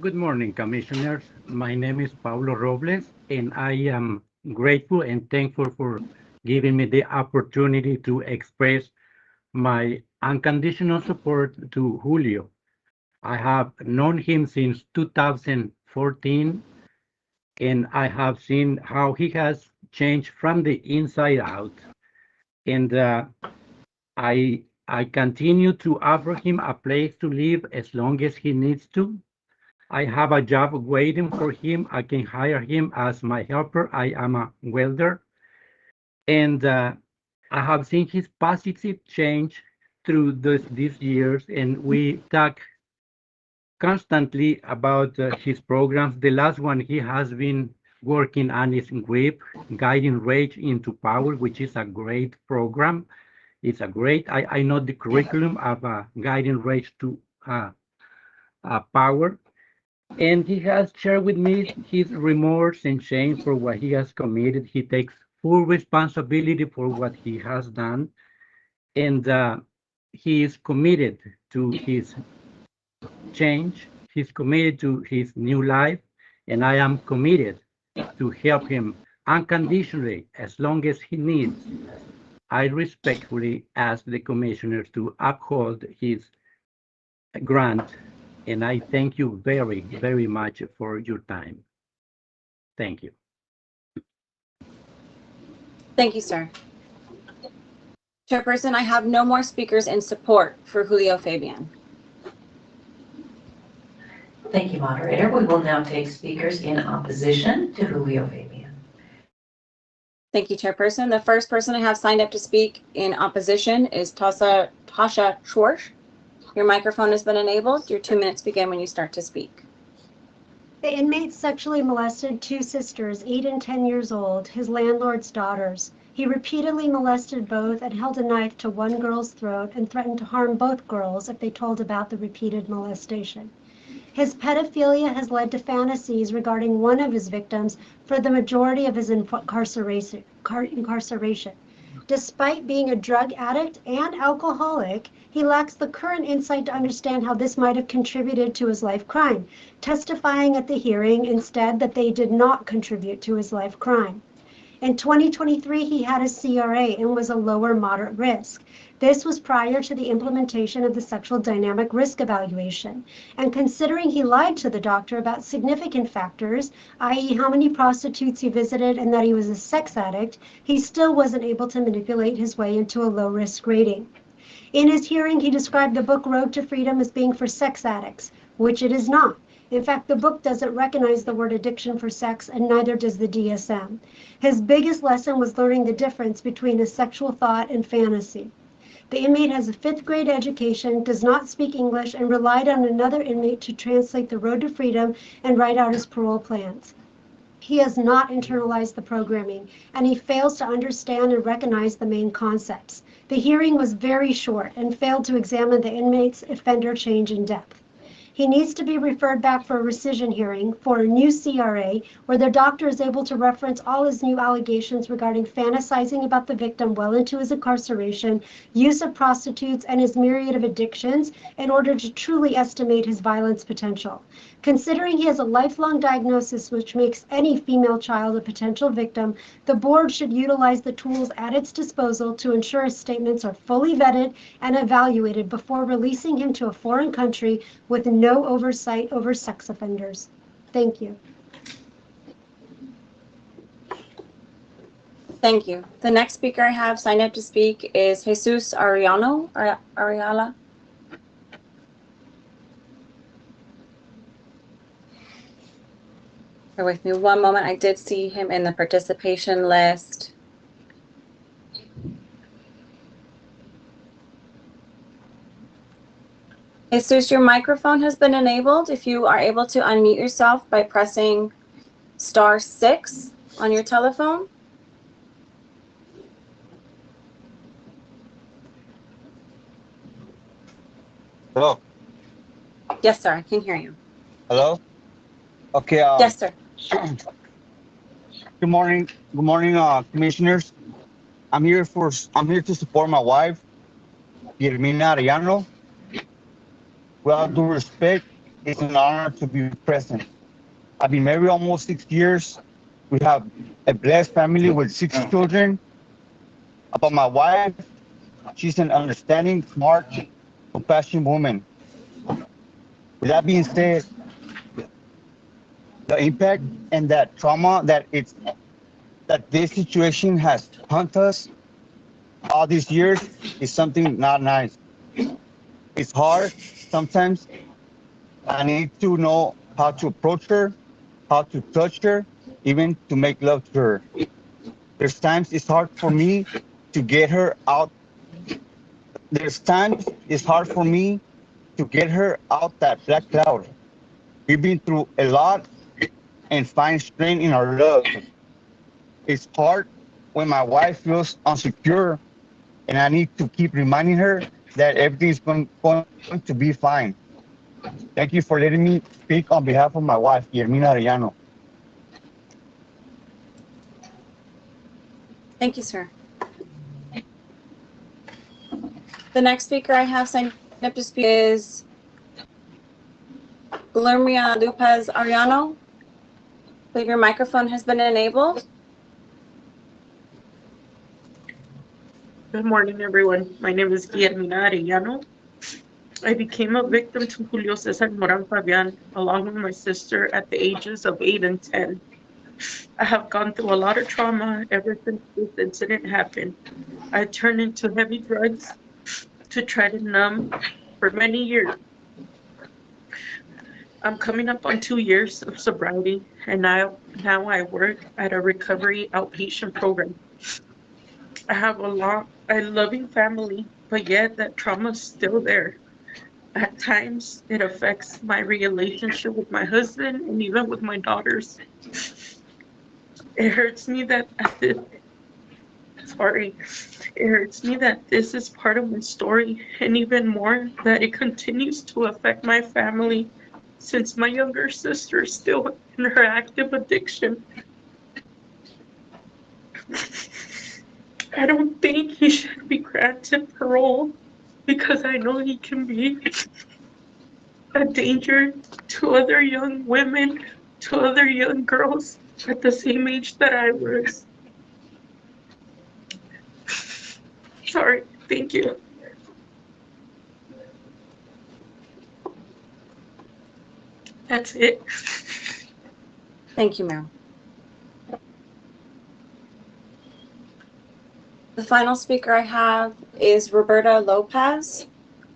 Good morning, Commissioners. My name is Paulo Robles, and I am grateful and thankful for giving me the opportunity to express my unconditional support to Julio. I have known him since 2014, and I have seen how he has changed from the inside out. And I continue to offer him a place to live as long as he needs to. I have a job waiting for him. I can hire him as my helper. I am a welder. And I have seen his positive change through these years, and we talk constantly about his programs. The last one he has been working on is GRIP, Guiding Rage into Power, which is a great program. It's a great, I know the curriculum of Guiding Rage to Power. And he has shared with me his remorse and shame for what he has committed. He takes full responsibility for what he has done. And he is committed to his change. He's committed to his new life. And I am committed to help him unconditionally as long as he needs. I respectfully ask the commissioners to uphold his grant. And I thank you very, very much for your time. Thank you. Thank you, sir. Chairperson, I have no more speakers in support for Julio Fabian. Thank you, moderator. We will now take speakers in opposition to Julio Fabian. Thank you, Chairperson. The first person I have signed up to speak in opposition is Tasha Schwartz. Your microphone has been enabled. Your 2 minutes begin when you start to speak. The inmate sexually molested 2 sisters, 8 and 10 years old, his landlord's daughters. He repeatedly molested both and held a knife to one girl's throat and threatened to harm both girls if they told about the repeated molestation. His pedophilia has led to fantasies regarding one of his victims for the majority of his incarceration. Despite being a drug addict and alcoholic, he lacks the current insight to understand how this might have contributed to his life crime, testifying at the hearing instead that they did not contribute to his life crime. In 2023, he had a CRA and was a lower moderate risk. This was prior to the implementation of the sexual dynamic risk evaluation. And considering he lied to the doctor about significant factors, i.e. how many prostitutes he visited and that he was a sex addict, he still wasn't able to manipulate his way into a low risk rating. In his hearing, he described the book Road to Freedom as being for sex addicts, which it is not. In fact, the book doesn't recognize the word addiction for sex, and neither does the DSM. His biggest lesson was learning the difference between a sexual thought and fantasy. The inmate has a 5th grade education, does not speak English, and relied on another inmate to translate the Road to Freedom and write out his parole plans. He has not internalized the programming, and he fails to understand and recognize the main concepts. The hearing was very short and failed to examine the inmate's offender change in depth. He needs to be referred back for a rescission hearing for a new CRA where the doctor is able to reference all his new allegations regarding fantasizing about the victim well into his incarceration, use of prostitutes, and his myriad of addictions in order to truly estimate his violence potential. Considering he has a lifelong diagnosis which makes any female child a potential victim, the board should utilize the tools at its disposal to ensure his statements are fully vetted and evaluated before releasing him to a foreign country with no oversight over sex offenders. Thank you. Thank you. The next speaker I have signed up to speak is Jesus Ariala. Bear with me one moment. I did see him in the participation list. Jesus, your microphone has been enabled. If you are able to unmute yourself by pressing *6 on your telephone. Hello. Yes, sir. I can hear you. Hello. Okay. Yes, sir. Good morning. Good morning, commissioners. I'm here to support my wife, Guillermina Arellano. With all due respect, it's an honor to be present. I've been married almost 6 years. We have a blessed family with 6 children. About my wife, she's an understanding, smart, compassionate woman. With that being said, the impact and that trauma that this situation has haunted us all these years is something not nice. It's hard sometimes. I need to know how to approach her, how to touch her, even to make love to her. There's times it's hard for me to get her out. There's times it's hard for me to get her out that black cloud. We've been through a lot and find strength in our love. It's hard when my wife feels insecure and I need to keep reminding her that everything's going to be fine. Thank you for letting me speak on behalf of my wife, Guillermina Arellano. Thank you, sir. The next speaker I have signed up to speak is Guillermina Lopez Arellano. I believe your microphone has been enabled. Good morning, everyone. My name is Guillermina Arellano. I became a victim to Julio Cesar Moran Fabian along with my sister at the ages of 8 and 10. I have gone through a lot of trauma ever since this incident happened. I turned into heavy drugs to try to numb for many years. I'm coming up on 2 years of sobriety, and now I work at a recovery outpatient program. I have a loving family, but yet that trauma is still there. At times, it affects my relationship with my husband and even with my daughters. It hurts me that this is part of my story, and even more that it continues to affect my family since my younger sister is still in her active addiction. I don't think he should be granted parole because I know he can be a danger to other young women, to other young girls at the same age that I was. Sorry, thank you. That's it. Thank you, ma'am. The final speaker I have is Roberta Lopez.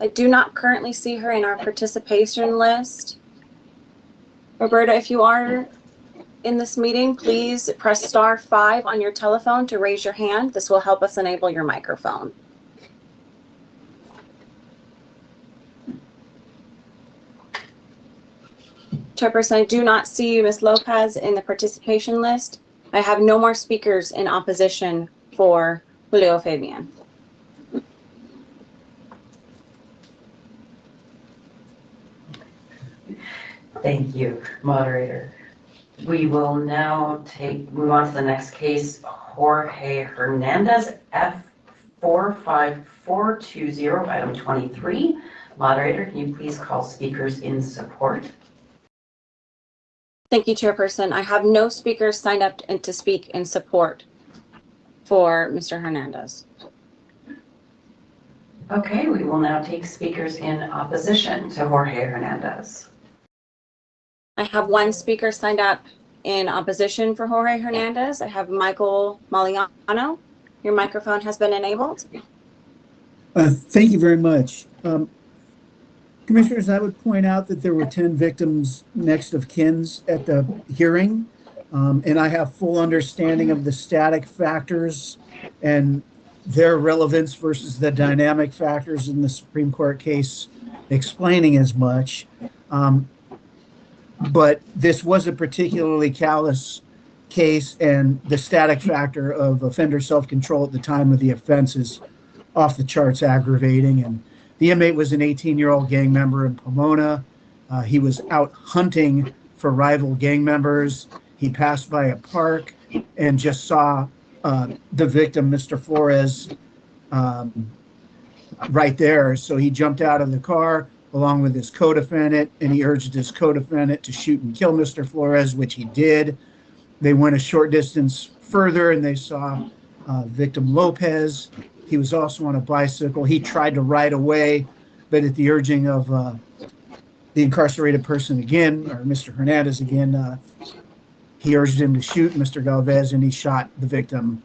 I do not currently see her in our participation list. Roberta, if you are in this meeting, please press *5 on your telephone to raise your hand. This will help us enable your microphone. Chairperson, I do not see you, Ms. Lopez, in the participation list. I have no more speakers in opposition for Julio Fabian. Thank you, moderator. We will now move on to the next case, Jorge Hernandez, F45420, item 23. Moderator, can you please call speakers in support? Thank you, Chairperson. I have no speakers signed up to speak in support for Mr. Hernandez. Okay, we will now take speakers in opposition to Jorge Hernandez. I have one speaker signed up in opposition for Jorge Hernandez. I have Michael Maliano. Your microphone has been enabled. Thank you very much. Commissioners, I would point out that there were 10 victims next of kins at the hearing, and I have full understanding of the static factors and their relevance versus the dynamic factors in the Supreme Court case explaining as much. But this was a particularly callous case, and the static factor of offender self-control at the time of the offense is off the charts aggravating. And the inmate was an 18-year-old gang member in Pomona. He was out hunting for rival gang members. He passed by a park and just saw the victim, Mr. Flores, right there. So he jumped out of the car along with his co-defendant, and he urged his co-defendant to shoot and kill Mr. Flores, which he did. They went a short distance further and they saw victim Lopez. He was also on a bicycle. He tried to ride away, but at the urging of the incarcerated person again, or Mr. Hernandez again, he urged him to shoot Mr. Galvez, and he shot the victim,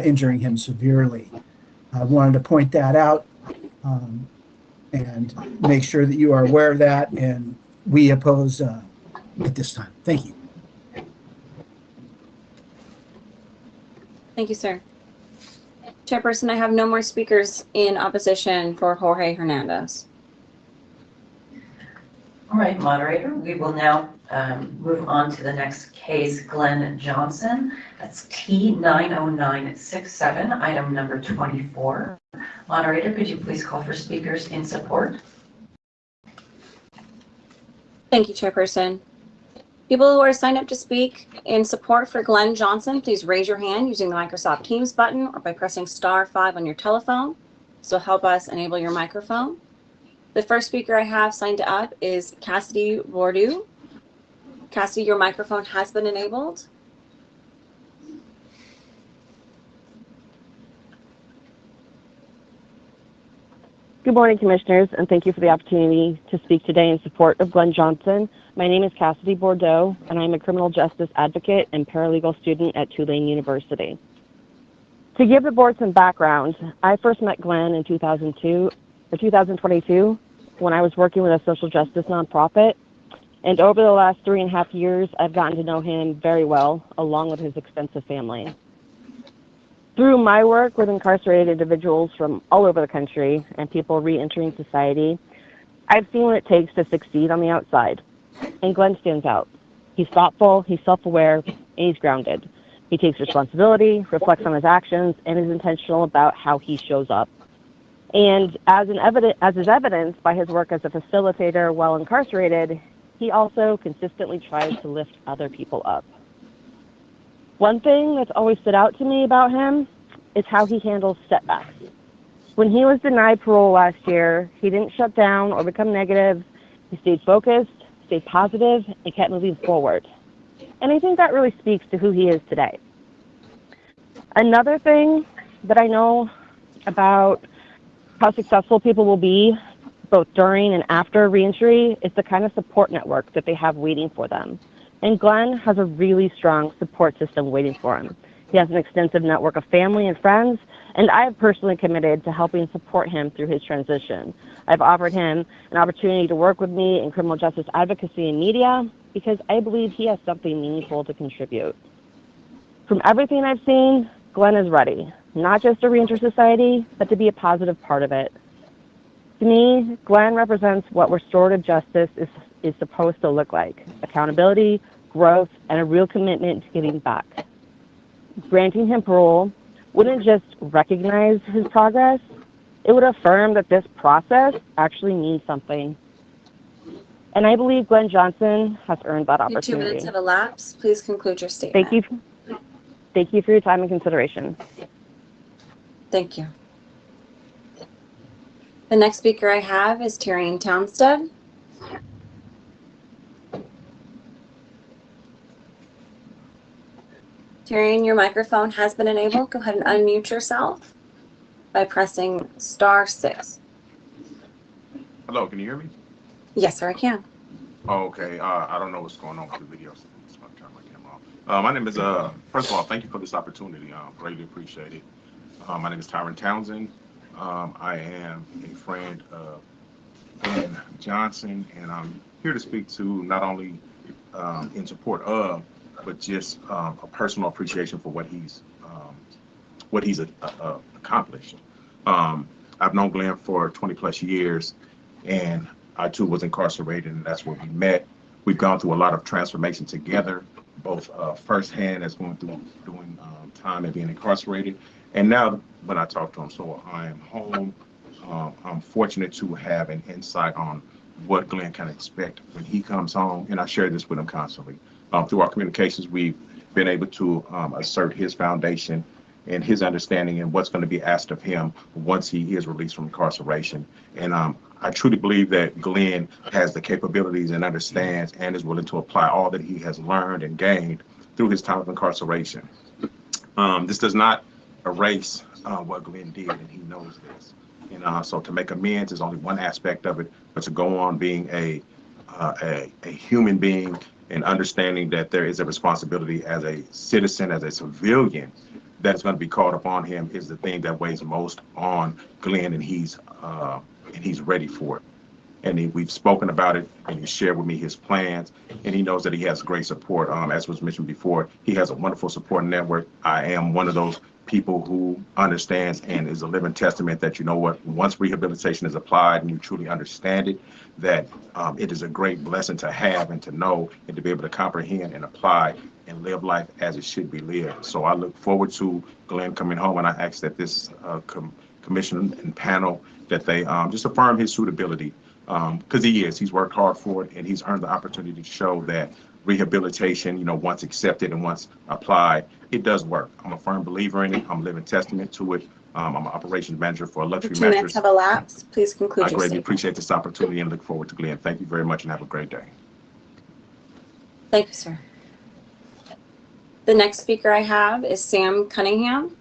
injuring him severely. I wanted to point that out and make sure that you are aware of that, and we oppose at this time. Thank you. Thank you, sir. Chairperson, I have no more speakers in opposition for Jorge Hernandez. All right, moderator, we will now move on to the next case, Glenn Johnson. That's T90967, item number 24. Moderator, could you please call for speakers in support? Thank you, Chairperson. People who are signed up to speak in support for Glenn Johnson, please raise your hand using the Microsoft Teams button or by pressing *5 on your telephone. This will help us enable your microphone. The first speaker I have signed up is Cassidy Bordeaux. Cassidy, your microphone has been enabled. Good morning, Commissioners, and thank you for the opportunity to speak today in support of Glenn Johnson. My name is Cassidy Bordeaux, and I'm a criminal justice advocate and paralegal student at Tulane University. To give the board some background, I first met Glenn in 2022 when I was working with a social justice nonprofit, and over the last 3.5 years, I've gotten to know him very well, along with his extensive family. Through my work with incarcerated individuals from all over the country and people re-entering society, I've seen what it takes to succeed on the outside, and Glenn stands out. He's thoughtful, he's self-aware, and he's grounded. He takes responsibility, reflects on his actions, and is intentional about how he shows up. And as is evidenced by his work as a facilitator while incarcerated, he also consistently tries to lift other people up. One thing that's always stood out to me about him is how he handles setbacks. When he was denied parole last year, he didn't shut down or become negative. He stayed focused, stayed positive, and kept moving forward. And I think that really speaks to who he is today. Another thing that I know about how successful people will be, both during and after reentry, is the kind of support network that they have waiting for them. And Glenn has a really strong support system waiting for him. He has an extensive network of family and friends, and I have personally committed to helping support him through his transition. I've offered him an opportunity to work with me in criminal justice advocacy and media because I believe he has something meaningful to contribute. From everything I've seen, Glenn is ready, not just to reenter society, but to be a positive part of it. To me, Glenn represents what restorative justice is supposed to look like: accountability, growth, and a real commitment to giving back. Granting him parole wouldn't just recognize his progress, it would affirm that this process actually means something. And I believe Glenn Johnson has earned that Your 2 minutes opportunity. have elapsed. Please conclude your statement. Thank you for your time and consideration. Thank you. The next speaker I have is Tyrion Townsend. Tyrion, your microphone has been enabled. Go ahead and unmute yourself by pressing *6. Hello, can you hear me? Yes, sir, I can. Oh, okay. I don't know what's going on with the video. So I'm just going to turn my camera off. My name is, first of all, thank you for this opportunity. Greatly appreciate it. My name is Tyrion Townsend. I am a friend of Ben Johnson, and I'm here to speak to not only in support of, but just a personal appreciation for what he's accomplished. I've known Glenn for 20 plus years, and I too was incarcerated, and that's where we met. We've gone through a lot of transformation together, both firsthand as going through doing time and being incarcerated, and now when I talk to him. So I am home. I'm fortunate to have an insight on what Glenn can expect when he comes home, and I share this with him constantly. Through our communications, we've been able to assert his foundation and his understanding and what's going to be asked of him once he is released from incarceration. And I truly believe that Glenn has the capabilities and understands and is willing to apply all that he has learned and gained through his time of incarceration. This does not erase what Glenn did, and he knows this. And so to make amends is only one aspect of it, but to go on being a human being and understanding that there is a responsibility as a citizen, as a civilian, that is going to be called upon him is the thing that weighs most on Glenn, and he's ready for it. And we've spoken about it, and he shared with me his plans, and he knows that he has great support. As was mentioned before, he has a wonderful support network. I am one of those people who understands and is a living testament that, you know what, once rehabilitation is applied and you truly understand it, that it is a great blessing to have and to know and to be able to comprehend and apply and live life as it should be lived. So I look forward to Glenn coming home, and I ask that this commission and panel, that they just affirm his suitability, because he's worked hard for it, and he's earned the opportunity to show that rehabilitation, you know, once accepted and once applied, it does work. I'm a firm believer in it. I'm a living testament to it. I'm an operations manager for a luxury 2 minutes mattress. have elapsed. Please conclude I your greatly statement. appreciate this opportunity and look forward to Glenn. Thank you very much and have a great day. Thank you, sir. The next speaker I have is Sam Cunningham.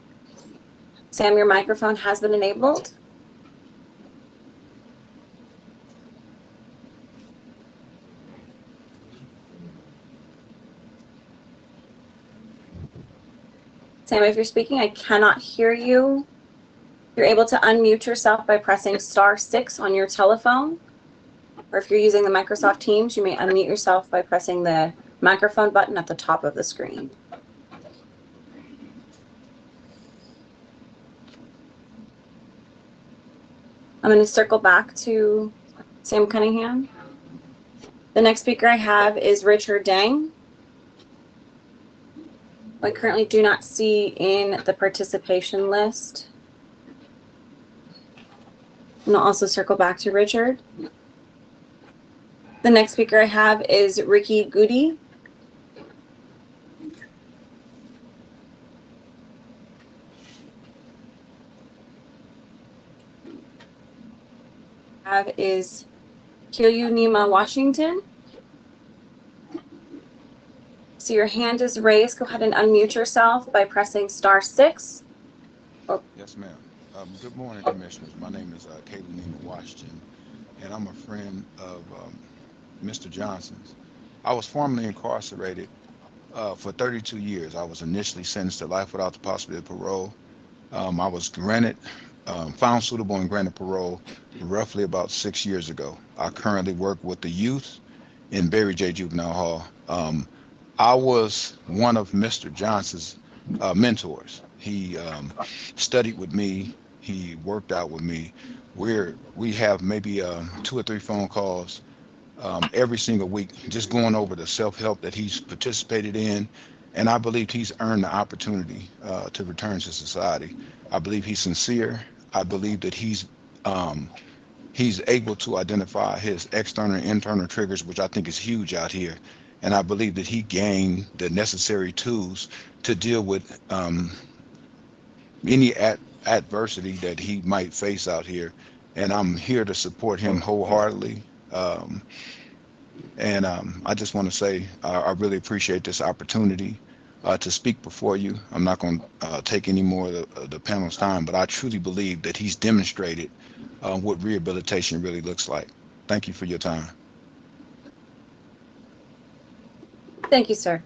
Sam, your microphone has been enabled. Sam, if you're speaking, I cannot hear you. You're able to unmute yourself by pressing *6 on your telephone. Or if you're using the Microsoft Teams, you may unmute yourself by pressing the microphone button at the top of the screen. I'm going to circle back to Sam Cunningham. The next speaker I have is Richard Dang. I currently do not see in the participation list. And I'll also circle back to Richard. The next speaker I have is Ricky Goody. Have is Nima Washington. So your hand is raised. Go ahead and unmute yourself by pressing *6. Oh. Yes, ma'am. Good morning, Commissioners. My name is Nima Washington, and I'm a friend of Mr. Johnson's. I was formerly incarcerated for 32 years. I was initially sentenced to life without the possibility of parole. I was granted, found suitable and granted parole roughly about 6 years ago. I currently work with the youth in Berry J. Juvenile Hall. I was one of Mr. Johnson's mentors. He studied with me. He worked out with me. We have maybe 2 or 3 phone calls every single week, just going over the self-help that he's participated in. And I believe he's earned the opportunity to return to society. I believe he's sincere. I believe that he's he's able to identify his external and internal triggers, which I think is huge out here. And I believe that he gained the necessary tools to deal with any adversity that he might face out here. And I'm here to support him wholeheartedly. I just want to say I really appreciate this opportunity to speak before you. I'm not going to take any more of the panel's time, but I truly believe that he's demonstrated what rehabilitation really looks like. Thank you for your time. Thank you, sir.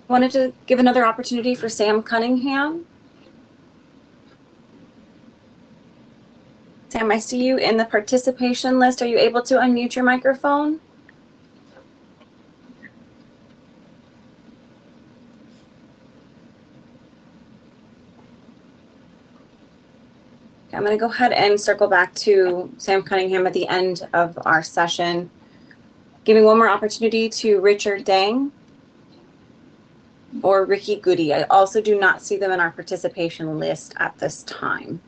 Wanted to give another opportunity for Sam Cunningham. Sam, I see you in the participation list. Are you able to unmute your microphone? I'm going to go ahead and circle back to Sam Cunningham at the end of our session. Giving one more opportunity to Richard Dang or Ricky Goody. I also do not see them in our participation list at this time.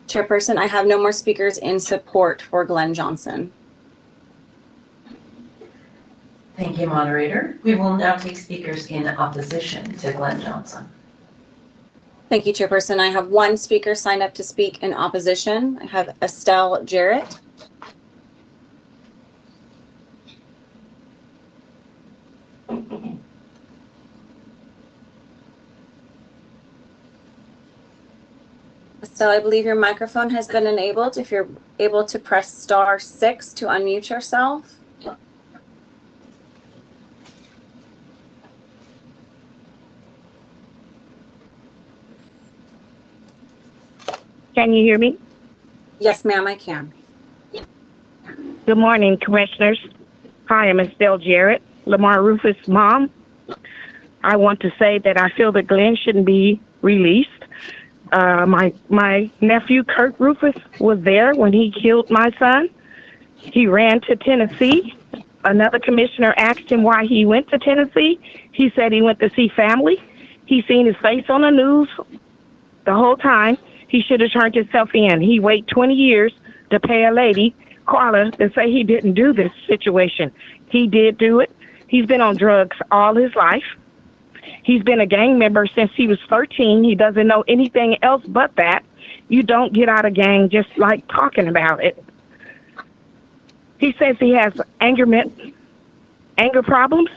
Chairperson, I have no more speakers in support for Glenn Johnson. Thank you, moderator. We will now take speakers in opposition to Glenn Johnson. Thank you, Chairperson. I have one speaker signed up to speak in opposition. I have Estelle Jarrett. Estelle, I believe your microphone has been enabled. If you're able to press *6 to unmute yourself. Can you hear me? Yes, ma'am, I can. Good morning, commissioners. Hi, I'm Estelle Jarrett, Lamar Rufus' mom. I want to say that I feel that Glenn shouldn't be released. My nephew, Kurt Rufus, was there when he killed my son. He ran to Tennessee. Another commissioner asked him why he went to Tennessee. He said he went to see family. He seen his face on the news the whole time. He should have turned himself in. He waited 20 years to pay a lady, Clara, to say he didn't do this situation. He did do it. He's been on drugs all his life. He's been a gang member since he was 13. He doesn't know anything else but that. You don't get out of gang just like talking about it. He says he has anger problems.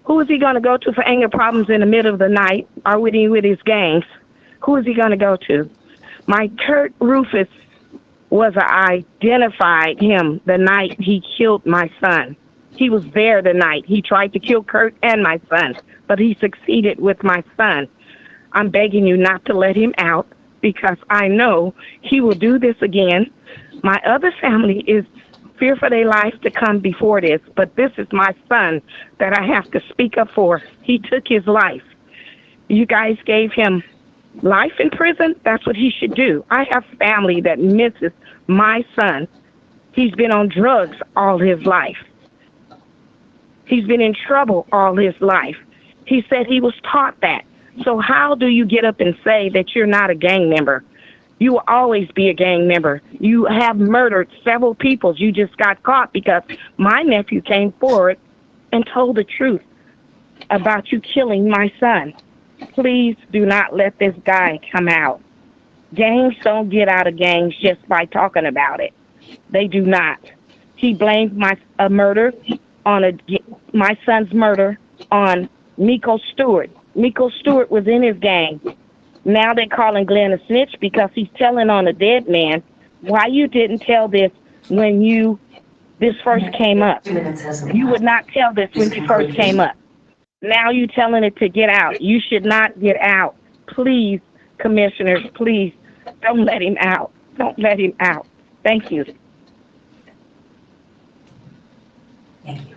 Who is he going to go to for anger problems in the middle of the night or with his gangs? Who is he going to go to? My Kurt Rufus identified him the night he killed my son. He was there the night. He tried to kill Kurt and my son, but he succeeded with my son. I'm begging you not to let him out because I know he will do this again. My other family is fear for their life to come before this, but this is my son that I have to speak up for. He took his life. You guys gave him life in prison. That's what he should do. I have family that misses my son. He's been on drugs all his life. He's been in trouble all his life. He said he was taught that. So how do you get up and say that you're not a gang member? You will always be a gang member. You have murdered several people. You just got caught because my nephew came forward and told the truth about you killing my son. Please do not let this guy come out. Gangs don't get out of gangs just by talking about it. They do not. He blamed my son's murder on Miko Stewart. Miko Stewart was in his gang. Now they're calling Glenn a snitch because he's telling on a dead man. Why you didn't tell this when this first came up? You would not tell this when you first came up. Now you telling it to get out. You should not get out. Please, commissioners, please, don't let him out. Don't let him out. Thank you. Thank you.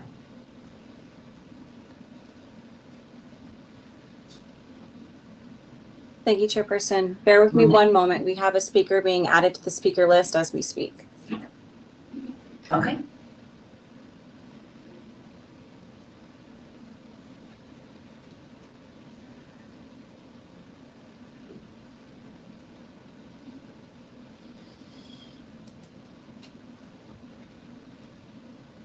Thank you, Chairperson. Bear with me one moment. We have a speaker being added to the speaker list as we speak. Okay.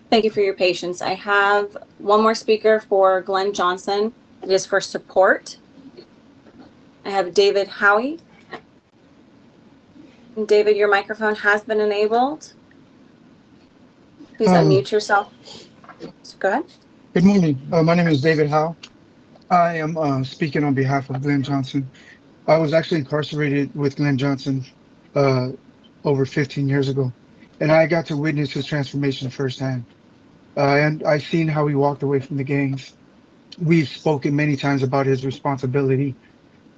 Thank you for your patience. I have one more speaker for Glenn Johnson. It is for support. I have David Howie. David, your microphone has been enabled. Please unmute yourself. Go ahead. Good morning. My name is David Howe. I am speaking on behalf of Glenn Johnson. I was actually incarcerated with Glenn Johnson over 15 years ago, and I got to witness his transformation firsthand. And I've seen how he walked away from the gangs. We've spoken many times about his responsibility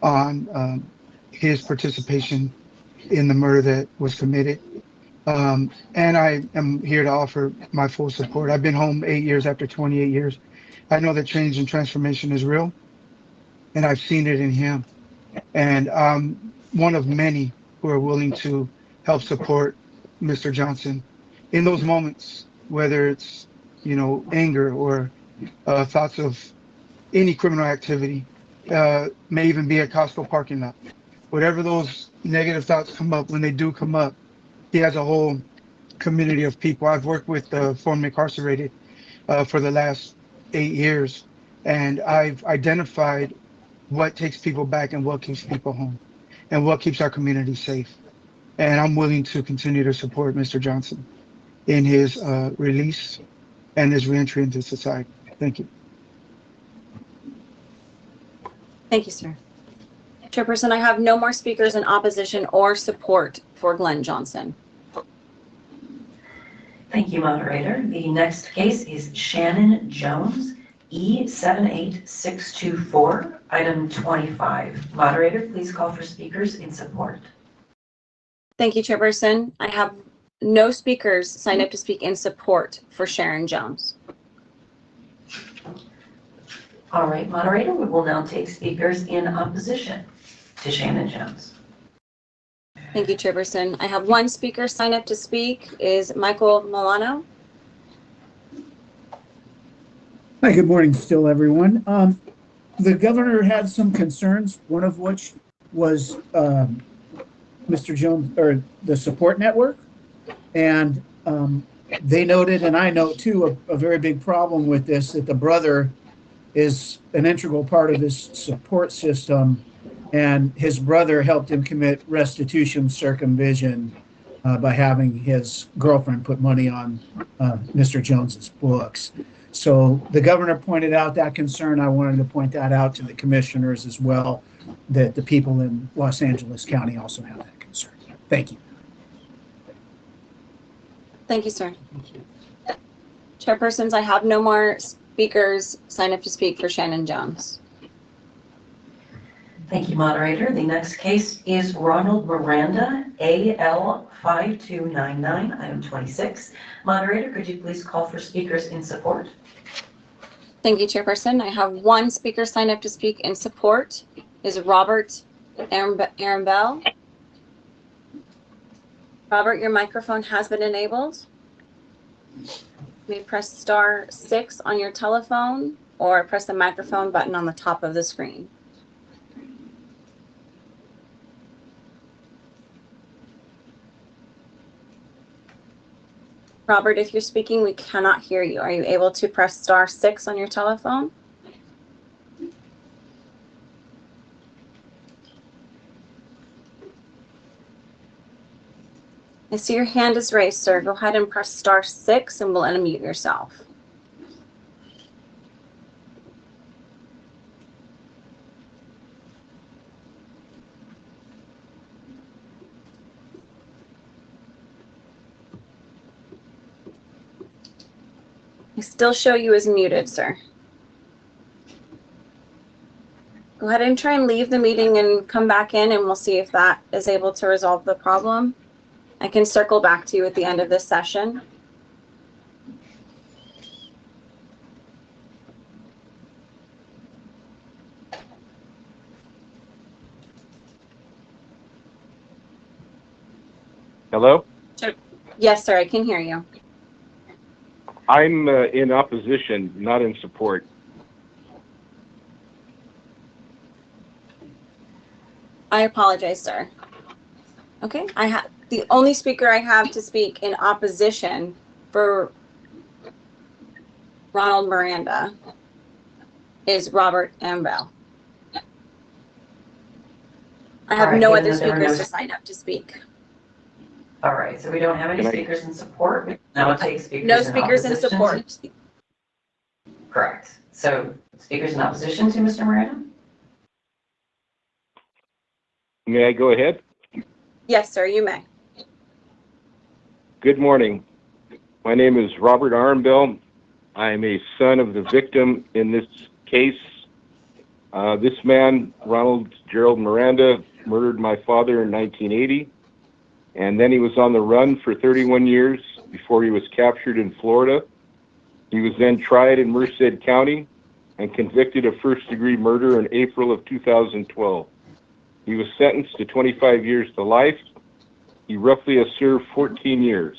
on his participation in the murder that was committed. And I am here to offer my full support. I've been home 8 years after 28 years. I know that change and transformation is real, and I've seen it in him. And I'm one of many who are willing to help support Mr. Johnson in those moments, whether it's, you know, anger or thoughts of any criminal activity, may even be a Costco parking lot. Whatever those negative thoughts come up, when they do come up, he has a whole community of people. I've worked with formerly incarcerated for the last 8 years, and I've identified what takes people back and what keeps people home and what keeps our community safe. And I'm willing to continue to support Mr. Johnson in his release and his reentry into society. Thank you. Thank you, sir. Chairperson, I have no more speakers in opposition or support for Glenn Johnson. Thank you, moderator. The next case is Shannon Jones, E78624, item 25. Moderator, please call for speakers in support. Thank you, Chairperson. I have no speakers signed up to speak in support for Sharon Jones. All right, moderator, we will now take speakers in opposition to Shannon Jones. Thank you, Chairperson. I have one speaker signed up to speak, is Michael Milano. Hi, good morning still, everyone. The governor had some concerns, one of which was Mr. Jones, or the support network. And they noted, and I note too, a very big problem with this, that the brother is an integral part of this support system, and his brother helped him commit restitution circumvision by having his girlfriend put money on Mr. Jones's books. So the governor pointed out that concern. I wanted to point that out to the commissioners as well, that the people in Los Angeles County also have that concern. Thank you. Thank you, sir. Chairpersons, I have no more speakers signed up to speak for Shannon Jones. Thank you, moderator. The next case is Ronald Miranda, AL5299, item 26. Moderator, could you please call for speakers in support? Thank you, Chairperson. I have one speaker signed up to speak in support, is Robert Arambell. Robert, your microphone has been enabled. You may press *6 on your telephone or press the microphone button on the top of the screen. Robert, if you're speaking, we cannot hear you. Are you able to press *6 on your telephone? I see your hand is raised, sir. Go ahead and press *6 and we'll unmute yourself. I still show you as muted, sir. Go ahead and try and leave the meeting and come back in, and we'll see if that is able to resolve the problem. I can circle back to you at the end of this session. Hello? Sure. Yes, sir, I can hear you. I'm in opposition, not in support. I apologize, sir. Okay, I have the only speaker I have to speak in opposition for Ronald Miranda is Robert Ambell. I have no other speakers to sign up to speak. All right, so we don't have any speakers in support. We now take speakers No in speakers in opposition. support. Correct. So speakers in opposition to Mr. Miranda? May I go ahead? Yes, sir, you may. Good morning. My name is Robert Armbell. I am a son of the victim in this case. This man, Ronald Gerald Miranda, murdered my father in 1980, and then he was on the run for 31 years before he was captured in Florida. He was then tried in Merced County and convicted of first-degree murder in April of 2012. He was sentenced to 25 years to life. He roughly has served 14 years.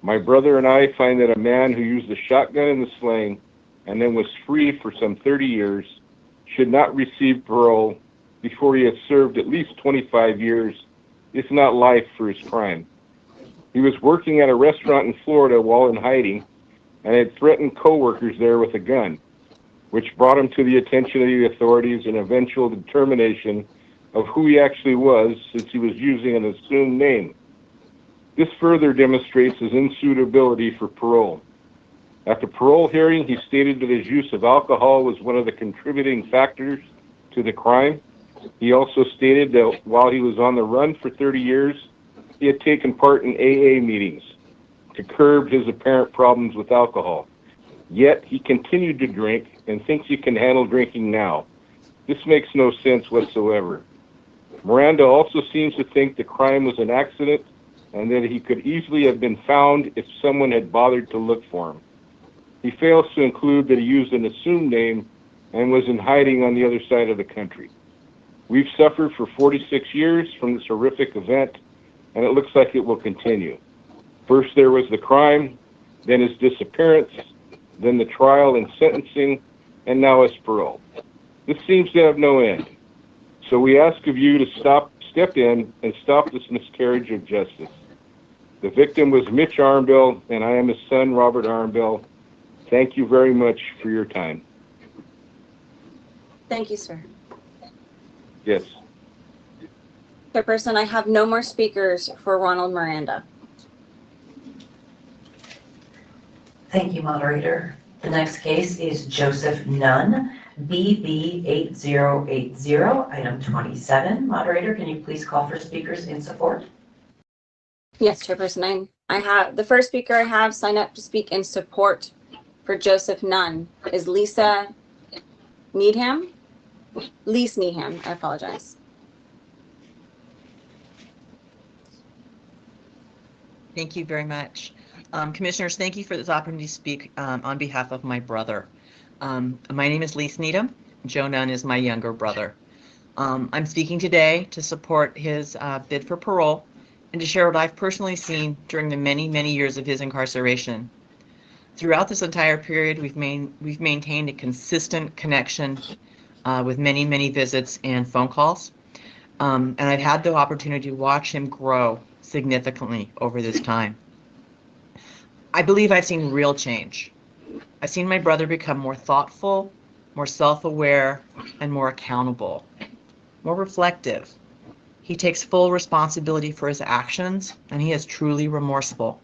My brother and I find that a man who used a shotgun in the sling and then was free for some 30 years should not receive parole before he has served at least 25 years, if not life, for his crime. He was working at a restaurant in Florida while in hiding and had threatened co-workers there with a gun, which brought him to the attention of the authorities and eventual determination of who he actually was, since he was using an assumed name. This further demonstrates his unsuitability for parole. At the parole hearing, he stated that his use of alcohol was one of the contributing factors to the crime. He also stated that while he was on the run for 30 years, he had taken part in AA meetings to curb his apparent problems with alcohol. Yet he continued to drink and thinks he can handle drinking now. This makes no sense whatsoever. Miranda also seems to think the crime was an accident and that he could easily have been found if someone had bothered to look for him. He fails to include that he used an assumed name and was in hiding on the other side of the country. We've suffered for 46 years from this horrific event, and it looks like it will continue. First there was the crime, then his disappearance, then the trial and sentencing, and now his parole. This seems to have no end. So we ask of you to step in and stop this miscarriage of justice. The victim was Mitch Armbell, and I am his son, Robert Armbell. Thank you very much for your time. Thank you, sir. Yes. Chairperson, I have no more speakers for Ronald Miranda. Thank you, moderator. The next case is Joseph Nunn, BB 8080, item 27. Moderator, can you please call for speakers in support? Yes, Chairperson, I have the first speaker I have signed up to speak in support for Joseph Nunn is Lisa Needham. Lise Needham, I apologize. Thank you very much. Commissioners, thank you for this opportunity to speak on behalf of my brother. My name is Lise Needham. Joe Nunn is my younger brother. I'm speaking today to support his bid for parole and to share what I've personally seen during the many, many years of his incarceration. Throughout this entire period, we've maintained a consistent connection with many, many visits and phone calls. And I've had the opportunity to watch him grow significantly over this time. I believe I've seen real change. I've seen my brother become more thoughtful, more self-aware, and more accountable, more reflective. He takes full responsibility for his actions, and he is truly remorseful.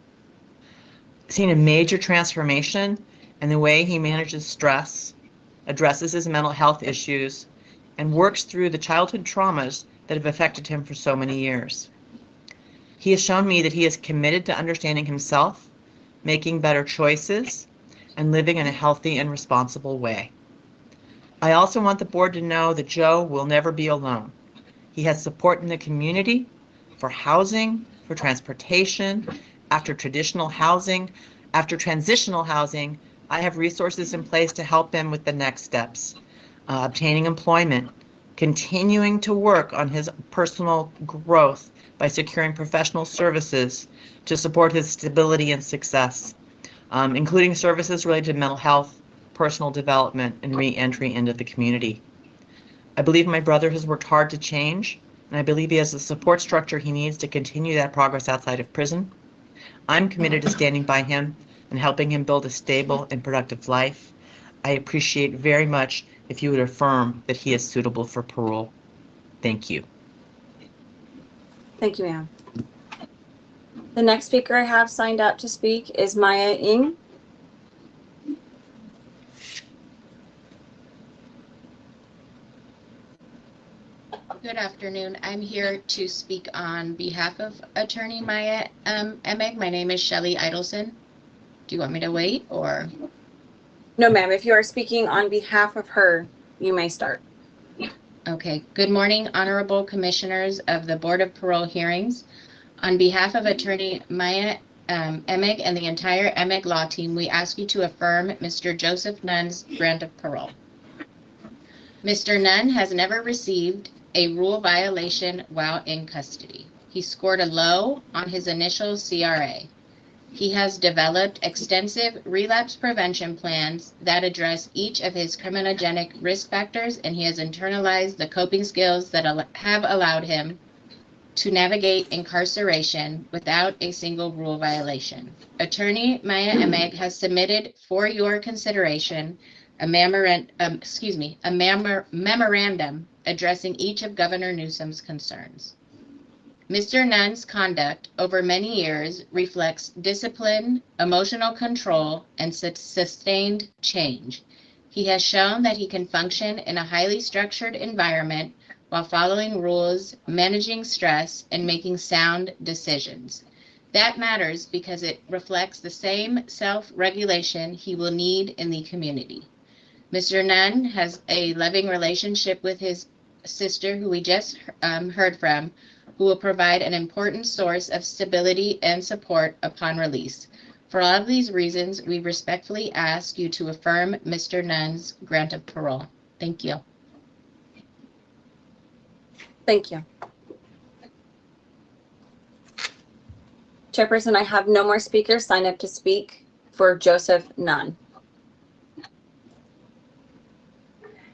I've seen a major transformation in the way he manages stress, addresses his mental health issues, and works through the childhood traumas that have affected him for so many years. He has shown me that he is committed to understanding himself, making better choices, and living in a healthy and responsible way. I also want the board to know that Joe will never be alone. He has support in the community for housing, for transportation, after transitional housing. I have resources in place to help him with the next steps, obtaining employment, continuing to work on his personal growth by securing professional services to support his stability and success, including services related to mental health, personal development, and re-entry into the community. I believe my brother has worked hard to change, and I believe he has the support structure he needs to continue that progress outside of prison. I'm committed to standing by him and helping him build a stable and productive life. I appreciate very much if you would affirm that he is suitable for parole. Thank you. Thank you, ma'am. The next speaker I have signed up to speak is Maya Ng. Good afternoon. I'm here to speak on behalf of Attorney Maya Emig. My name is Shelley Idelson. Do you want me to wait or? No, ma'am. If you are speaking on behalf of her, you may start. Okay. Good morning, Honorable Commissioners of the Board of Parole Hearings. On behalf of Attorney Maya Emig and the entire Emig law team, we ask you to affirm Mr. Joseph Nunn's grant of parole. Mr. Nunn has never received a rule violation while in custody. He scored a low on his initial CRA. He has developed extensive relapse prevention plans that address each of his criminogenic risk factors, and he has internalized the coping skills that have allowed him to navigate incarceration without a single rule violation. Attorney Maya Emig has submitted for your consideration a memorandum addressing each of Governor Newsom's concerns. Mr. Nunn's conduct over many years reflects discipline, emotional control, and sustained change. He has shown that he can function in a highly structured environment while following rules, managing stress, and making sound decisions. That matters because it reflects the same self-regulation he will need in the community. Mr. Nunn has a loving relationship with his sister, who we just heard from, who will provide an important source of stability and support upon release. For all of these reasons, we respectfully ask you to affirm Mr. Nunn's grant of parole. Thank you. Thank you. Chairperson, I have no more speakers signed up to speak for Joseph Nunn.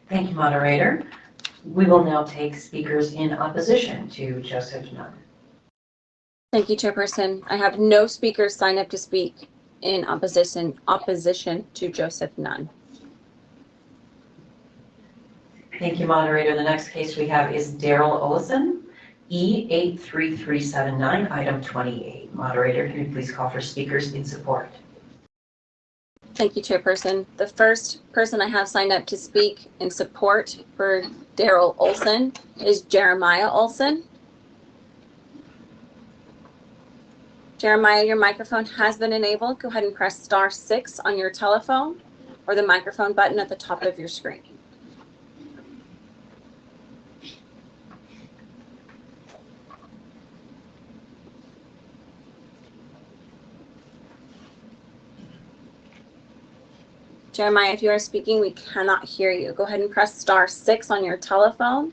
Thank you, moderator. We will now take speakers in opposition to Joseph Nunn. Thank you, Chairperson. I have no speakers signed up to speak in opposition to Joseph Nunn. Thank you, moderator. The next case we have is Daryl Olison, E83379, item 28. Moderator, can you please call for speakers in support? Thank you, Chairperson. The first person I have signed up to speak in support for Daryl Olson is Jeremiah Olson. Jeremiah, your microphone has been enabled. Go ahead and press *6 on your telephone or the microphone button at the top of your screen. Jeremiah, if you are speaking, we cannot hear you. Go ahead and press *6 on your telephone.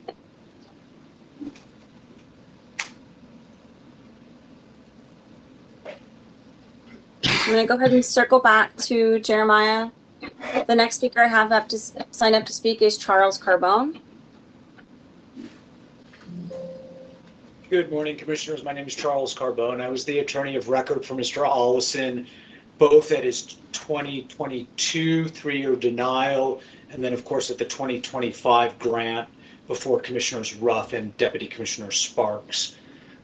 I'm going to go ahead and circle back to Jeremiah. The next speaker I have up to sign up to speak is Charles Carbone. Good morning, Commissioners. My name is Charles Carbone. I was the attorney of record for Mr. Olison, both at his 2022 three-year denial, and then, of course, at the 2025 grant before Commissioners Ruff and Deputy Commissioner Sparks.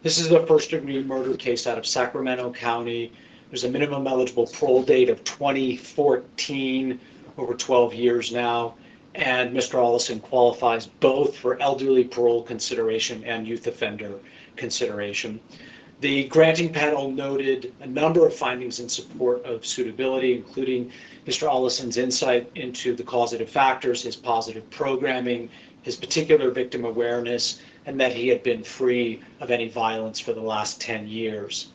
This is a first-degree murder case out of Sacramento County. There's a minimum eligible parole date of 2014, over 12 years now, and Mr. Olison qualifies both for elderly parole consideration and youth offender consideration. The granting panel noted a number of findings in support of suitability, including Mr. Ollison's insight into the causative factors, his positive programming, his particular victim awareness, and that he had been free of any violence for the last 10 years.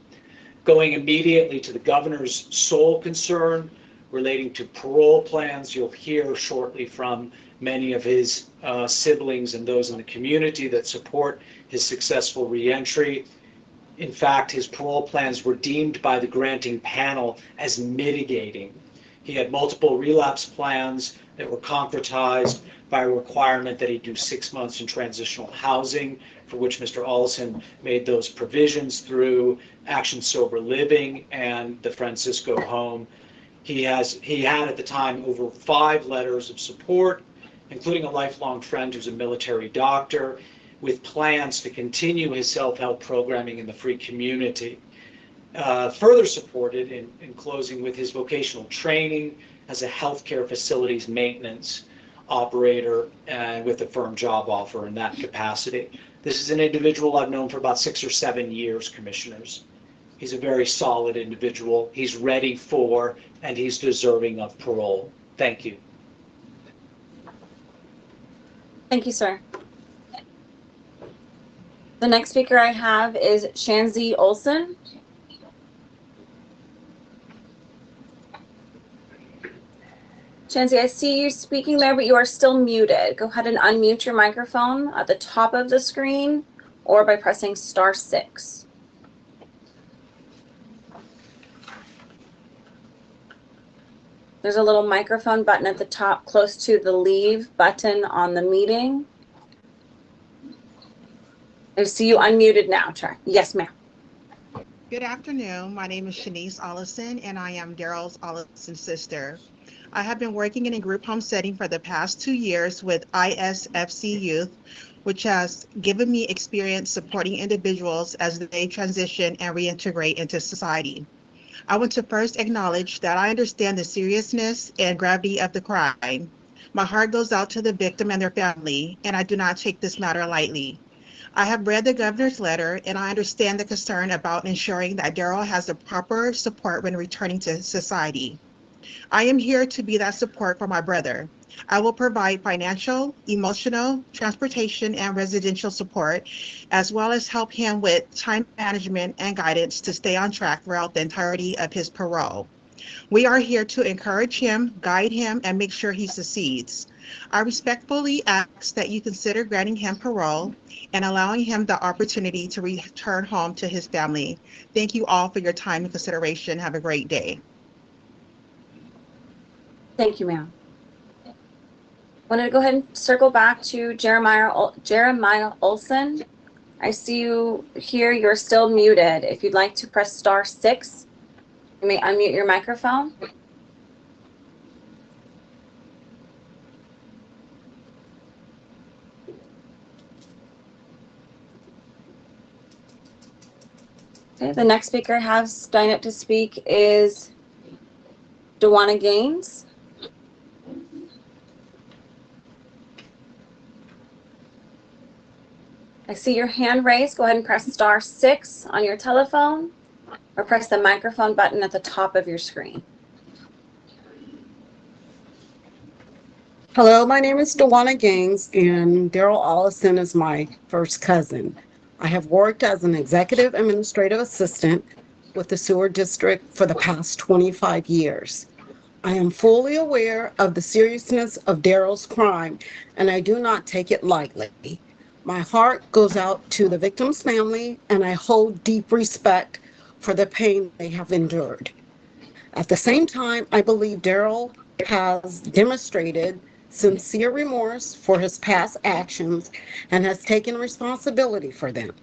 Going immediately to the governor's sole concern relating to parole plans, you'll hear shortly from many of his siblings and those in the community that support his successful reentry. In fact, his parole plans were deemed by the granting panel as mitigating. He had multiple relapse plans that were concretized by a requirement that he do 6 months in transitional housing, for which Mr. Olison made those provisions through Action Sober Living and the Francisco Home. He had at the time over 5 letters of support, including a lifelong friend who's a military doctor, with plans to continue his self-help programming in the free community. Further supported in closing with his vocational training as a healthcare facilities maintenance operator with a firm job offer in that capacity. This is an individual I've known for about 6 or 7 years, Commissioners. He's a very solid individual. He's ready for and he's deserving of parole. Thank you. Thank you, sir. The next speaker I have is Shanzi Olson. Shanzi, I see you speaking there, but you are still muted. Go ahead and unmute your microphone at the top of the screen or by pressing *6. There's a little microphone button at the top close to the leave button on the meeting. I see you unmuted now, Char. Yes, ma'am. Good afternoon. My name is Shanice Ollison, and I am Daryl's Ollison's sister. I have been working in a group home setting for the past 2 years with ISFC Youth, which has given me experience supporting individuals as they transition and reintegrate into society. I want to first acknowledge that I understand the seriousness and gravity of the crime. My heart goes out to the victim and their family, and I do not take this matter lightly. I have read the governor's letter, and I understand the concern about ensuring that Daryl has the proper support when returning to society. I am here to be that support for my brother. I will provide financial, emotional, transportation, and residential support, as well as help him with time management and guidance to stay on track throughout the entirety of his parole. We are here to encourage him, guide him, and make sure he succeeds. I respectfully ask that you consider granting him parole and allowing him the opportunity to return home to his family. Thank you all for your time and consideration. Have a great day. Thank you, ma'am. I want to go ahead and circle back to Jeremiah Olson. I see you here. You're still muted. If you'd like to press *6, you may unmute your microphone. Okay, the next speaker I have signed up to speak is Dewana Gaines. I see your hand raised. Go ahead and press *6 on your telephone or press the microphone button at the top of your screen. Hello, my name is Dewana Gaines, and Daryl Ollison is my first cousin. I have worked as an executive administrative assistant with the sewer district for the past 25 years. I am fully aware of the seriousness of Daryl's crime, and I do not take it lightly. My heart goes out to the victim's family, and I hold deep respect for the pain they have endured. At the same time, I believe Daryl has demonstrated sincere remorse for his past actions and has taken responsibility for them.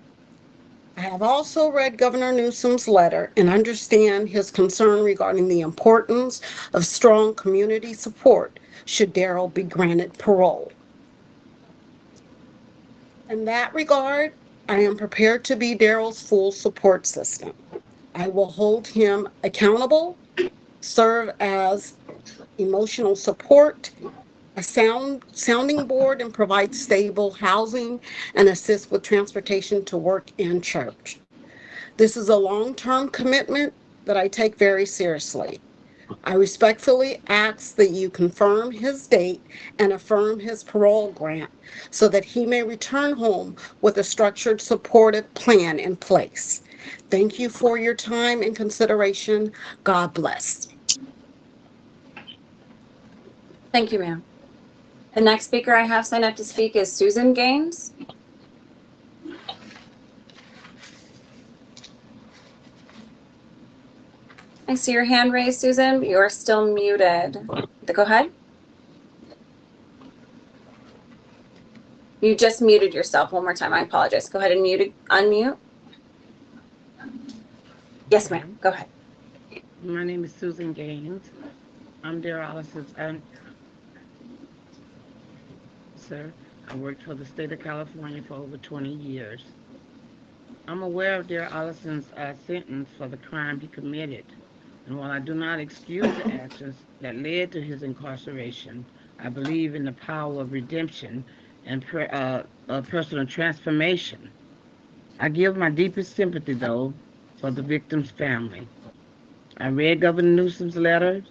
I have also read Governor Newsom's letter and understand his concern regarding the importance of strong community support should Daryl be granted parole. In that regard, I am prepared to be Daryl's full support system. I will hold him accountable, serve as emotional support, a sounding board, and provide stable housing and assist with transportation to work and church. This is a long-term commitment that I take very seriously. I respectfully ask that you confirm his date and affirm his parole grant so that he may return home with a structured, supportive plan in place. Thank you for your time and consideration. God bless. Thank you, ma'am. The next speaker I have signed up to speak is Susan Gaines. I see your hand raised, Susan, but you are still muted. Go ahead. You just muted yourself one more time. I apologize. Go ahead and unmute. Yes, ma'am. Go ahead. My name is Susan Gaines. I'm Darrell Allison's aunt, sir. I worked for the state of California for over 20 years. I'm aware of Darrell Allison's sentence for the crime he committed, and while I do not excuse the actions that led to his incarceration, I believe in the power of redemption and personal transformation. I give my deepest sympathy, though, for the victim's family. I read Governor Newsom's letter,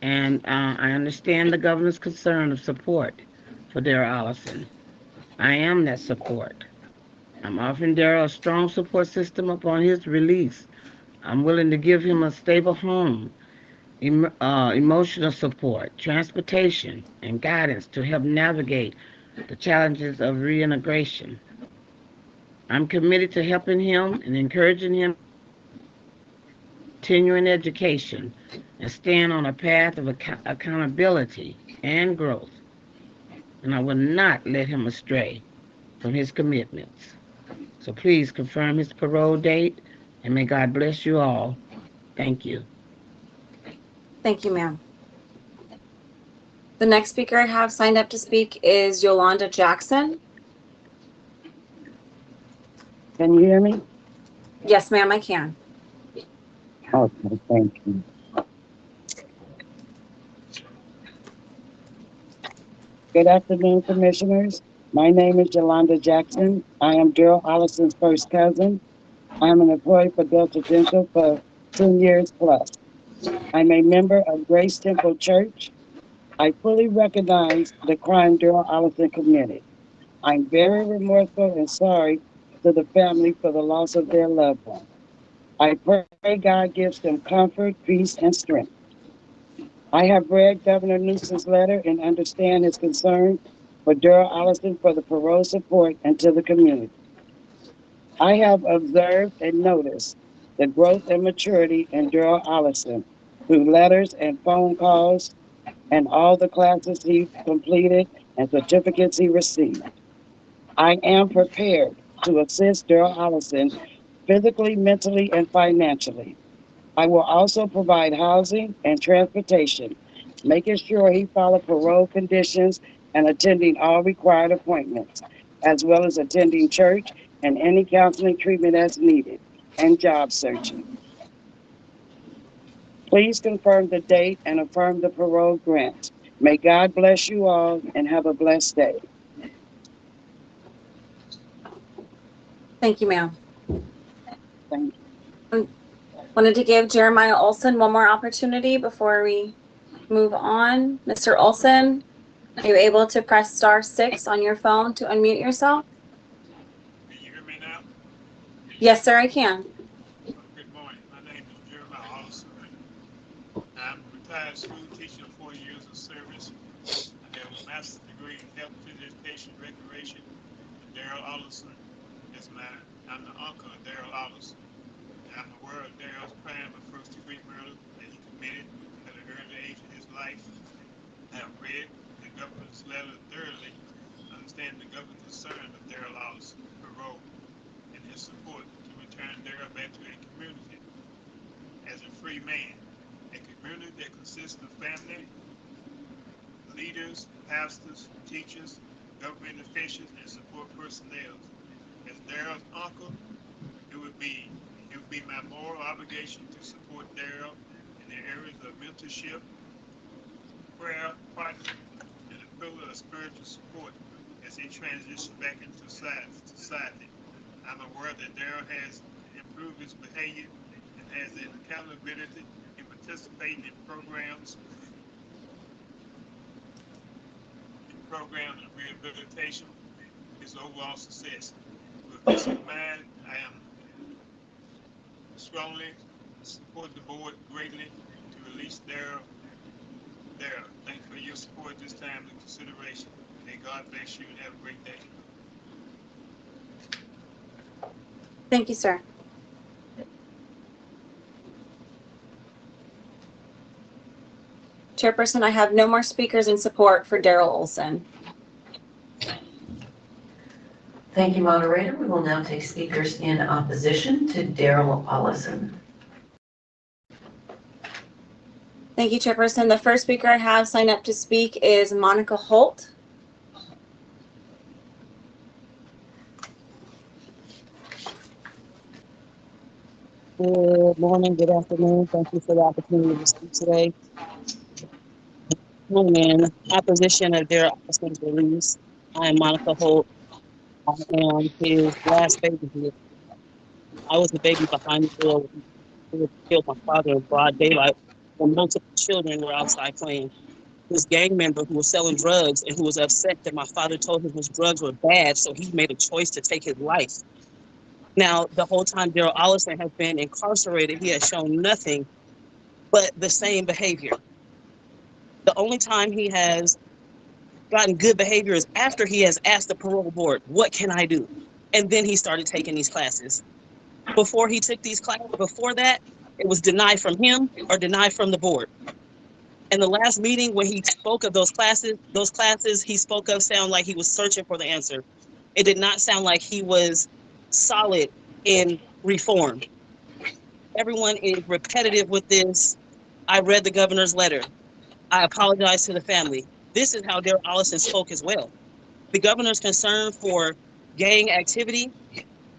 and I understand the governor's concern of support for Darrell Allison. I am that support. I'm offering Darrell a strong support system upon his release. I'm willing to give him a stable home, emotional support, transportation, and guidance to help navigate the challenges of reintegration. I'm committed to helping him and encouraging him continuing education and stand on a path of accountability and growth. And I will not let him astray from his commitments. So please confirm his parole date, and may God bless you all. Thank you. Thank you, ma'am. The next speaker I have signed up to speak is Yolanda Jackson. Can you hear me? Yes, ma'am, I can. Okay, thank you. Good afternoon, commissioners. My name is Yolanda Jackson. I am Darrell Allison's first cousin. I am an employee for Delta Dental for 10 years plus. I'm a member of Grace Temple Church. I fully recognize the crime Darrell Allison committed. I'm very remorseful and sorry to the family for the loss of their loved one. I pray God gives them comfort, peace, and strength. I have read Governor Newsom's letter and understand his concern for Darrell Allison for the parole support and to the community. I have observed and noticed the growth and maturity in Darrell Allison through letters and phone calls and all the classes he completed and certificates he received. I am prepared to assist Darrell Allison physically, mentally, and financially. I will also provide housing and transportation, making sure he follows parole conditions and attending all required appointments, as well as attending church and any counseling treatment as needed, and job searching. Please confirm the date and affirm the parole grant. May God bless you all and have a blessed day. Thank you, ma'am. Thank you. Wanted to give Jeremiah Olson one more opportunity before we move on. Mr. Olson, are you able to press *6 on your phone to unmute yourself? Can you hear me now? Yes, sir, I can. Good morning. My name is Jeremiah Olson. I'm a retired school teacher of 4 years of service. I have a master's degree in health, physical education, recreation. Darrell Allison is mine. I'm the uncle of Darrell Allison. I'm aware of Darrell's crime of first-degree murder that he committed at an early age in his life. I have read the governor's letter thoroughly, understand the governor's concern of Darrell Allison's parole and his support to return Darrell back to a community as a free man, a community that consists of family, leaders, pastors, teachers, government officials, and support personnel. As Darrell's uncle, it would be my moral obligation to support Darrell in the areas of mentorship, prayer, partner, and a pillar of spiritual support as he transitions back into society. I'm aware that Darrell has improved his behavior and has the accountability in participating in programs of rehabilitation, his overall success. With this in mind, I am strongly support the board greatly to release Darrell. Thank you for your support this time and consideration. May God bless you and have a great day. Thank you, sir. Chairperson, I have no more speakers in support for Darrell Olson. Thank you, moderator. We will now take speakers in opposition to Darrell Allison. Thank you, Chairperson. The first speaker I have signed up to speak is Monica Holt. Good morning, good afternoon. Thank you for the opportunity to speak today. In opposition of their Austin's release, I am Monica Holt. I am his last baby here. I was the baby behind the door who killed my father in broad daylight when multiple children were outside playing. This gang member who was selling drugs and who was upset that my father told him his drugs were bad, so he made a choice to take his life. Now, the whole time Daryl Allison has been incarcerated, he has shown nothing but the same behavior. The only time he has gotten good behavior is after he has asked the parole board, what can I do? And then he started taking these classes. Before he took these classes, before that, it was denied from him or denied from the board. And the last meeting when he spoke of those classes he spoke of sound like he was searching for the answer. It did not sound like he was solid in reform. Everyone is repetitive with this. I read the governor's letter. I apologize to the family. This is how Daryl Allison spoke as well. The governor's concern for gang activity,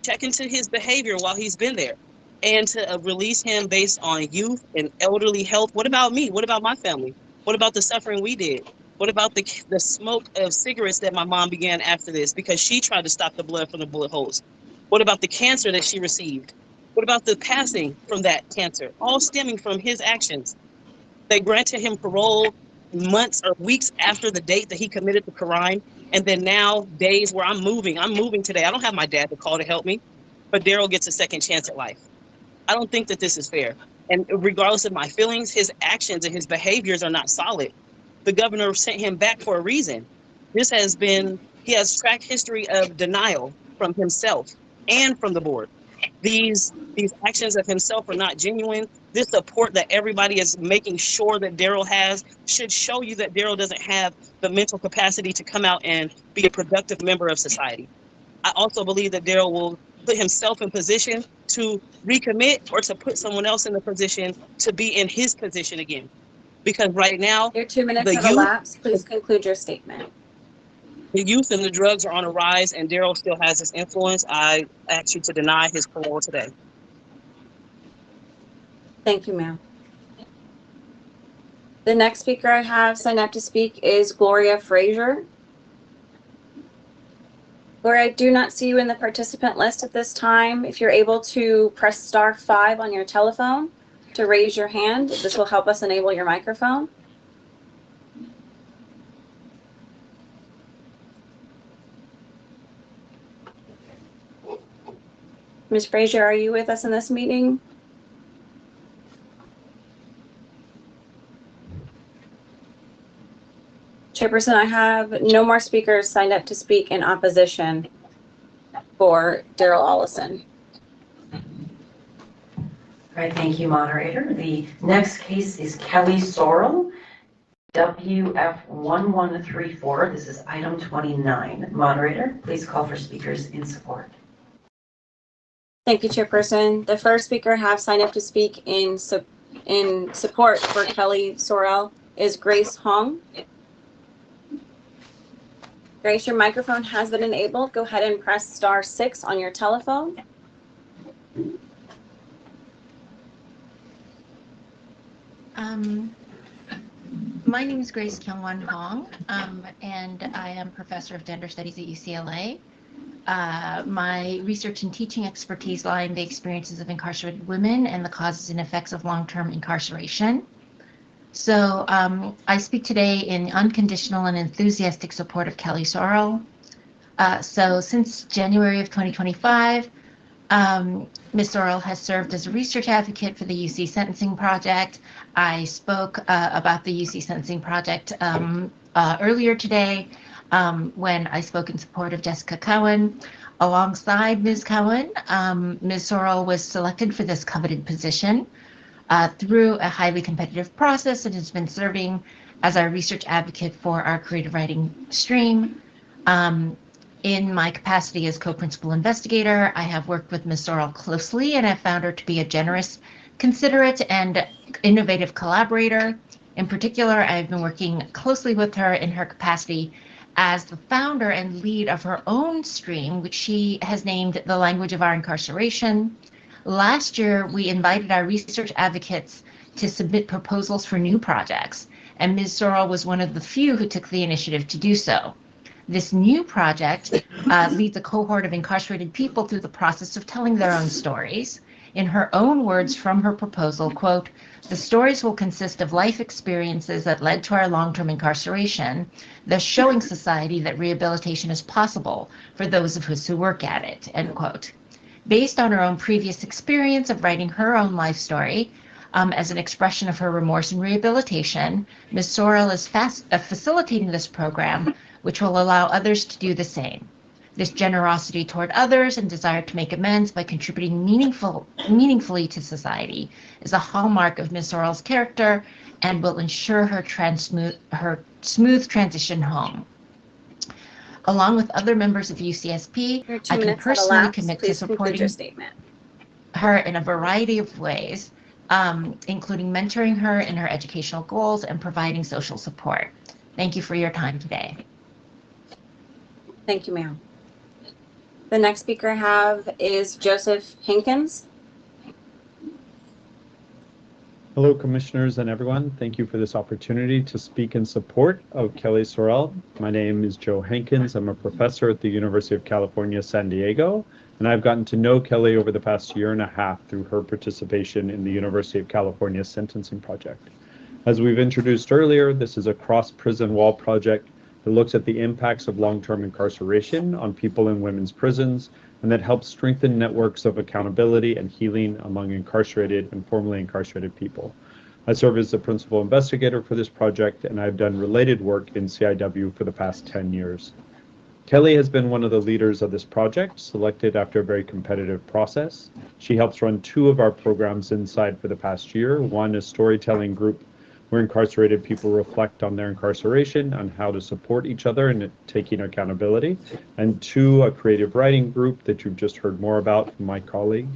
check into his behavior while he's been there. And to release him based on youth and elderly health. What about me? What about my family? What about the suffering we did? What about the smoke of cigarettes that my mom began after this because she tried to stop the blood from the bullet holes? What about the cancer that she received? What about the passing from that cancer? All stemming from his actions. They granted him parole months or weeks after the date that he committed the crime. And then now days where I'm moving today. I don't have my dad to call to help me, but Daryl gets a second chance at life. I don't think that this is fair. And regardless of my feelings, his actions and his behaviors are not solid. The governor sent him back for a reason. He has track history of denial from himself and from the board. These actions of himself are not genuine. This support that everybody is making sure that Daryl has should show you that Daryl doesn't have the mental capacity to come out and be a productive member of society. I also believe that Daryl will put himself in position to recommit or to put someone else in the position to be in his position again. Because right now, your 2 minutes have elapsed. Please conclude your statement. The youth and the drugs are on a rise and Daryl still has his influence. I ask you to deny his parole today. Thank you, ma'am. The next speaker I have signed up to speak is Gloria Frazier. Gloria, I do not see you in the participant list at this time. If you're able to press *5 on your telephone to raise your hand, this will help us enable your microphone. Ms. Frazier, are you with us in this meeting? Chairperson, I have no more speakers signed up to speak in opposition for Daryl Allison. All right, thank you, moderator. The next case is Kelly Sorrell, WF1134. This is item 29. Moderator, please call for speakers in support. Thank you, Chairperson. The first speaker I have signed up to speak in support for Kelly Sorrell is Grace Hong. Grace, your microphone has been enabled. Go ahead and press *6 on your telephone. My name is Grace Kyungwon Hong, and I am professor of gender studies at UCLA. My research and teaching expertise lie in the experiences of incarcerated women and the causes and effects of long-term incarceration. So I speak today in unconditional and enthusiastic support of Kelly Sorrell. So since January of 2025, Ms. Sorrell has served as a research advocate for the UC Sentencing Project. I spoke about the UC Sentencing Project earlier today when I spoke in support of Jessica Cohen. Alongside Ms. Cohen, Ms. Sorrell was selected for this coveted position through a highly competitive process and has been serving as our research advocate for our creative writing stream. In my capacity as co-principal investigator, I have worked with Ms. Sorrell closely and have found her to be a generous, considerate and innovative collaborator. In particular, I've been working closely with her in her capacity as the founder and lead of her own stream, which she has named The Language of Our Incarceration. Last year, we invited our research advocates to submit proposals for new projects, and Ms. Sorrell was one of the few who took the initiative to do so. This new project leads a cohort of incarcerated people through the process of telling their own stories. In her own words from her proposal, quote, "The stories will consist of life experiences that led to our long-term incarceration, thus showing society that rehabilitation is possible for those of us who work at it," end quote. Based on her own previous experience of writing her own life story, as an expression of her remorse and rehabilitation, Ms. Sorrell is facilitating this program, which will allow others to do the same. This generosity toward others and desire to make amends by contributing meaningfully to society is a hallmark of Ms. Sorrell's character and will ensure her smooth transition home. Along with other members of UCSP, I can personally commit to supporting her in a variety of ways, including mentoring her in her educational goals and providing social support. Thank you for your time today. Thank you, ma'am. The next speaker I have is Joseph Hankins. Hello, commissioners and everyone. Thank you for this opportunity to speak in support of Kelly Sorrell. My name is Joe Hankins. I'm a professor at the University of California, San Diego, and I've gotten to know Kelly over the past year and a half through her participation in the University of California Sentencing Project. As we've introduced earlier, this is a cross-prison wall project that looks at the impacts of long-term incarceration on people in women's prisons, and that helps strengthen networks of accountability and healing among incarcerated and formerly incarcerated people. I serve as the principal investigator for this project, and I've done related work in CIW for the past 10 years. Kelly has been one of the leaders of this project, selected after a very competitive process. She helps run 2 of our programs inside for the past year. One is storytelling group, where incarcerated people reflect on their incarceration, on how to support each other and taking accountability. And 2, a creative writing group that you've just heard more about from my colleague.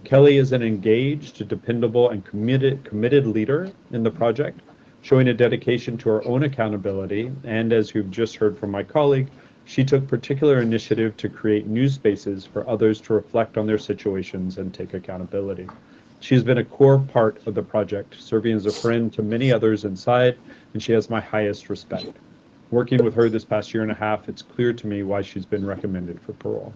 Kelly is an engaged, dependable, and committed leader in the project, showing a dedication to her own accountability. And as you've just heard from my colleague, she took particular initiative to create new spaces for others to reflect on their situations and take accountability. She has been a core part of the project, serving as a friend to many others inside, and she has my highest respect. Working with her this past year and a half, it's clear to me why she's been recommended for parole.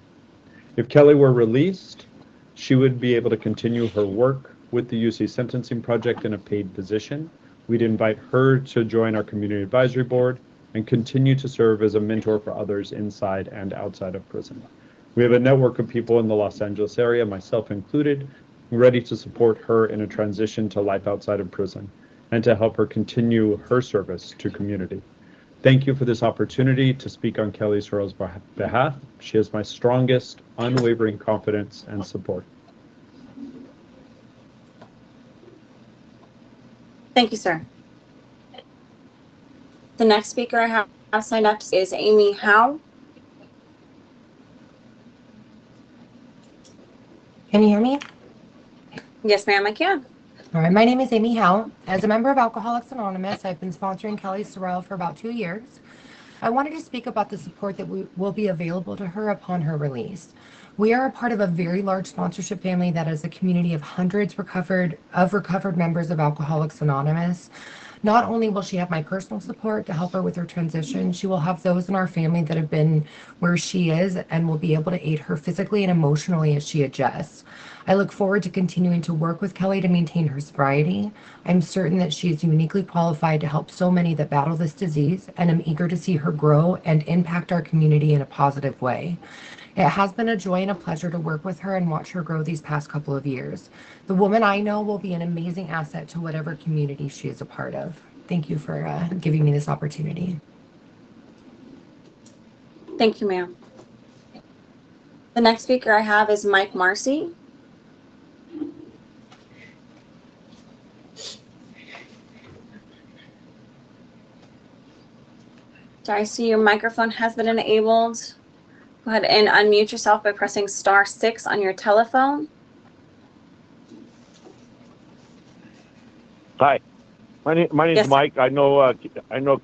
If Kelly were released, she would be able to continue her work with the UC Sentencing Project in a paid position. We'd invite her to join our community advisory board and continue to serve as a mentor for others inside and outside of prison. We have a network of people in the Los Angeles area, myself included, ready to support her in a transition to life outside of prison and to help her continue her service to community. Thank you for this opportunity to speak on Kelly Sorrell's behalf. She has my strongest, unwavering confidence and support. Thank you, sir. The next speaker I have signed up is Amy Howe. Can you hear me? Yes, ma'am, I can. All right, my name is Amy Howe. As a member of Alcoholics Anonymous, I've been sponsoring Kelly Sorrell for about 2 years. I wanted to speak about the support that will be available to her upon her release. We are a part of a very large sponsorship family that is a community of hundreds of recovered members of Alcoholics Anonymous. Not only will she have my personal support to help her with her transition, she will have those in our family that have been where she is and will be able to aid her physically and emotionally as she adjusts. I look forward to continuing to work with Kelly to maintain her sobriety. I'm certain that she is uniquely qualified to help so many that battle this disease, and I'm eager to see her grow and impact our community in a positive way. It has been a joy and a pleasure to work with her and watch her grow these past couple of years. The woman I know will be an amazing asset to whatever community she is a part of. Thank you for giving me this opportunity. Thank you, ma'am. The next speaker I have is Mike Marcy. So I see your microphone has been enabled. Go ahead and unmute yourself by pressing *6 on your telephone. Hi, my name's Yes, sir. Mike. I know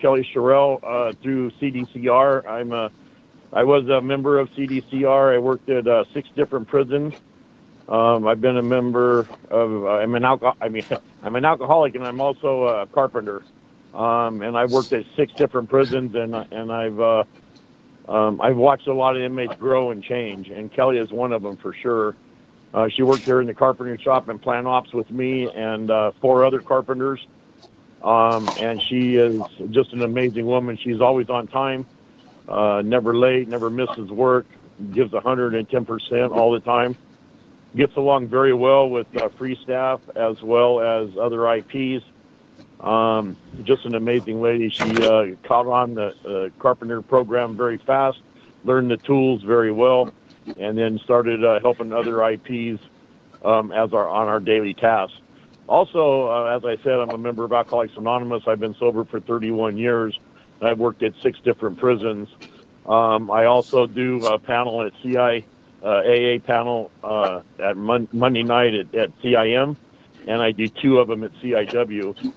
Kelly Sorrell through CDCR. I was a member of CDCR. I worked at 6 different prisons. I've been a member of. I'm an alcoholic, and I'm also a carpenter. And I worked at 6 different prisons, and I've watched a lot of inmates grow and change, and Kelly is one of them for sure. She worked here in the carpentering shop and plant ops with me and 4 other carpenters. And she is just an amazing woman. She's always on time, never late, never misses work, gives 110% all the time. Gets along very well with free staff as well as other IPs. Just an amazing lady. She caught on the carpenter program very fast, learned the tools very well, and then started helping other IPs on our daily tasks. Also, as I said, I'm a member of Alcoholics Anonymous. I've been sober for 31 years. I've worked at 6 different prisons. I also do a panel at AA panel at Monday night at CIM, and I do 2 of them at CIW.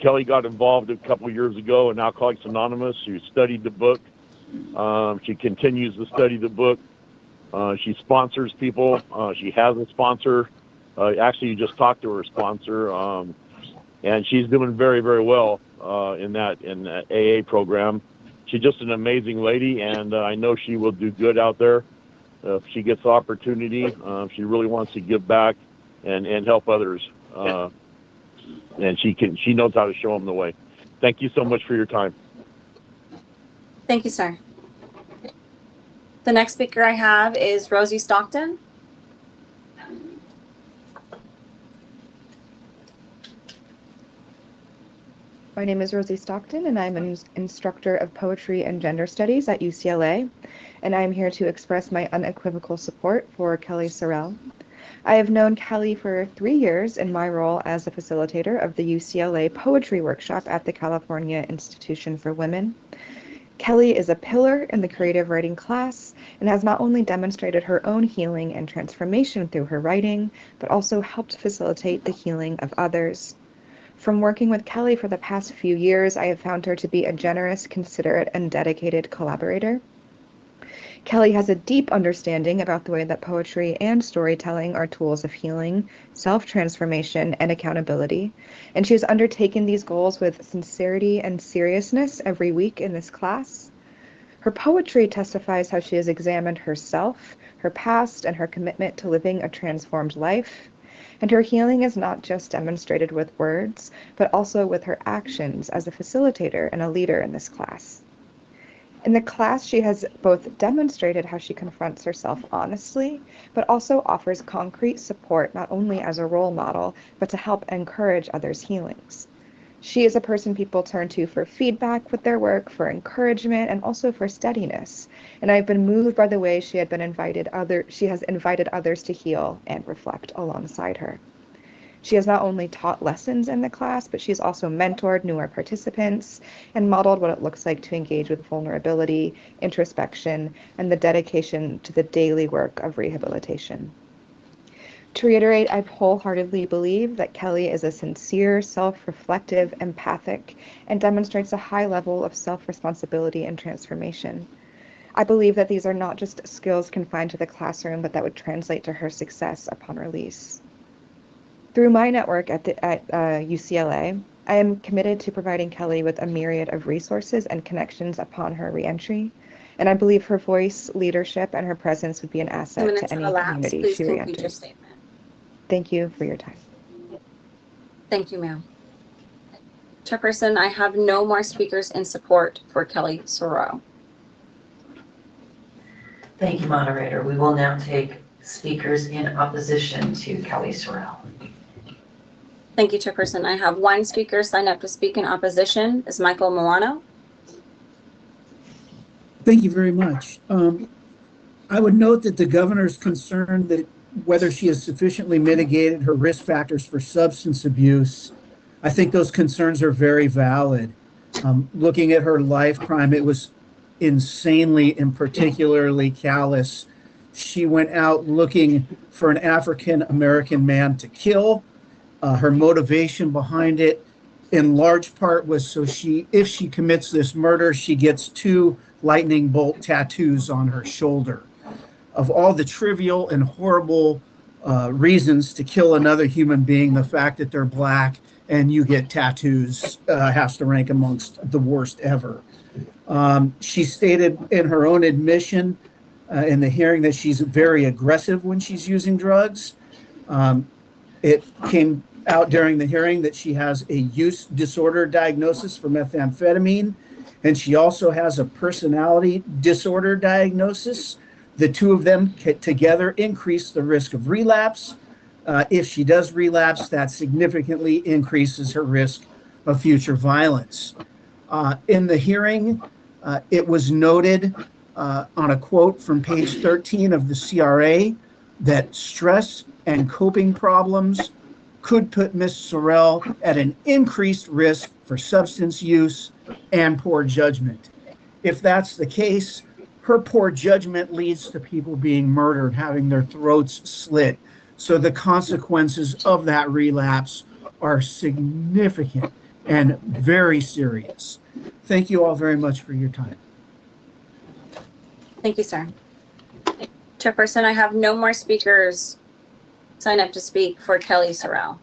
Kelly got involved a couple years ago in Alcoholics Anonymous. She studied the book. She continues to study the book. She sponsors people. She has a sponsor. Actually, you just talked to her sponsor, and she's doing very, very well in that AA program. She's just an amazing lady, and I know she will do good out there if she gets the opportunity. She really wants to give back and help others, and she knows how to show them the way. Thank you so much for your time. Thank you, sir. The next speaker I have is Rosie Stockton. My name is Rosie Stockton, and I'm an instructor of poetry and gender studies at UCLA, and I'm here to express my unequivocal support for Kelly Sorrell. I have known Kelly for 3 years in my role as a facilitator of the UCLA Poetry Workshop at the California Institution for Women. Kelly is a pillar in the creative writing class and has not only demonstrated her own healing and transformation through her writing, but also helped facilitate the healing of others. From working with Kelly for the past few years, I have found her to be a generous, considerate, and dedicated collaborator. Kelly has a deep understanding about the way that poetry and storytelling are tools of healing, self-transformation, and accountability, and she has undertaken these goals with sincerity and seriousness every week in this class. Her poetry testifies how she has examined herself, her past, and her commitment to living a transformed life. And her healing is not just demonstrated with words, but also with her actions as a facilitator and a leader in this class. In the class, she has both demonstrated how she confronts herself honestly, but also offers concrete support not only as a role model, but to help encourage others' healings. She is a person people turn to for feedback with their work, for encouragement, and also for steadiness. And I've been moved by the way she has invited others to heal and reflect alongside her. She has not only taught lessons in the class, but she's also mentored newer participants and modeled what it looks like to engage with vulnerability, introspection, and the dedication to the daily work of rehabilitation. To reiterate, I wholeheartedly believe that Kelly is a sincere, self-reflective, empathic, and demonstrates a high level of self-responsibility and transformation. I believe that these are not just skills confined to the classroom, but that would translate to her success upon release. Through my network at UCLA, I am committed to providing Kelly with a myriad of resources and connections upon her reentry, and I believe her voice, leadership, and her presence would be an 2 asset minutes to any have elapsed. community Please she complete your reenters. statement. Thank you for your time. Thank you, ma'am. Chairperson, I have no more speakers in support for Kelly Sorrell. Thank you, moderator. We will now take speakers in opposition to Kelly Sorrell. Thank you, Chairperson. I have 1 speaker signed up to speak in opposition. Is Michael Milano? Thank you very much. I would note that the governor's concerned that whether she has sufficiently mitigated her risk factors for substance abuse, I think those concerns are very valid. Looking at her life crime, it was insanely and particularly callous. She went out looking for an African-American man to kill, Her motivation behind it, in large part, was so if she commits this murder, she gets 2 lightning bolt tattoos on her shoulder. Of all the trivial and horrible reasons to kill another human being, the fact that they're black and you get tattoos has to rank amongst the worst ever. She stated in her own admission in the hearing that she's very aggressive when she's using drugs. It came out during the hearing that she has a use disorder diagnosis for methamphetamine, and she also has a personality disorder diagnosis. The 2 of them together increase the risk of relapse. If she does relapse, that significantly increases her risk of future violence. In the hearing, it was noted on a quote from page 13 of the CRA that stress and coping problems could put Ms. Sorrell at an increased risk for substance use and poor judgment. If that's the case, her poor judgment leads to people being murdered, having their throats slit. So the consequences of that relapse are significant and very serious. Thank you all very much for your time. Thank you, sir. Chairperson, I have no more speakers sign up to speak for Kelly Sorrell.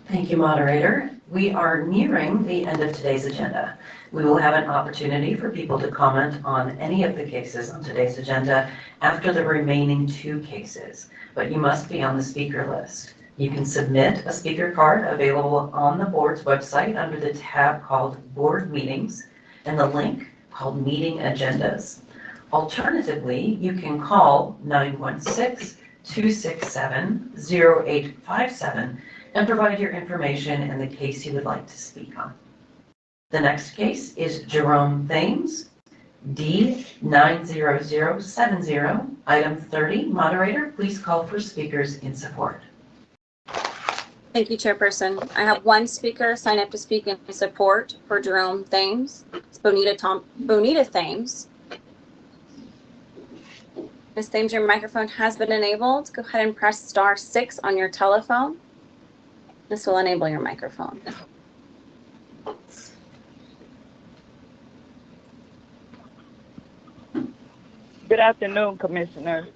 Thank you, moderator. We are nearing the end of today's agenda. We will have an opportunity for people to comment on any of the cases on today's agenda after the remaining 2 cases, but you must be on the speaker list. You can submit a speaker card available on the board's website under the tab called Board Meetings and the link called Meeting Agendas. Alternatively, you can call 916-267-0857 and provide your information and the case you would like to speak on. The next case is Jerome Thames, D90070, item 30. Moderator, please call for speakers in support. Thank you, Chairperson. I have 1 speaker sign up to speak in support for Jerome Thames. It's Bonita Thames. Ms. Thames, your microphone has been enabled. Go ahead and press *6 on your telephone. This will enable your microphone. Good afternoon, Commissioner.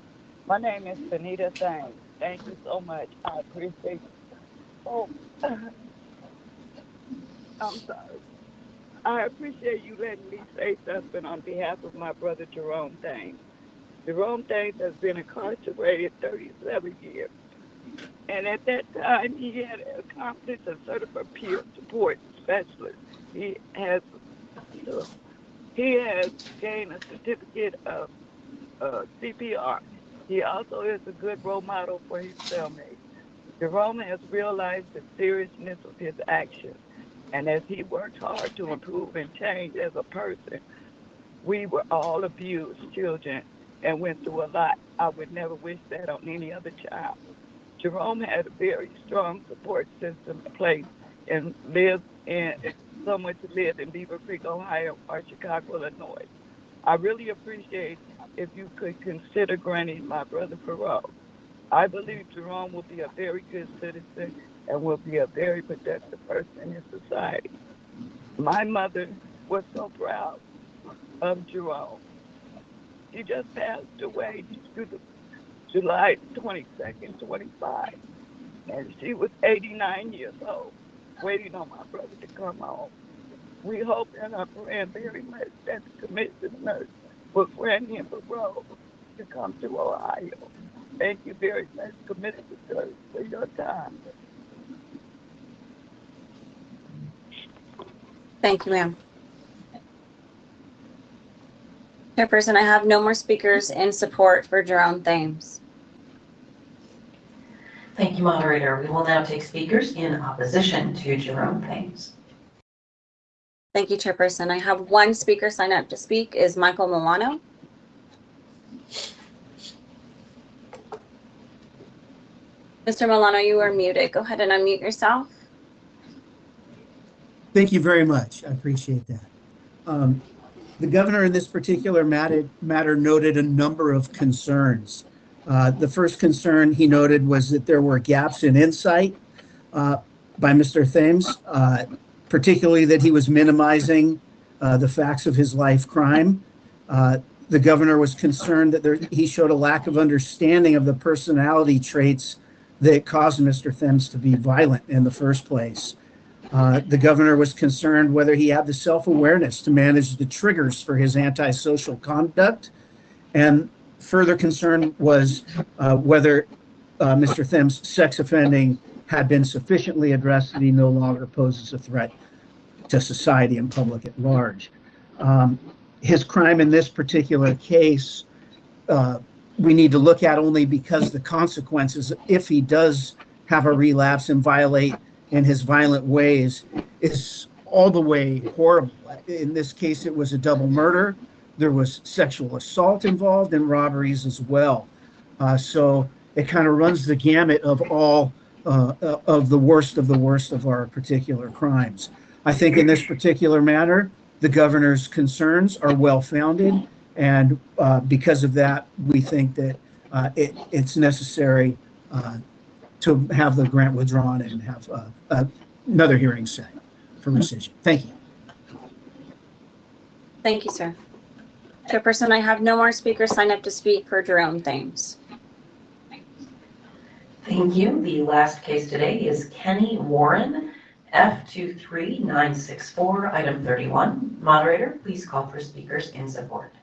My name is Bonita Thames. Thank you so much. I appreciate it. Oh, I'm sorry. I appreciate you letting me say something on behalf of my brother, Jerome Thames. Jerome Thames has been incarcerated 37 years. And at that time, he had accomplished a certified peer support specialist. He has gained a certificate of CPR. He also is a good role model for his cellmates. Jerome has realized the seriousness of his actions, and as he worked hard to improve and change as a person, we were all abused children and went through a lot. I would never wish that on any other child. Jerome had a very strong support system in place and lived in someone to live in Beaver Creek, Ohio, or Chicago, Illinois. I really appreciate if you could consider granting my brother parole. I believe Jerome will be a very good citizen and will be a very productive person in society. My mother was so proud of Jerome. She just passed away July 22nd, 25, and she was 89 years old, waiting on my brother to come home. We hope and are praying very much that the commissioners will grant him parole to come to Ohio. Thank you very much, Commissioner, for your time. Thank you, ma'am. Chairperson, I have no more speakers in support for Jerome Thames. Thank you, moderator. We will now take speakers in opposition to Jerome Thames. Thank you, Chairperson. I have 1 speaker sign up to speak is Michael Milano. Mr. Milano, you are muted. Go ahead and unmute yourself. Thank you very much. I appreciate that. The governor in this particular matter noted a number of concerns. The first concern he noted was that there were gaps in insight by Mr. Thames, particularly that he was minimizing the facts of his life crime. The governor was concerned that he showed a lack of understanding of the personality traits that caused Mr. Thames to be violent in the first place. The governor was concerned whether he had the self-awareness to manage the triggers for his antisocial conduct. And further concern was whether Mr. Thames' sex offending had been sufficiently addressed that he no longer poses a threat to society and public at large. His crime in this particular case, we need to look at only because the consequences, if he does have a relapse and violate in his violent ways, is all the way horrible. In this case, it was a double murder. There was sexual assault involved and robberies as well. So it kind of runs the gamut of all of the worst of our particular crimes. I think in this particular matter, the governor's concerns are well-founded, and because of that, we think that it's necessary to have the grant withdrawn and have another hearing set for rescission. Thank you. Thank you, sir. Chairperson, I have no more speakers signed up to speak for Jerome Thames. Thank you. The last case today is Kenny Warren, F23964, item 31. Moderator, please call for speakers in support.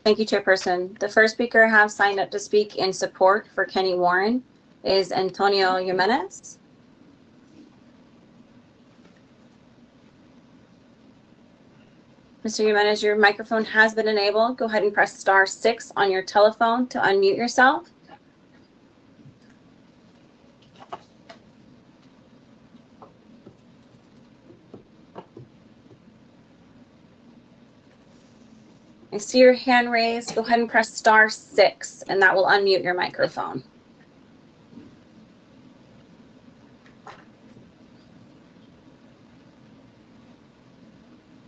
Thank you, Chairperson. The first speaker I have signed up to speak in support for Kenny Warren is Antonio Jimenez. Mr. Jimenez, your microphone has been enabled. Go ahead and press *6 on your telephone to unmute yourself. I see your hand raised. Go ahead and press *6, and that will unmute your microphone.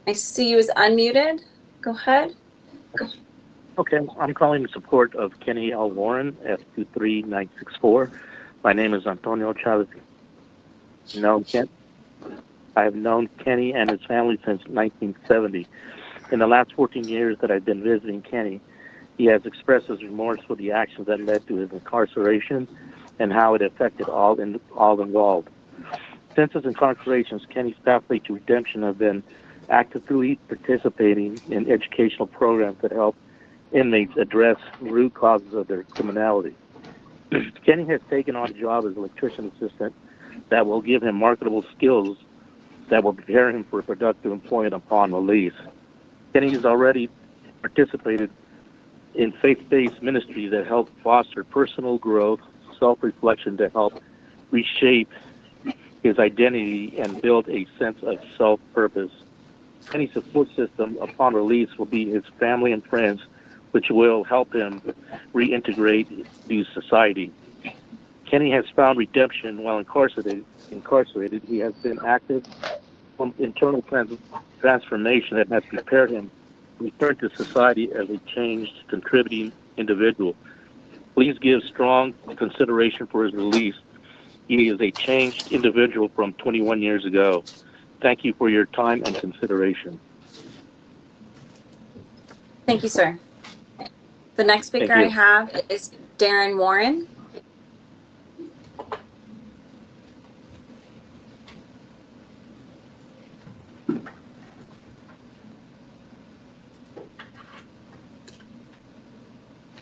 I see you as unmuted. Go ahead. Okay, I'm calling in support of Kenny L. Warren, F23964. My name is Antonio Chavez. I have known Kenny and his family since 1970. In the last 14 years that I've been visiting Kenny, he has expressed his remorse for the actions that led to his incarceration and how it affected all involved. Since his incarceration, Kenny's pathway to redemption have been actively participating in educational programs that help inmates address root causes of their criminality. Kenny has taken on a job as electrician assistant that will give him marketable skills that will prepare him for productive employment upon release. Kenny has already participated in faith-based ministries that help foster personal growth, self-reflection to help reshape his identity and build a sense of self-purpose. Kenny's support system upon release will be his family and friends, which will help him reintegrate to society. Kenny has found redemption while incarcerated. He has been active from internal transformation that has prepared him to return to society as a changed, contributing individual. Please give strong consideration for his release. He is a changed individual from 21 years ago. Thank you for your time and consideration. Thank you, sir. The next speaker I have is Darren Warren.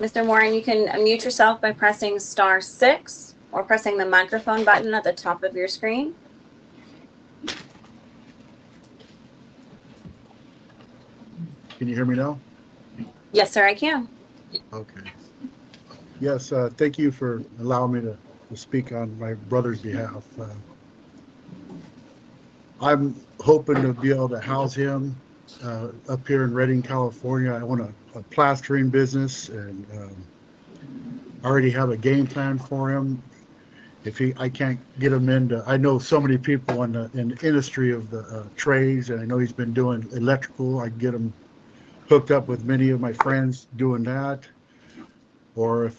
Mr. Warren, you can unmute yourself by pressing *6 or pressing the microphone button at the top of your screen. Can you hear me now? Yes, sir, I can. Okay. Yes, thank you for allowing me to speak on my brother's behalf. I'm hoping to be able to house him up here in Redding, California. I want a plastering business, and I already have a game plan for him. If I can't get him into, I know so many people in the industry of the trades, and I know he's been doing electrical. I can get him hooked up with many of my friends doing that. or if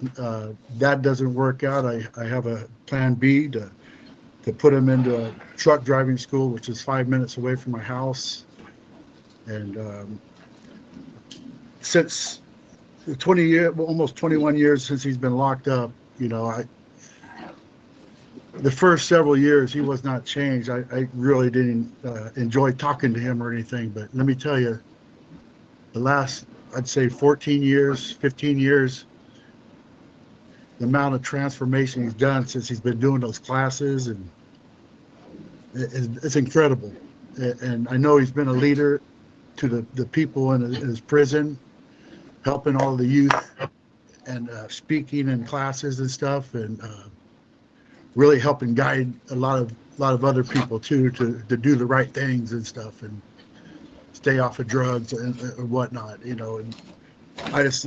that doesn't work out, I have a plan B to put him into a truck driving school, which is 5 minutes away from my house. And since 20 years, almost 21 years since he's been locked up, the first several years he was not changed. I really didn't enjoy talking to him or anything, but let me tell you, the last, I'd say 14 years, 15 years, the amount of transformation he's done since he's been doing those classes, and it's incredible. And I know he's been a leader to the people in his prison, helping all the youth and speaking in classes and stuff, and really helping guide a lot of other people too to do the right things and stuff and stay off of drugs and whatnot. And I just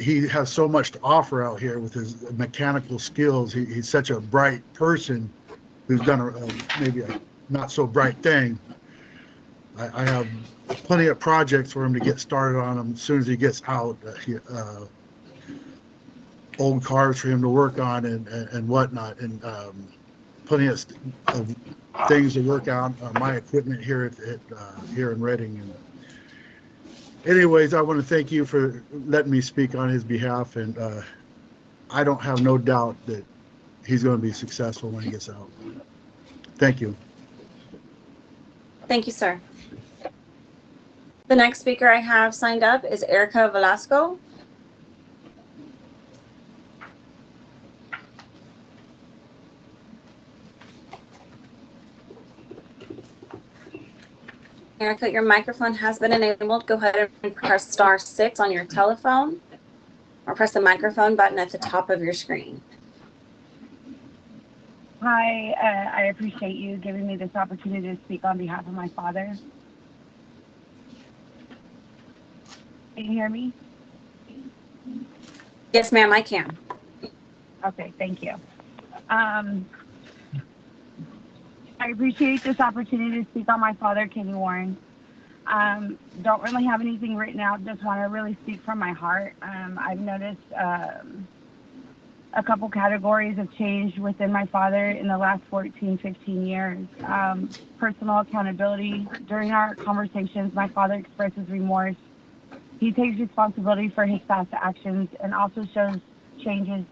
he has so much to offer out here with his mechanical skills. He's such a bright person who's done maybe a not so bright thing. I have plenty of projects for him to get started on him as soon as he gets out. Old cars for him to work on and whatnot, and plenty of things to work out on my equipment here here in Reading. And anyways, I want to thank you for letting me speak on his behalf, and I don't have no doubt that he's going to be successful when he gets out. Thank you. Thank you, sir. The next speaker I have signed up is Erica Velasco. Erica, your microphone has been enabled. Go ahead and press *6 on your telephone, or press the microphone button at the top of your screen. Hi, I appreciate you giving me this opportunity to speak on behalf of my father. Can you hear me? Yes, ma'am, I can. Okay, thank you. I appreciate this opportunity to speak on my father, Kenny Warren. Don't really have anything written out, just want to really speak from my heart. I've noticed a couple categories of change within my father in the last 14, 15 years. Personal accountability. During our conversations, my father expresses remorse. He takes responsibility for his past actions and also shows changes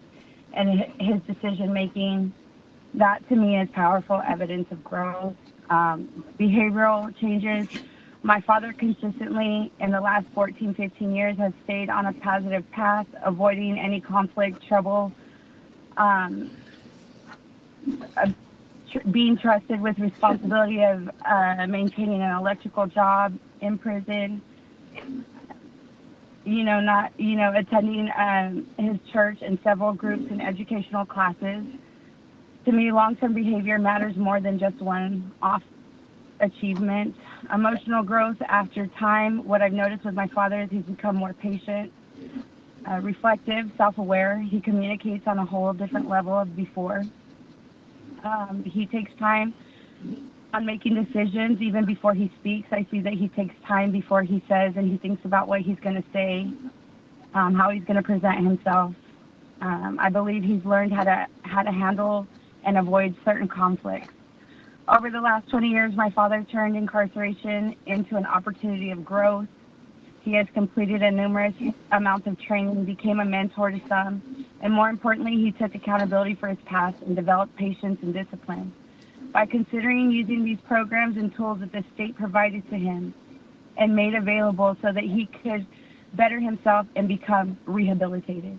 in his decision making. That to me is powerful evidence of growth. Behavioral changes. My father consistently in the last 14, 15 years has stayed on a positive path, avoiding any conflict, trouble, being trusted with responsibility of maintaining an electrical job in prison, attending his church and several groups and educational classes. To me, long-term behavior matters more than just one-off achievement. Emotional growth after time. What I've noticed with my father is he's become more patient, reflective, self-aware. He communicates on a whole different level of before. He takes time on making decisions even before he speaks. I see that he takes time before he says, and he thinks about what he's going to say, how he's going to present himself. I believe he's learned how to handle and avoid certain conflicts. Over the last 20 years, my father turned incarceration into an opportunity of growth. He has completed a numerous amounts of training, became a mentor to some, and more importantly, he took accountability for his past and developed patience and discipline. By considering using these programs and tools that the state provided to him and made available so that he could better himself and become rehabilitated.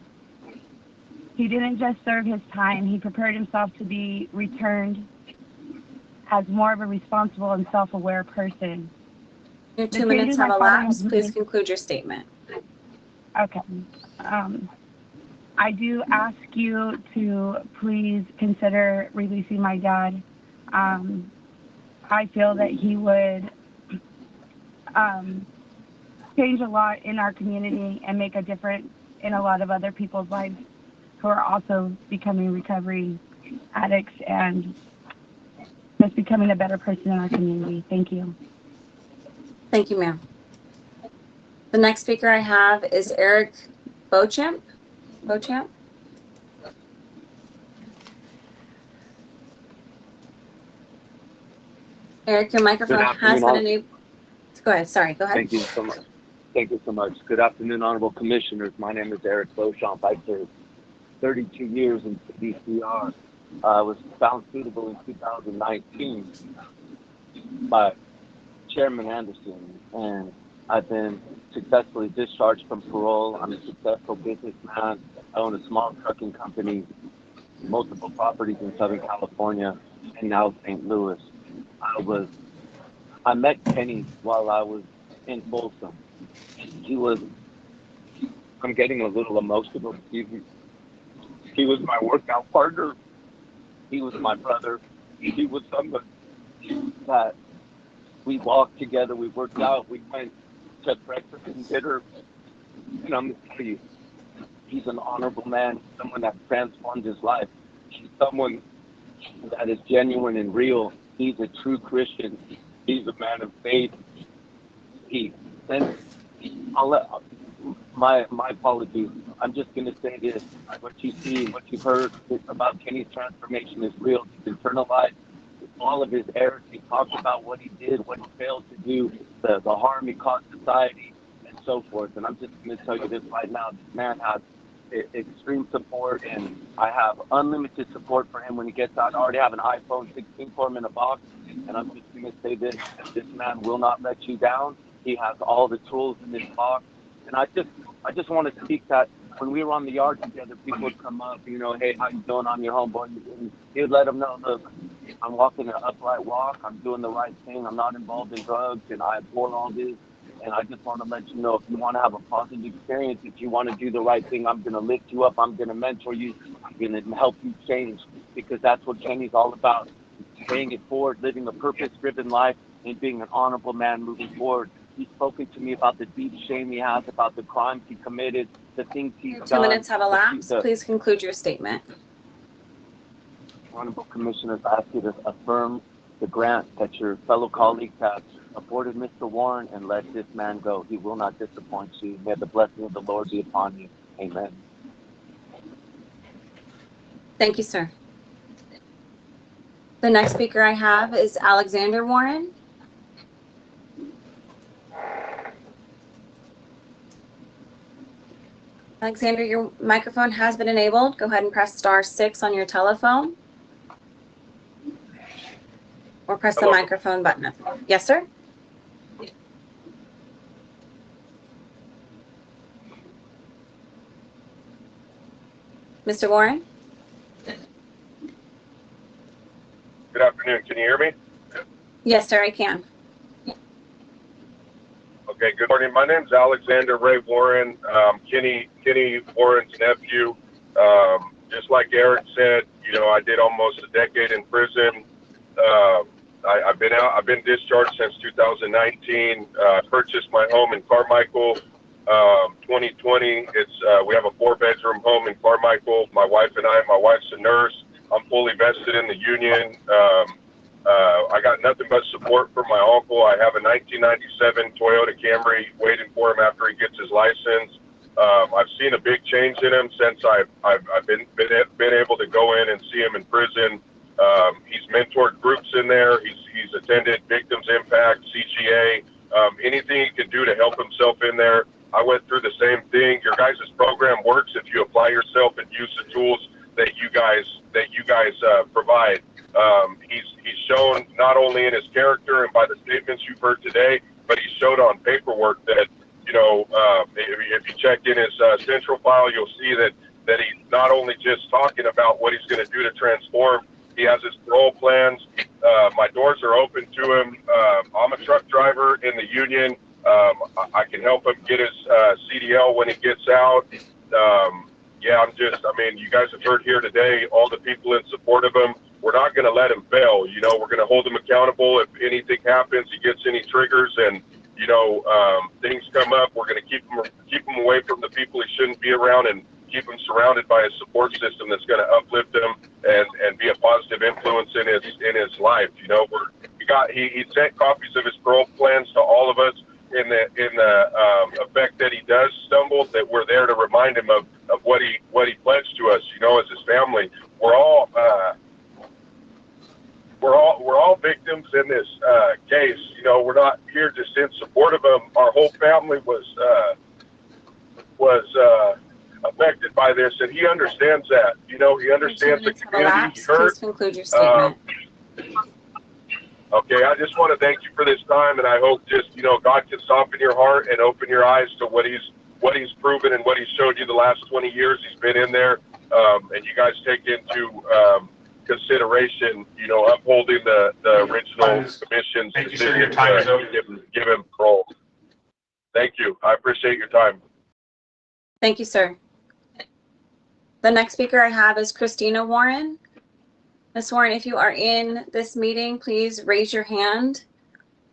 He didn't just serve his time, he prepared himself to be returned as more of a responsible and self-aware person. Your 2 minutes have elapsed. Please conclude your statement. Okay. I do ask you to please consider releasing my dad. I feel that he would change a lot in our community and make a difference in a lot of other people's lives who are also becoming recovery addicts and just becoming a better person in our community. Thank you. Thank you, ma'am. The next speaker I have is Eric Beauchamp. Beauchamp. Eric, your microphone has been enabled. Go ahead. Sorry. Go ahead. Thank you so much. Thank you so much. Good afternoon, Honorable Commissioners. My name is Eric Beauchamp. I served 32 years in CDCR. I was found suitable in 2019 by Chairman Anderson, and I've been successfully discharged from parole. I'm a successful businessman. I own a small trucking company, multiple properties in Southern California, and now St. Louis. I met Kenny while I was in Folsom. I'm getting a little emotional, excuse me. He was my workout partner. He was my brother. He was somebody that we walked together, we worked out, we went to breakfast and dinner. And I'm going to tell you, he's an honorable man, someone that transformed his life. He's someone that is genuine and real. He's a true Christian. He's a man of faith. My apologies. I'm just going to say this. What you see, what you've heard about Kenny's transformation is real. He's internalized all of his errors. He talked about what he did, what he failed to do, the harm he caused society, and so forth. And I'm just going to tell you this right now. This man has extreme support, and I have unlimited support for him when he gets out. I already have an iPhone 16 for him in a box, and I'm just going to say this. This man will not let you down. He has all the tools in his box. And I just want to speak that when we were on the yard together, people would come up, you know, hey, how you doing? I'm your homeboy. And he would let them know, look, I'm walking an upright walk. I'm doing the right thing. I'm not involved in drugs, and I abhor all this. And I just want to let you know, if you want to have a positive experience, if you want to do the right thing, I'm going to lift you up. I'm going to mentor you. I'm going to help you change, because that's what Kenny's all about, paying it forward, living a purpose-driven life, and being an honorable man moving forward. He's spoken to me about the deep shame he has, about the crimes he committed, the things he's done. 2 minutes have elapsed. Please conclude your statement. Honorable Commissioners, I ask you to affirm the grant that your fellow colleagues have afforded Mr. Warren, and let this man go. He will not disappoint you. May the blessing of the Lord be upon you. Amen. Thank you, sir. The next speaker I have is Alexander Warren. Alexander, your microphone has been enabled. Go ahead and press *6 on your telephone. Or press the microphone button. Yes, sir? Mr. Warren? Good afternoon. Can you hear me? Yes, sir, I can. Okay, good morning. My name's Alexander Ray Warren, Kenny Warren's nephew. Just like Eric said, you know, I did almost a decade in prison. I've been discharged since 2019. Purchased my home in Carmichael, 2020. We have a 4-bedroom home in Carmichael. My wife and I. My wife's a nurse. I'm fully vested in the union. I got nothing but support from my uncle. I have a 1997 Toyota Camry waiting for him after he gets his license. I've seen a big change in him since I've been able to go in and see him in prison. He's mentored groups in there. He's attended Victims Impact, CGA, anything he can do to help himself in there. I went through the same thing. Your guys' program works if you apply yourself and use the tools that you guys provide. He's shown not only in his character and by the statements you've heard today, but he showed on paperwork that, you know, if you check in his central file, you'll see that he's not only just talking about what he's going to do to transform. He has his parole plans. My doors are open to him. I'm a truck driver in the union. I can help him get his CDL when he gets out. You guys have heard here today, all the people in support of him. We're not going to let him fail. You know, we're going to hold him accountable. If anything happens, he gets any triggers and, you know, things come up, we're going to keep him away from the people he shouldn't be around and keep him surrounded by a support system that's going to uplift him and be a positive influence in his life. You know, he sent copies of his parole plans to all of us in the effect that he does stumble, that we're there to remind him in support of him. Our whole family was affected by this, and he understands that. You know, he understands the community. He hurt. Please conclude your statement. Okay, I just want to thank you for this time, and I hope just, you know, God can soften your heart and open your eyes to what he's proven and what he's showed you the last 20 years he's been in there, and you guys take into consideration, you know, upholding the original commission's decision to give him parole. Thank you. I appreciate your time. Thank you, sir. The next speaker I have is Christina Warren. Ms. Warren, if you are in this meeting, please raise your hand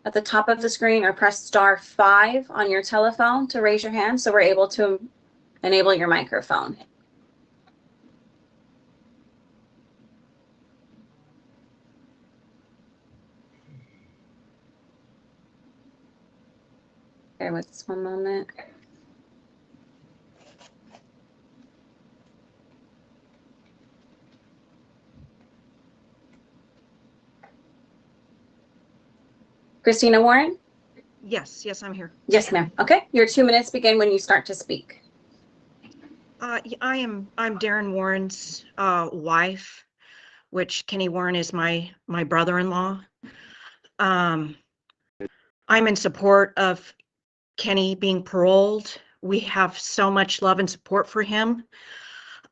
at the top of the screen or press *5 on your telephone to raise your hand so we're able to enable your microphone. Bear with us one moment. Christina Warren? Yes, I'm here. Yes, ma'am. Okay, your 2 minutes begin when you start to speak. I'm Darren Warren's wife, which Kenny Warren is my brother-in-law. I'm in support of Kenny being paroled. We have so much love and support for him.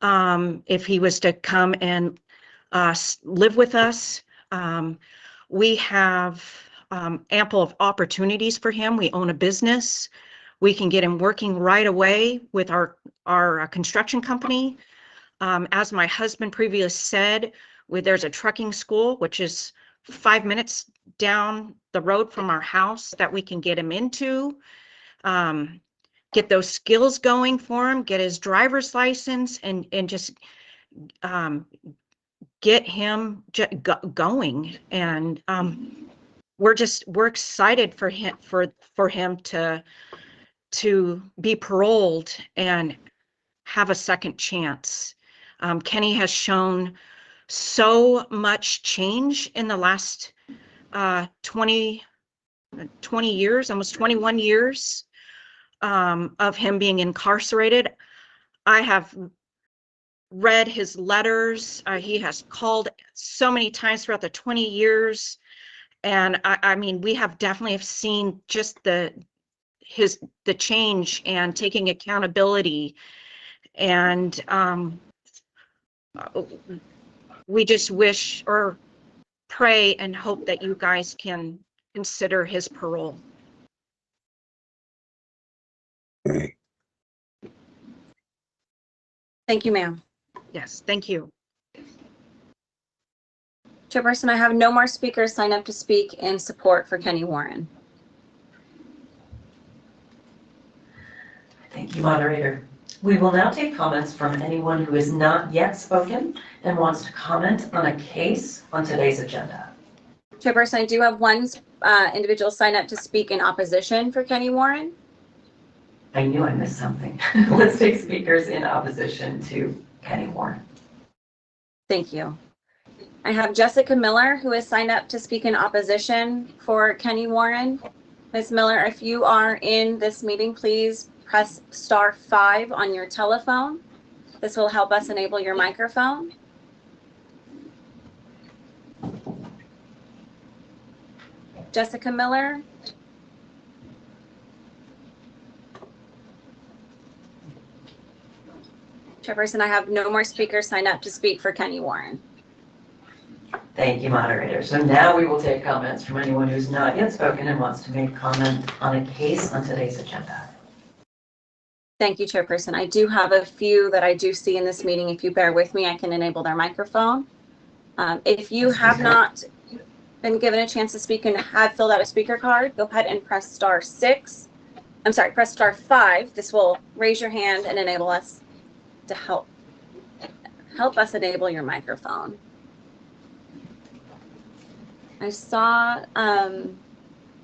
If he was to come and live with us, we have ample of opportunities for him. We own a business. We can get him working right away with our construction company. As my husband previously said, there's a trucking school, which is 5 minutes down the road from our house that we can get him into, get those skills going for him, get his driver's license, and just get him going. And we're excited for him to be paroled and have a second chance. Kenny has shown so much change in the last 20 years, almost 21 years of him being incarcerated. I have read his letters. He has called so many times throughout the 20 years. And I mean, we have definitely seen just the change and taking accountability. And we just wish or pray and hope that you guys can consider his parole. Thank you, ma'am. Yes, thank you. Chairperson, I have no more speakers signed up to speak in support for Kenny Warren. Thank you, moderator. We will now take comments from anyone who has not yet spoken and wants to comment on a case on today's agenda. Chairperson, I do have one individual sign up to speak in opposition for Kenny Warren. I knew I missed something. Let's take speakers in opposition to Kenny Warren. Thank you. I have Jessica Miller, who has signed up to speak in opposition for Kenny Warren. Ms. Miller, if you are in this meeting, please press *5 on your telephone. This will help us enable your microphone. Jessica Miller. Chairperson, I have no more speakers signed up to speak for Kenny Warren. Thank you, moderator. So now we will take comments from anyone who's not yet spoken and wants to make comment on a case on today's agenda. Thank you, Chairperson. I do have a few that I do see in this meeting. If you bear with me, I can enable their microphone. If you have not been given a chance to speak and have filled out a speaker card, go ahead and press *6. I'm sorry, press *5. This will raise your hand and enable us to help us enable your microphone. I saw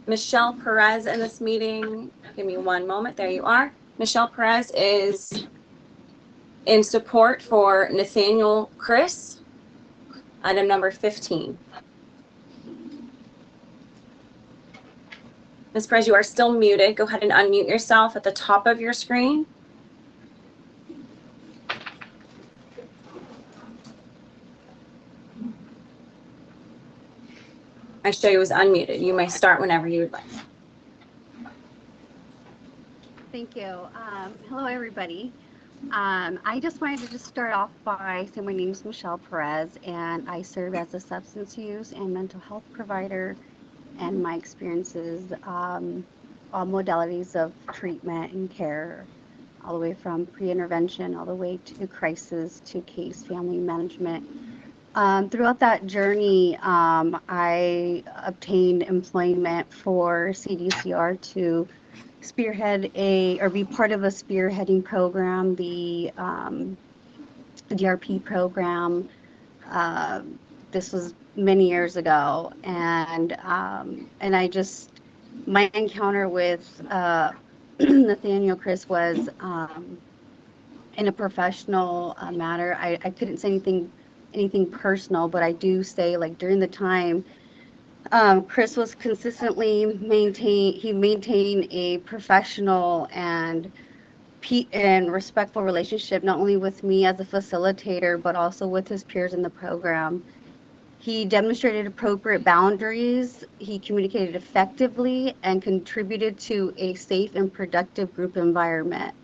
Michelle Perez in this meeting. Give me one moment. There you are. Michelle Perez is in support for Nathaniel Chris, item number 15. Ms. Perez, you are still muted. Go ahead and unmute yourself at the top of your screen. I show you was unmuted. You may start whenever you would like. Thank you. Hello, everybody. I just wanted to just start off by saying my name is Michelle Perez, and I serve as a substance use and mental health provider, and my experiences, all modalities of treatment and care, all the way from pre-intervention all the way to crisis to case family management. Throughout that journey, I obtained employment for CDCR to spearhead or be part of a spearheading program, the DRP program. This was many years ago, and I just, my encounter with Nathaniel Chris was in a professional matter. I couldn't say anything personal, but I do say, like, during the time, Chris was consistently maintained a professional and respectful relationship, not only with me as a facilitator, but also with his peers in the program. He demonstrated appropriate boundaries, he communicated effectively, and contributed to a safe and productive group environment.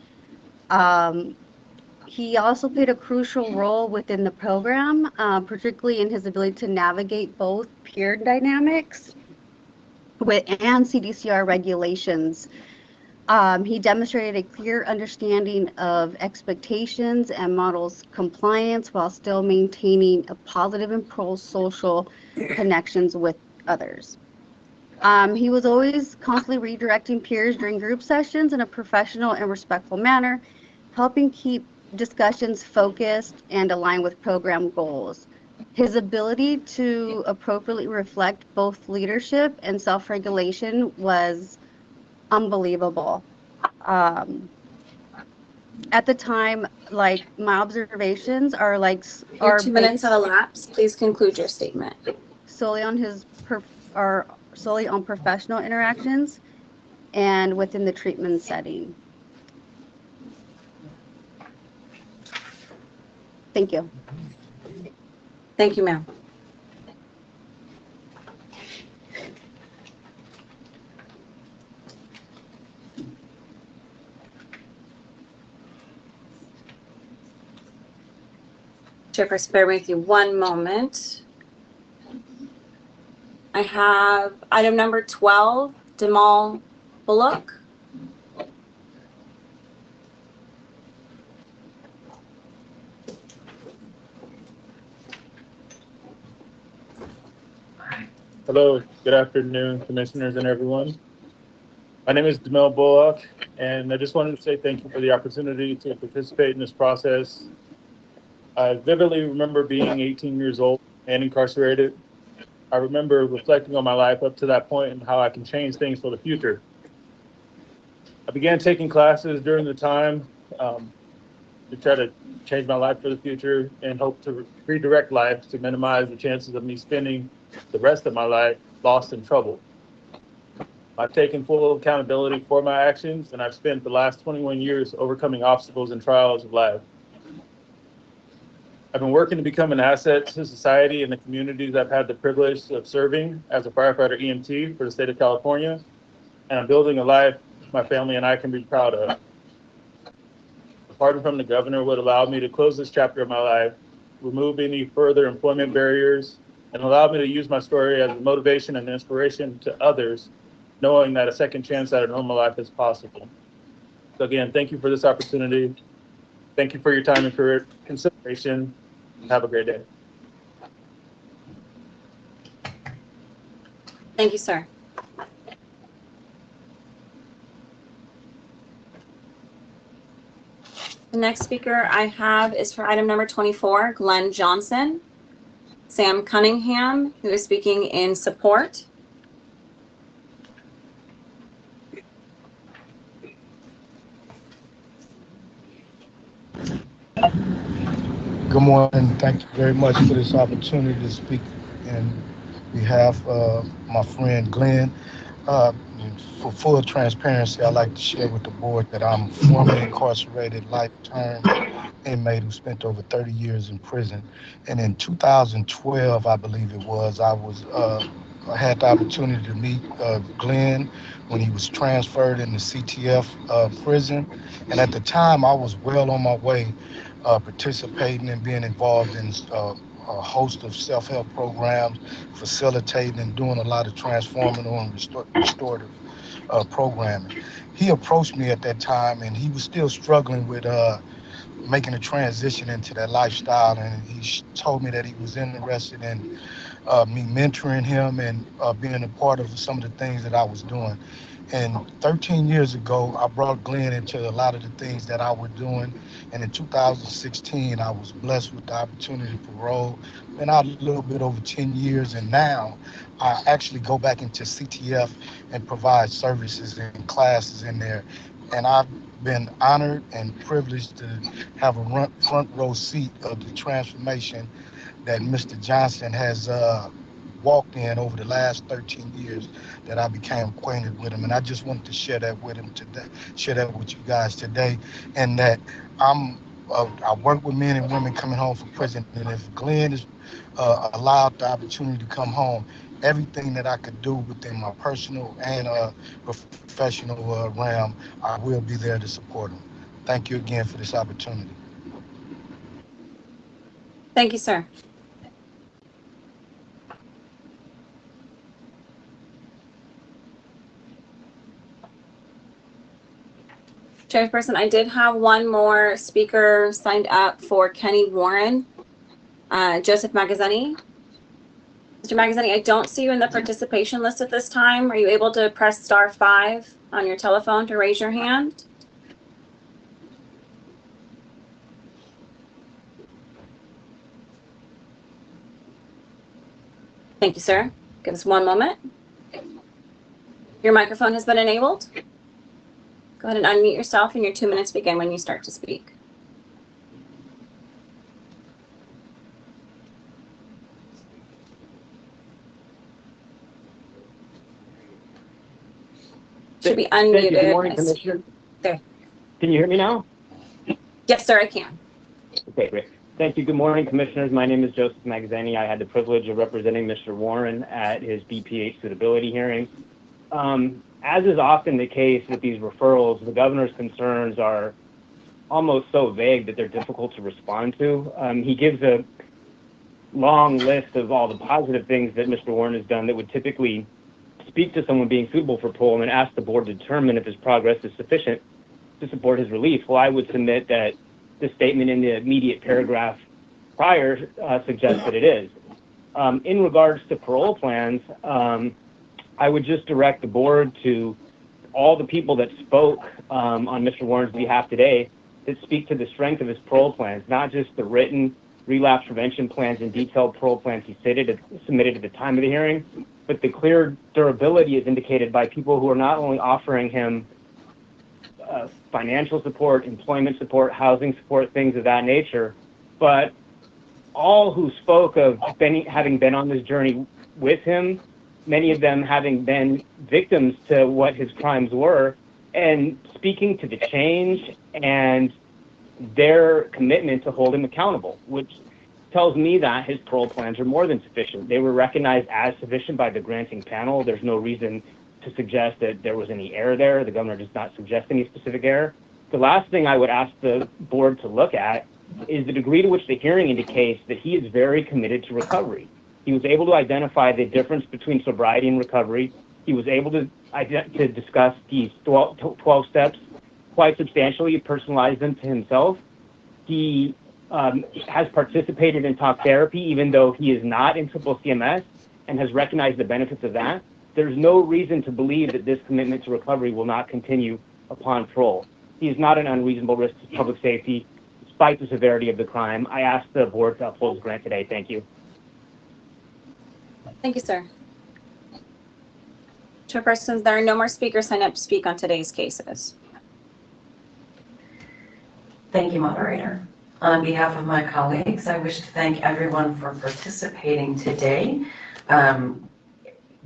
He also played a crucial role within the program, particularly in his ability to navigate both peer dynamics and CDCR regulations. He demonstrated a clear understanding of expectations and models compliance while still maintaining a positive and pro-social connections with others. He was always constantly redirecting peers during group sessions in a professional and respectful manner, helping keep discussions focused and aligned with program goals. His ability to appropriately reflect both leadership and self-regulation was unbelievable. At the time, like, my observations are like Your 2 minutes have elapsed. Please conclude your statement. Solely on solely on professional interactions and within the treatment setting. Thank you. Thank you, ma'am. Chairperson, bear with you one moment. I have item number 12, Demal Bullock. Hello, good afternoon, commissioners and everyone. My name is Demal Bullock, and I just wanted to say thank you for the opportunity to participate in this process. I vividly remember being 18 years old and incarcerated. I remember reflecting on my life up to that point and how I can change things for the future. I began taking classes during the time to try to change my life for the future and hope to redirect life to minimize the chances of me spending the rest of my life lost in trouble. I've taken full accountability for my actions, and I've spent the last 21 years overcoming obstacles and trials of life. I've been working to become an asset to society and the communities I've had the privilege of serving as a firefighter EMT for the state of California, and I'm building a life my family and I can be proud of. A pardon from the governor would allow me to close this chapter of my life, remove any further employment barriers, and allow me to use my story as a motivation and inspiration to others, knowing that a second chance at a normal life is possible. So again, thank you for this opportunity. Thank you for your time and consideration. Have a great day. Thank you, sir. The next speaker I have is for item number 24, Glenn Johnson. Sam Cunningham, who is speaking in support. Good morning. Thank you very much for this opportunity to speak in behalf of my friend Glenn. And for full transparency, I'd like to share with the board that I'm a formerly incarcerated life term inmate who spent over 30 years in prison. And in 2012, I believe it was, I had the opportunity to meet Glenn when he was transferred in the CTF prison. And at the time, I was well on my way participating and being involved in a host of self-help programs, facilitating and doing a lot of transformative and restorative programming. He approached me at that time, and he was still struggling with making a transition into that lifestyle, and he told me that he was interested in me mentoring him and being a part of some of the things that I was doing. And 13 years ago, I brought Glenn into a lot of the things that I was doing. And in 2016, I was blessed with the opportunity to parole. Been out a little bit over 10 years, and now I actually go back into CTF and provide services and classes in there. And I've been honored and privileged to have a front row seat of the transformation that Mr. Johnson has walked in over the last 13 years that I became acquainted with him. And I just wanted to share that with him today, share that with you guys today. And that I work with men and women coming home from prison. And if Glenn is allowed the opportunity to come home, everything that I could do within my personal and professional realm, I will be there to support him. Thank you again for this opportunity. Thank you, sir. Chairperson, I did have one more speaker signed up for Kenny Warren, Joseph Magazzini. Mr. Magazzini, I don't see you in the participation list at this time. Are you able to press *5 on your telephone to raise your hand? Thank you, sir. Give us one moment. Your microphone has been enabled. Go ahead and unmute yourself, and your 2 minutes begin when you start to speak. Should be unmuted. Good morning, Commissioner. There. Can you hear me now? Yes, sir, I can. Okay, great. Thank you. Good morning, Commissioners. My name is Joseph Magazzini. I had the privilege of representing Mr. Warren at his BPH suitability hearing. As is often the case with these referrals, the governor's concerns are almost so vague that they're difficult to respond to. He gives a long list of all the positive things that Mr. Warren has done that would typically speak to someone being suitable for parole, and then ask the board to determine if his progress is sufficient to support his release. Well, I would submit that the statement in the immediate paragraph prior suggests that it is. In regards to parole plans, I would just direct the board to all the people that spoke on Mr. Warren's behalf today that speak to the strength of his parole plans, not just the written relapse prevention plans and detailed parole plans he submitted at the time of the hearing, but the clear durability is indicated by people who are not only offering him financial support, employment support, housing support, things of that nature, but all who spoke of having been on this journey with him, many of them having been victims to what his crimes were, and speaking to the change and their commitment to hold him accountable, which tells me that his parole plans are more than sufficient. They were recognized as sufficient by the granting panel. There's no reason to suggest that there was any error there. The governor does not suggest any specific error. The last thing I would ask the board to look at is the degree to which the hearing indicates that he is very committed to recovery. He was able to identify the difference between sobriety and recovery. He was able to discuss these 12 steps quite substantially, personalize them to himself. He has participated in talk therapy, even though he is not in triple CMS, and has recognized the benefits of that. There's no reason to believe that this commitment to recovery will not continue upon parole. He is not an unreasonable risk to public safety, despite the severity of the crime. I ask the board to uphold his grant today. Thank you. Thank you, sir. Chairpersons, there are no more speakers signed up to speak on today's cases. Thank you, moderator. On behalf of my colleagues, I wish to thank everyone for participating today.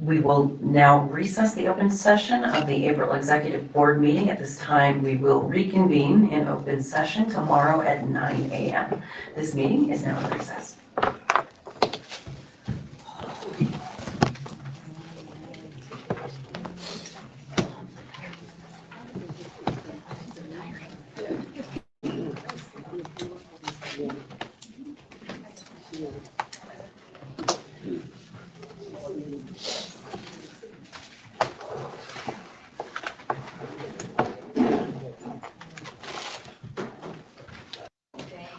We will now recess the open session of the April Executive Board meeting. At this time, we will reconvene in open session tomorrow at 9 a.m. This meeting is now in recess.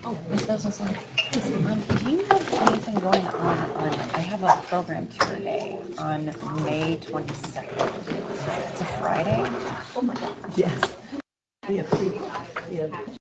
Oh, Ms. Josephson, do you have anything going on, I have a program Q&A on May 22nd. It's a Friday. Yes. We have